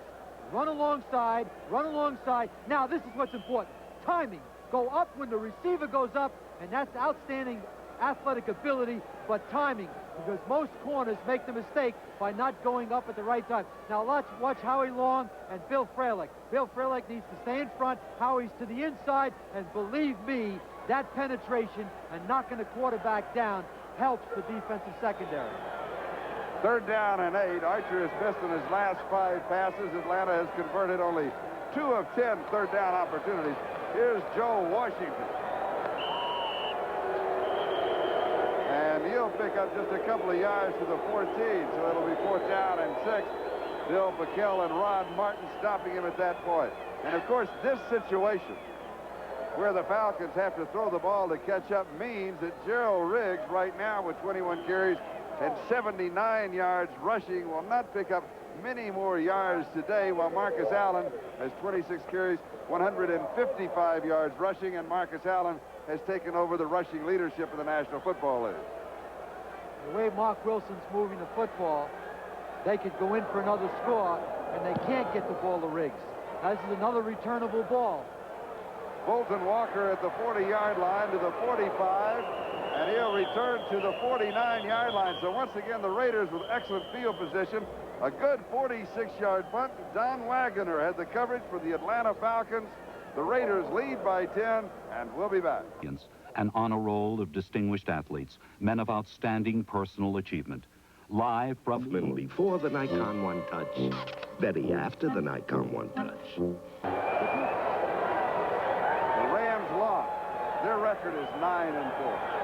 Run alongside. Run alongside. Now this is what's important. Timing. Go up when the receiver goes up, and that's outstanding athletic ability, but timing, because most corners make the mistake by not going up at the right time. Now watch Howie Long and Bill Frelick. Bill Frelick needs to stay in front. Howie's to the inside, and believe me, that penetration and knocking the quarterback down helps the defensive secondary. Third down and 8. Archer has missed in his last 5 passes. Atlanta has converted only 2 of 10 third down opportunities. Here's Joe Washington. And he'll pick up just a couple of yards to the 14, so it'll be 4th down and 6. Bill Backel and Rod Martin stopping him at that point. And, of course, this situation where the Falcons have to throw the ball to catch up means that Gerald Riggs, right now with 21 carries and 79 yards rushing, will not pick up many more yards today, while Marcus Allen has 26 carries, 155 yards rushing, and Marcus Allen has taken over the rushing leadership of the National Football League. The way Mark Wilson's moving the football, they could go in for another score, and they can't get the ball to Riggs. This is another returnable ball. Bolton Walker at the 40-yard line to the 45, and he'll return to the 49-yard line. So once again, the Raiders with excellent field position. A good 46-yard punt. Don Wagner had the coverage for the Atlanta Falcons. The Raiders lead by 10, and we'll be back. An honor roll of distinguished athletes, men of outstanding personal achievement. Live from before the Nikon One Touch, Betty after the Nikon One Touch. The Rams lost. Their record is 9-4.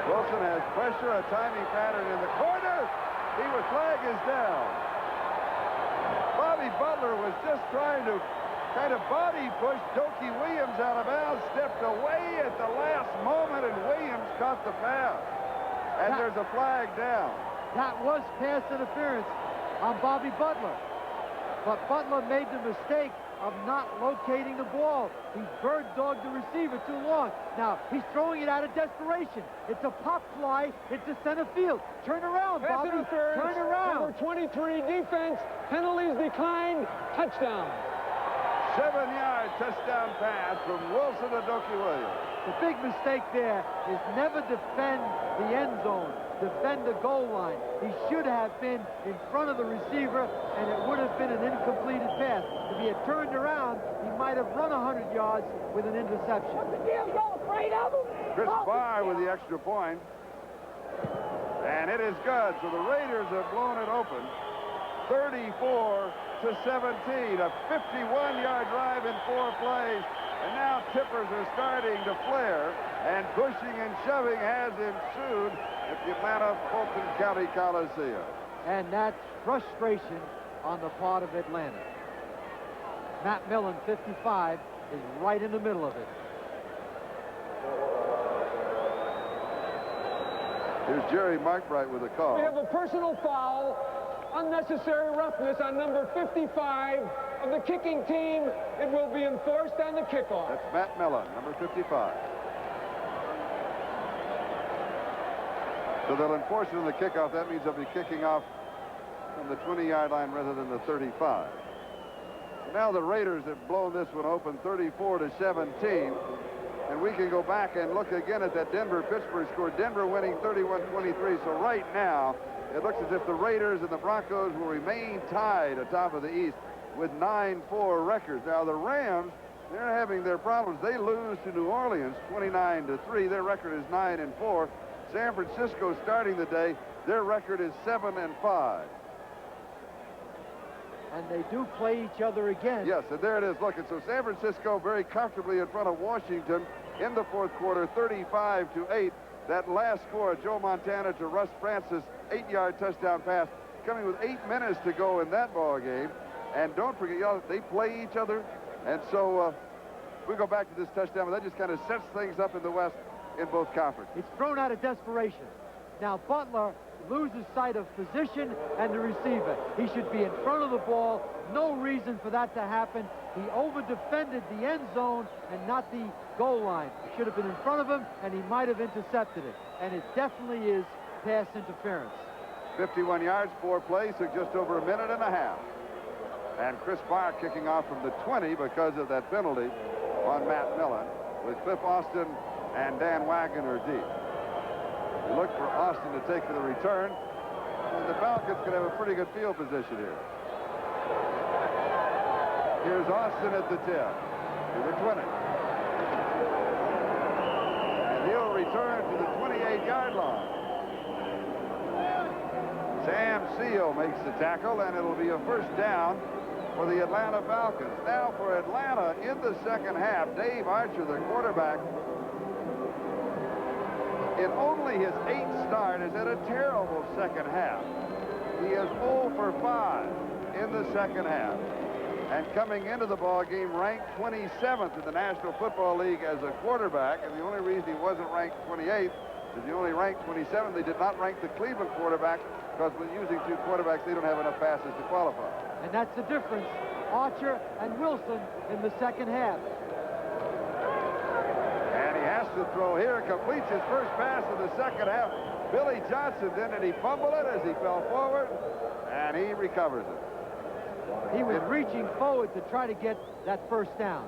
Wilson has pressure, a timing pattern in the corner. Flag is down. Bobby Butler was just trying to kind of body push Dokie Williams out of bounds, stepped away at the last moment, and Williams caught the pass. And there's a flag down. That was pass interference on Bobby Butler. But Butler made the mistake of not locating the ball. He bird-dogged the receiver too long. Now, he's throwing it out of desperation. It's a pop fly into center field. Turn around, Bobby. Turn around. Number 23 defense. Penalties declined. Touchdown. 7-yard touchdown pass from Wilson to Dokie Williams. The big mistake there is never defend the end zone. Defend the goal line. He should have been in front of the receiver, and it would have been an incompleted pass. If he had turned around, he might have run 100 yards with an interception. Chris Barr with the extra point. And it is good. So the Raiders have blown it open. 34-17. A 51-yard drive in 4 plays. And now tippers are starting to flare, and pushing and shoving has ensued at the Atlanta Fulton County Coliseum. And that's frustration on the part of Atlanta. Matt Millen, 55, is right in the middle of it. Here's Jerry Markbright with a call. We have a personal foul, unnecessary roughness on number 55 of the kicking team. It will be enforced on the kickoff. That's Matt Millen, number 55. So they'll enforce it on the kickoff. That means they'll be kicking off from the 20-yard line rather than the 35. So now the Raiders have blown this one open 34-17. And we can go back and look again at that Denver-Pittsburgh score. Denver winning 31-23. So right now, it looks as if the Raiders and the Broncos will remain tied atop of the East with 9-4 records. Now the Rams, they're having their problems. They lose to New Orleans 29-3. Their record is 9-4. San Francisco starting the day, their record is 7-5. And they do play each other again. Yes, and there it is. Look, and so San Francisco very comfortably in front of Washington in the fourth quarter, 35-8. That last score, Joe Montana to Russ Francis, 8-yard touchdown pass, coming with 8 minutes to go in that ball game. And don't forget, they play each other. And so we go back to this touchdown, but that just kind of sets things up in the West in both conferences. It's thrown out of desperation. Now Butler loses sight of position and the receiver. He should be in front of the ball. No reason for that to happen. He over-defended the end zone and not the goal line. He should have been in front of him, and he might have intercepted it. And it definitely is pass interference. 51 yards, 4 plays, took just over a minute and a half. And Chris Barr kicking off from the 20 because of that penalty on Matt Millen, with Cliff Austin and Dan Wagner deep. We look for Austin to take the return, and the Falcons can have a pretty good field position here. Here's Austin at the 10, to the 20. And he'll return to the 28-yard line. Sam Seal makes the tackle, and it'll be a first down for the Atlanta Falcons. Now for Atlanta in the second half, Dave Archer, the quarterback, in only his 8th start, has had a terrible second half. He is 0 for 5 in the second half. And coming into the ball game, ranked 27th in the National Football League as a quarterback. And the only reason he wasn't ranked 28th is he only ranked 27th. They did not rank the Cleveland quarterback because when using 2 quarterbacks, they don't have enough passes to qualify. And that's the difference. Archer and Wilson in the second half. And he has to throw here. Completes his first pass in the second half. Billy Johnson did, and he fumbled it as he fell forward, and he recovers it. He was reaching forward to try to get that first down.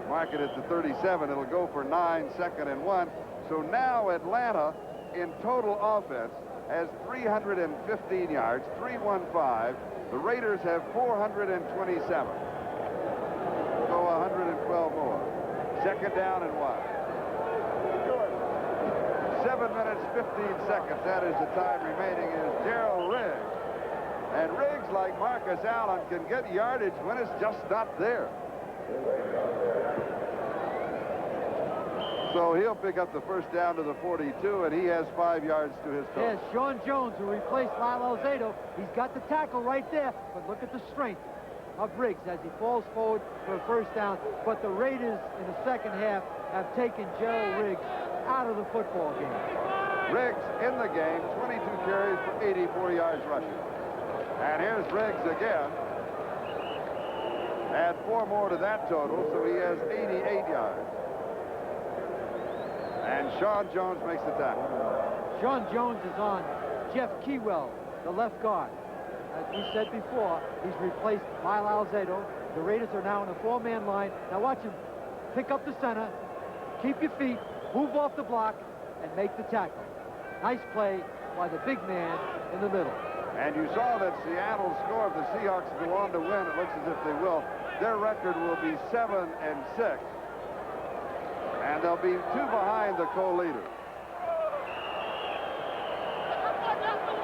Mark it at the 37. It'll go for 9, 2nd and 1. So now Atlanta, in total offense, has 315 yards, 315. The Raiders have 427. So 112 more. 2nd down and 1. 7 minutes, 15 seconds. That is the time remaining. Is Gerald Riggs. And Riggs, like Marcus Allen, can get yardage when it's just not there. So he'll pick up the first down to the 42, and he has 5 yards to his total. Yes, Sean Jones, who replaced Lyle Alzado, he's got the tackle right there, but look at the strength of Riggs as he falls forward for a first down. But the Raiders in the second half have taken Gerald Riggs out of the football game. Riggs in the game, 22 carries for 84 yards rushing. And here's Riggs again. Add 4 more to that total, so he has 88 yards. And Sean Jones makes the tackle. Sean Jones is on Jeff Keywell, the left guard. As we said before, he's replaced Lyle Alzado. The Raiders are now in a 4-man line. Now watch him pick up the center, keep your feet, move off the block, and make the tackle. Nice play by the big man in the middle. And you saw that Seattle score. If the Seahawks go on to win, it looks as if they will. Their record will be 7-6. And they'll be 2 behind the co-leader.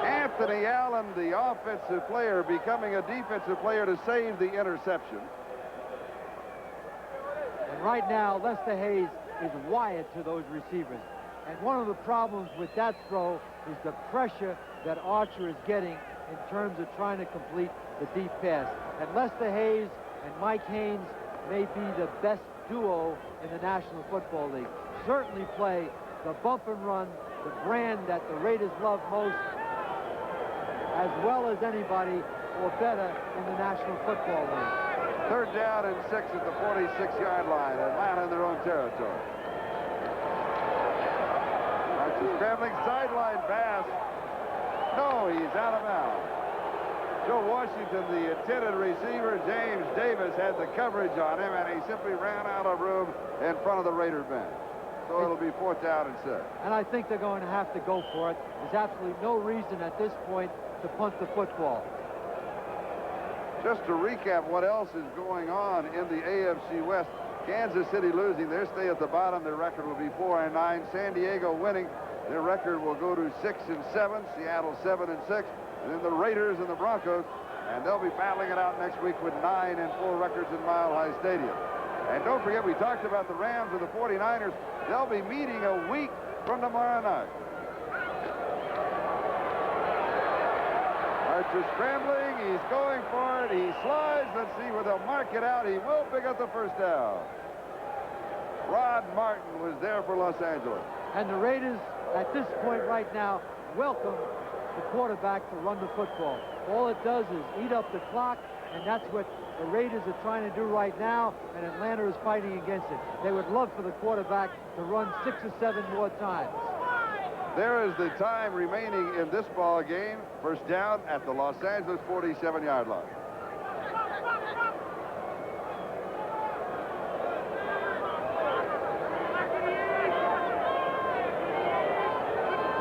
Anthony Allen, the offensive player, becoming a defensive player to save the interception. And right now, Lester Hayes is wired to those receivers. And one of the problems with that throw is the pressure that Archer is getting in terms of trying to complete the deep pass. And Lester Hayes and Mike Haynes may be the best duo in the National Football League. Certainly play the bump and run, the brand that the Raiders love most, as well as anybody, or better, in the National Football League. 3rd down and 6 at the 46-yard line. Atlanta in their own territory. That's a scrambling sideline pass. No, he's out of bounds. Joe Washington, the intended receiver, James Davis, had the coverage on him, and he simply ran out of room in front of the Raider bench. So it'll be 4th down and 6. And I think they're going to have to go for it. There's absolutely no reason at this point to punt the football. Just to recap what else is going on in the AFC West. Kansas City losing. They stay at the bottom. Their record will be 4-9. San Diego winning. Their record will go to 6-7. Seattle 7-6. And then the Raiders and the Broncos, and they'll be battling it out next week with 9-4 records in Mile High Stadium. And don't forget, we talked about the Rams and the 49ers. They'll be meeting a week from tomorrow night. Archer scrambling. He's going for it. He slides. Let's see where they'll mark it out. He will pick up the first down. Rod Martin was there for Los Angeles. And the Raiders, at this point right now, welcome the quarterback to run the football. All it does is eat up the clock, and that's what the Raiders are trying to do right now, and Atlanta is fighting against it. They would love for the quarterback to run 6 or 7 more times. There is the time remaining in this ball game. First down at the Los Angeles 47-yard line.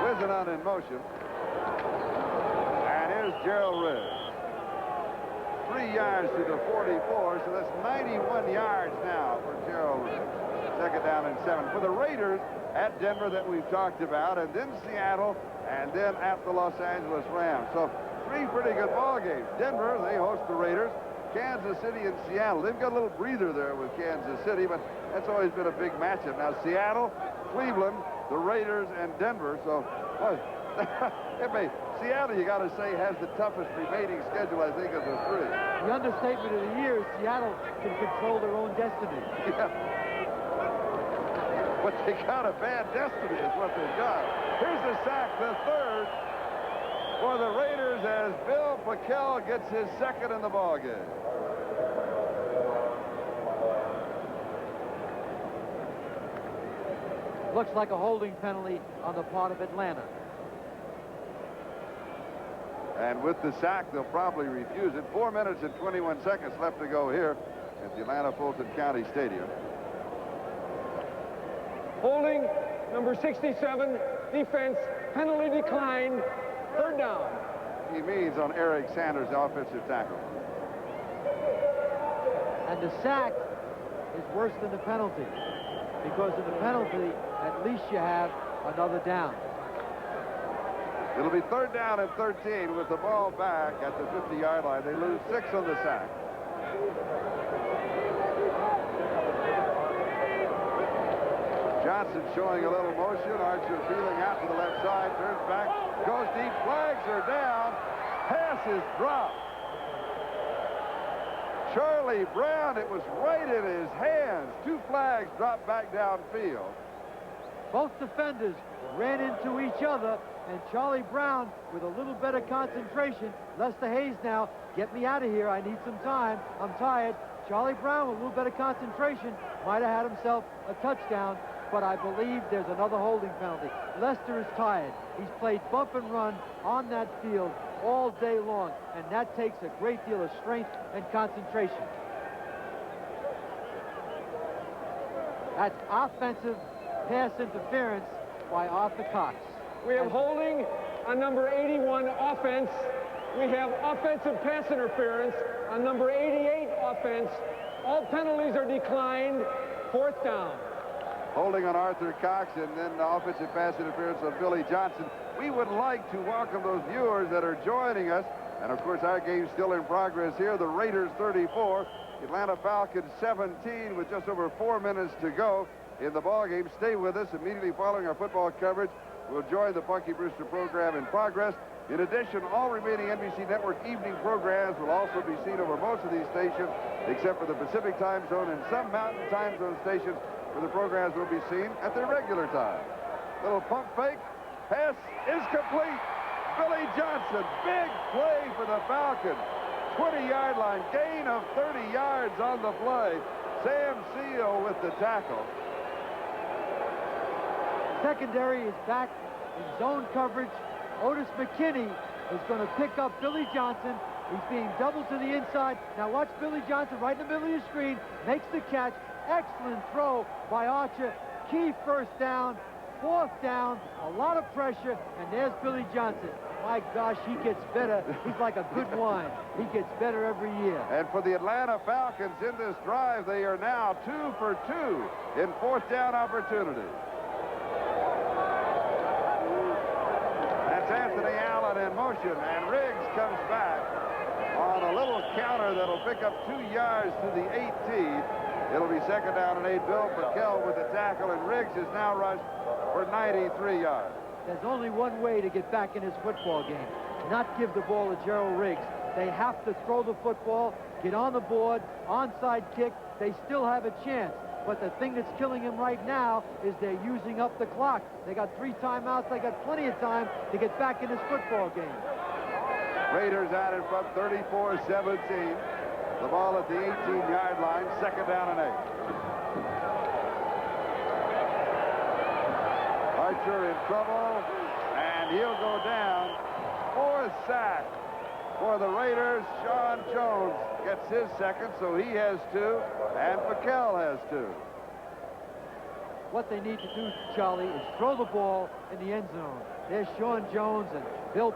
Whizzing in motion. And here's Gerald Riggs. 3 yards to the 44, so that's 91 yards now for Gerald Riggs. 2nd down and 7 for the Raiders at Denver that we've talked about, and then Seattle, and then at the Los Angeles Rams. So 3 pretty good ball games. Denver, they host the Raiders. Kansas City and Seattle. They've got a little breather there with Kansas City, but that's always been a big matchup. Now Seattle, Cleveland, the Raiders, and Denver. So Seattle, you got to say, has the toughest remaining schedule, I think, of the three. The understatement of the year is Seattle can control their own destiny. Yeah. But they got a bad destiny is what they've got. Here's the sack, the third for the Raiders as Bill Pickel gets his second in the ballgame. Looks like a holding penalty on the part of Atlanta. And with the sack, they'll probably refuse it. 4 minutes and 21 seconds left to go here at the Atlanta Fulton County Stadium. Holding, number 67, defense, penalty declined, third down. He means on Eric Sanders, the offensive tackle. And the sack is worse than the penalty, because in the penalty, at least you have another down. It'll be third down and 13 with the ball back at the 50-yard line. They lose 6 on the sack. Johnson showing a little motion. Archer feeling out to the left side, turns back, goes deep, flags are down, pass is dropped. Charlie Brown, it was right in his hands. 2 flags dropped back downfield. Both defenders ran into each other, and Charlie Brown, with a little better concentration, Lester Hayes now, get me out of here, I need some time, I'm tired. Charlie Brown, with a little better concentration, might have had himself a touchdown, but I believe there's another holding penalty. Lester is tired. He's played bump and run on that field all day long, and that takes a great deal of strength and concentration. That's offensive pass interference by Arthur Cox. We have holding on number 81, offense. We have offensive pass interference on number 88, offense. All penalties are declined, fourth down. Holding on Arthur Cox, and then the offensive pass interference on Billy Johnson. We would like to welcome those viewers that are joining us. And, of course, our game's still in progress here. The Raiders 34, Atlanta Falcons 17 with just over 4 minutes to go in the ballgame. Stay with us. Immediately following our football coverage, we'll join the Punky Brewster program in progress. In addition, all remaining NBC Network evening programs will also be seen over most of these stations, except for the Pacific time zone and some Mountain time zone stations where the programs will be seen at their regular time. Little pump fake. Pass is complete. Billy Johnson, big play for the Falcons. 20-yard line, gain of 30 yards on the play. Sam Seal with the tackle. Secondary is back in zone coverage. Otis McKinney is going to pick up Billy Johnson. He's being doubled to the inside. Now watch Billy Johnson right in the middle of your screen. Makes the catch. Excellent throw by Archer. Key first down. Fourth down. A lot of pressure. And there's Billy Johnson. My gosh, he gets better. He's like a good wine. He gets better every year. And for the Atlanta Falcons in this drive, they are now 2 for 2 in fourth down opportunities. That's Anthony Allen in motion, and Riggs comes back on a little counter that'll pick up 2 yards to the 18. It'll be second down and 8. Bill Pickel with the tackle, and Riggs is now rushed for 93 yards. There's only one way to get back in this football game. Not give the ball to Gerald Riggs. They have to throw the football, get on the board, onside kick. They still have a chance. But the thing that's killing him right now is they're using up the clock. They got 3 timeouts. They got plenty of time to get back in this football game. Raiders out in front, 34-17. The ball at the 18-yard line, second down and 8. Archer in trouble, and he'll go down. 4th sack for the Raiders. Sean Jones gets his second, so he has 2, and Pickel has 2. What they need to do, Charlie, is throw the ball in the end zone. There's Sean Jones and Bill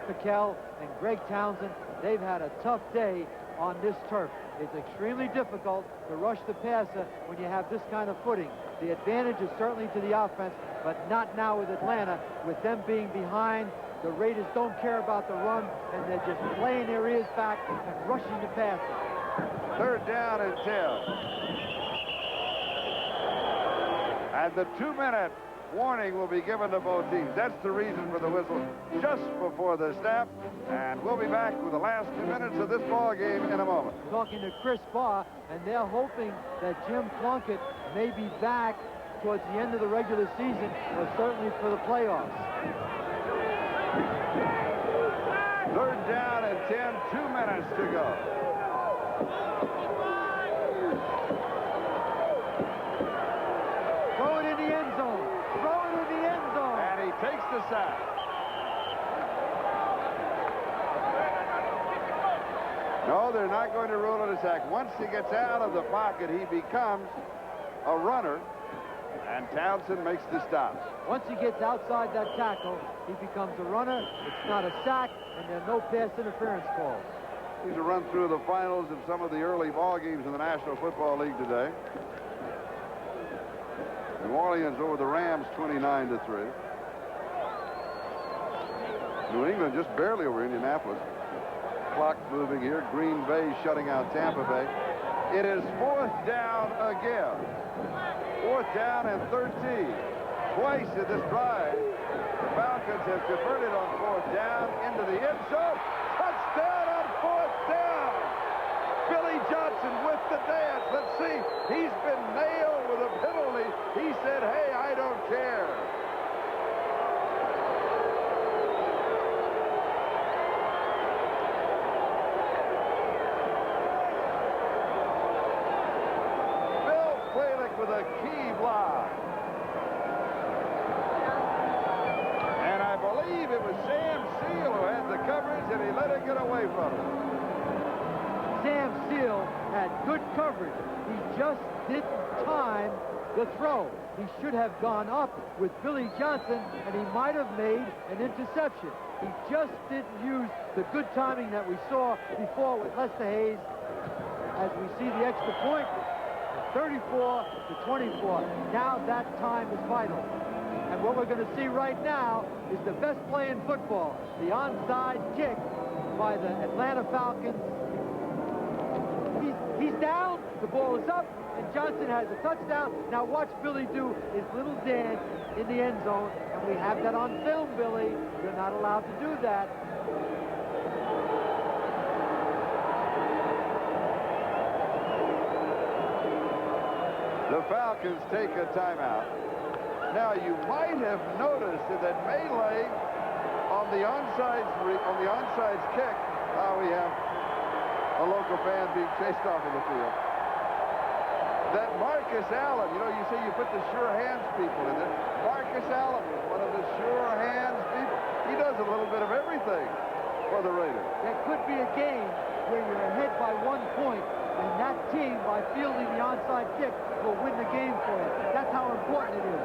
Pickel and Greg Townsend. They've had a tough day on this turf. It's extremely difficult to rush the passer when you have this kind of footing. The advantage is certainly to the offense, but not now with Atlanta. With them being behind, the Raiders don't care about the run, and they're just playing their ears back and rushing the passer. Third down and 10. And the 2-minute warning will be given to both teams. That's the reason for the whistle just before the snap. And we'll be back with the last 2 minutes of this ball game in a moment. Talking to Chris Barr, and they're hoping that Jim Plunkett may be back towards the end of the regular season, or certainly for the playoffs. 3rd down and 10, 2 minutes to go. Throw it in the end zone. Throw it in the end zone. And he takes the sack. No, they're not going to rule it a sack. Once he gets out of the pocket, he becomes a runner, and Townsend makes the stop. Once he gets outside that tackle, he becomes a runner. It's not a sack, and there are no pass interference calls. These are run through the finals of some of the early ball games in the National Football League today. New Orleans over the Rams 29-3. New England just barely over Indianapolis. Clock moving here. Green Bay shutting out Tampa Bay. It is 4th down again. 4th down and 13. Twice in this drive, the Falcons have converted on 4th down into the end zone. Touchdown on 4th down. Billy Johnson with the dance. Let's see. He's been nailed with a penalty. He said, hey, I don't care. With a key block. And I believe it was Sam Seal who had the coverage, and he let it get away from him. Sam Seal had good coverage. He just didn't time the throw. He should have gone up with Billy Johnson, and he might have made an interception. He just didn't use the good timing that we saw before with Lester Hayes as we see the extra point. 34-24. Now that time is vital. And what we're going to see right now is the best play in football. The onside kick by the Atlanta Falcons. He's down, the ball is up, and Johnson has a touchdown. Now watch Billy do his little dance in the end zone, and we have that on film, Billy. You're not allowed to do that. The Falcons take a timeout. Now you might have noticed in that melee on the onside kick, we have a local fan being chased off of the field. That Marcus Allen, you know, you say you put the sure hands people in there. Marcus Allen was one of the sure hands people. He does a little bit of everything for the Raiders. There could be a game where you're ahead by 1 point, and that team, by fielding the onside kick, will win the game for you. That's how important it is.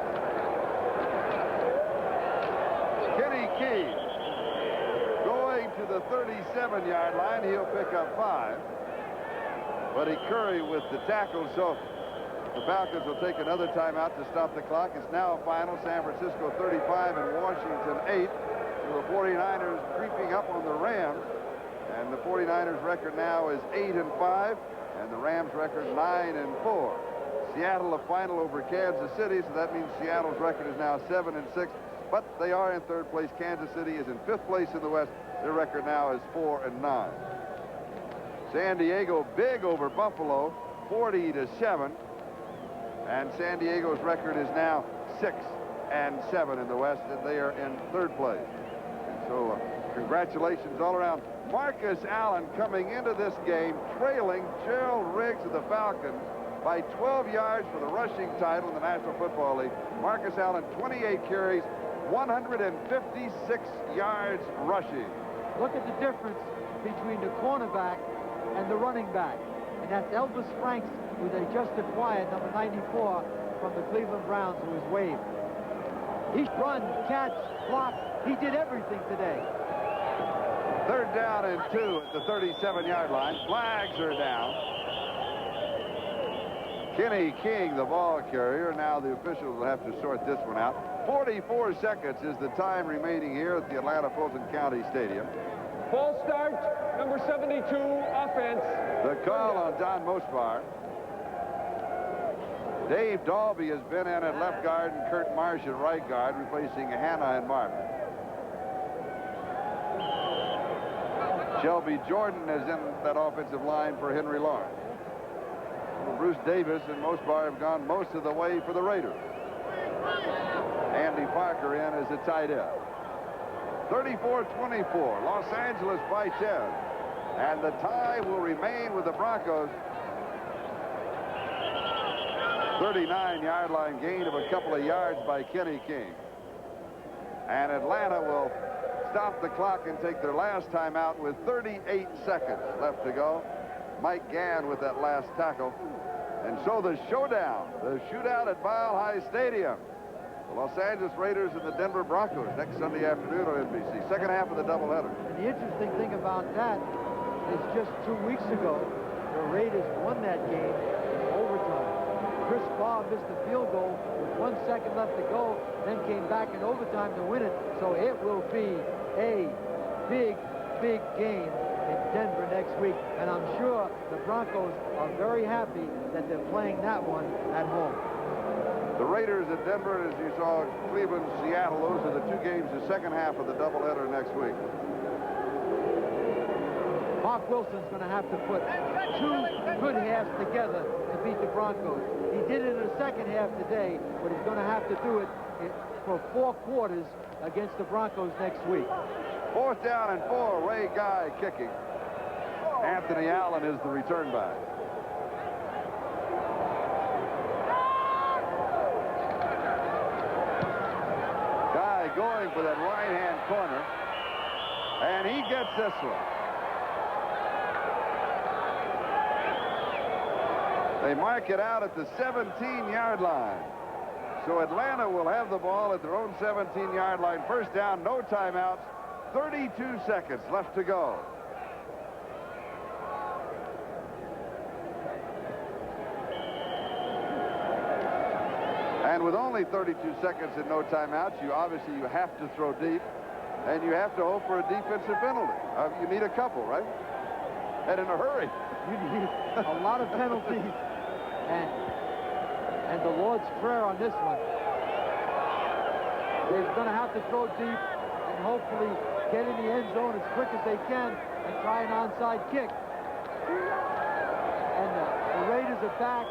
Kenny Key going to the 37-yard line. He'll pick up 5. Buddy Curry with the tackle, so the Falcons will take another timeout to stop the clock. It's now final. San Francisco 35 and Washington 8. The 49ers creeping up on the Rams. And the 49ers record now is 8-5. And the Rams record 9-4. Seattle a final over Kansas City, so that means Seattle's record is now 7-6. But they are in 3rd place. Kansas City is in 5th place in the West. Their record now is 4-9. San Diego big over Buffalo, 40-7. And San Diego's record is now 6-7 in the West, and they are in 3rd place. So congratulations all around. Marcus Allen coming into this game trailing Gerald Riggs of the Falcons by 12 yards for the rushing title in the National Football League. Marcus Allen, 28 carries, 156 yards rushing. Look at the difference between the cornerback and the running back. And that's Elvis Franks, who they just acquired, number 94, from the Cleveland Browns, who was waived. He run, catch, block. He did everything today. 3rd down and 2 at the 37-yard line. Flags are down. Kenny King, the ball carrier. Now the officials will have to sort this one out. 44 seconds is the time remaining here at the Atlanta Fulton County Stadium. False start, number 72, offense. The call on Don Mosbar. Dave Dalby has been in at left guard and Kurt Marsh at right guard, replacing Hanna and Martin. Shelby Jordan is in that offensive line for Henry Lawrence. Bruce Davis and Mosbar have gone most of the way for the Raiders. Andy Parker in as a tight end. 34-24, Los Angeles by 10. And the tie will remain with the Broncos. 39-yard line gain of a couple of yards by Kenny King. And Atlanta will stop the clock and take their last timeout with 38 seconds left to go. Mike Gann with that last tackle. And so the showdown, the shootout at Mile High Stadium. The Los Angeles Raiders and the Denver Broncos next Sunday afternoon on NBC. Second half of the doubleheader. And the interesting thing about that is just 2 weeks ago, the Raiders won that game in overtime. Chris Baugh missed the field goal with 1 second left to go, then came back in overtime to win it. So it will be a big, big game in Denver next week. And I'm sure the Broncos are very happy that they're playing that one at home. The Raiders at Denver, as you saw, Cleveland, Seattle, those are the two games, the second half of the doubleheader next week. Mark Wilson's going to have to put two good halves together to beat the Broncos. He did it in the second half today, but he's going to have to do it for 4 quarters against the Broncos next week. 4th down and 4, Ray Guy kicking. Anthony Allen is the return back. Guy going for that right-hand corner, and he gets this one. They mark it out at the 17-yard line. So Atlanta will have the ball at their own 17-yard line. First down, no timeouts, 32 seconds left to go. And with only 32 seconds and no timeouts, you have to throw deep, and you have to hope for a defensive penalty. You need a couple, right? And in a hurry. You need a lot of penalties. And the Lord's Prayer on this one. They're going to have to throw deep and hopefully get in the end zone as quick as they can and try an onside kick. And the Raiders are back.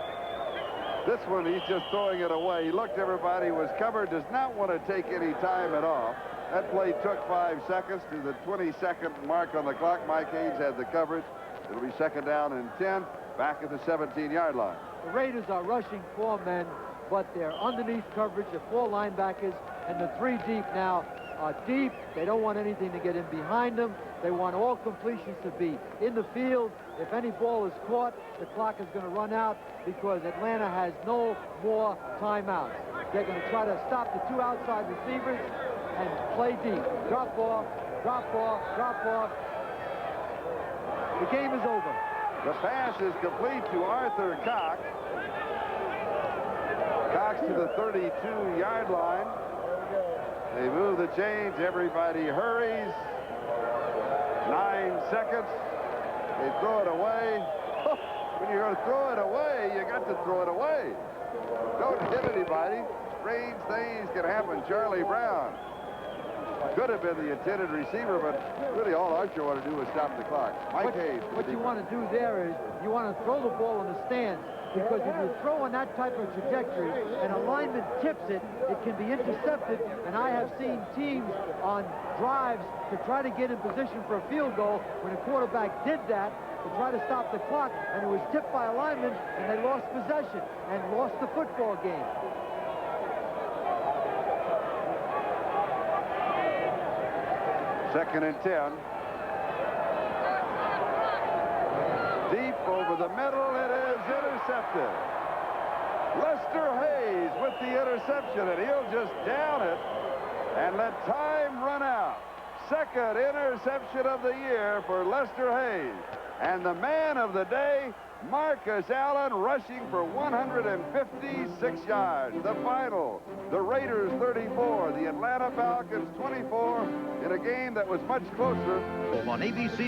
This one, he's just throwing it away. He looked, everybody was covered, does not want to take any time at all. That play took 5 seconds to the 22nd mark on the clock. Mike Haynes had the coverage. It'll be second down and 10, back at the 17-yard line. The Raiders are rushing 4 men, but they're underneath coverage of 4 linebackers, and the 3 deep now are deep. They don't want anything to get in behind them. They want all completions to be in the field. If any ball is caught, the clock is going to run out because Atlanta has no more timeouts. They're going to try to stop the 2 outside receivers and play deep. Drop off, drop off, drop off. The game is over. The pass is complete to Arthur Cox. Cox to the 32-yard line. They move the chains. Everybody hurries. 9 seconds. They throw it away. When you're going to throw it away, you got to throw it away. Don't hit anybody. Strange things can happen. Charlie Brown could have been the intended receiver, but really all Archer wanted to do was stop the clock. Mike Hayes. What you want to do there is you want to throw the ball in the stands, because if you throw on that type of trajectory and a lineman tips it, it can be intercepted. And I have seen teams on drives to try to get in position for a field goal when a quarterback did that to try to stop the clock, and it was tipped by a lineman, and they lost possession and lost the football game. Second and 10. Deep over the middle, it is intercepted. Lester Hayes with the interception, and he'll just down it and let time run out. Second interception of the year for Lester Hayes. And the man of the day, Marcus Allen, rushing for 156 yards. The final, the Raiders 34, the Atlanta Falcons 24, in a game that was much closer. On ABC.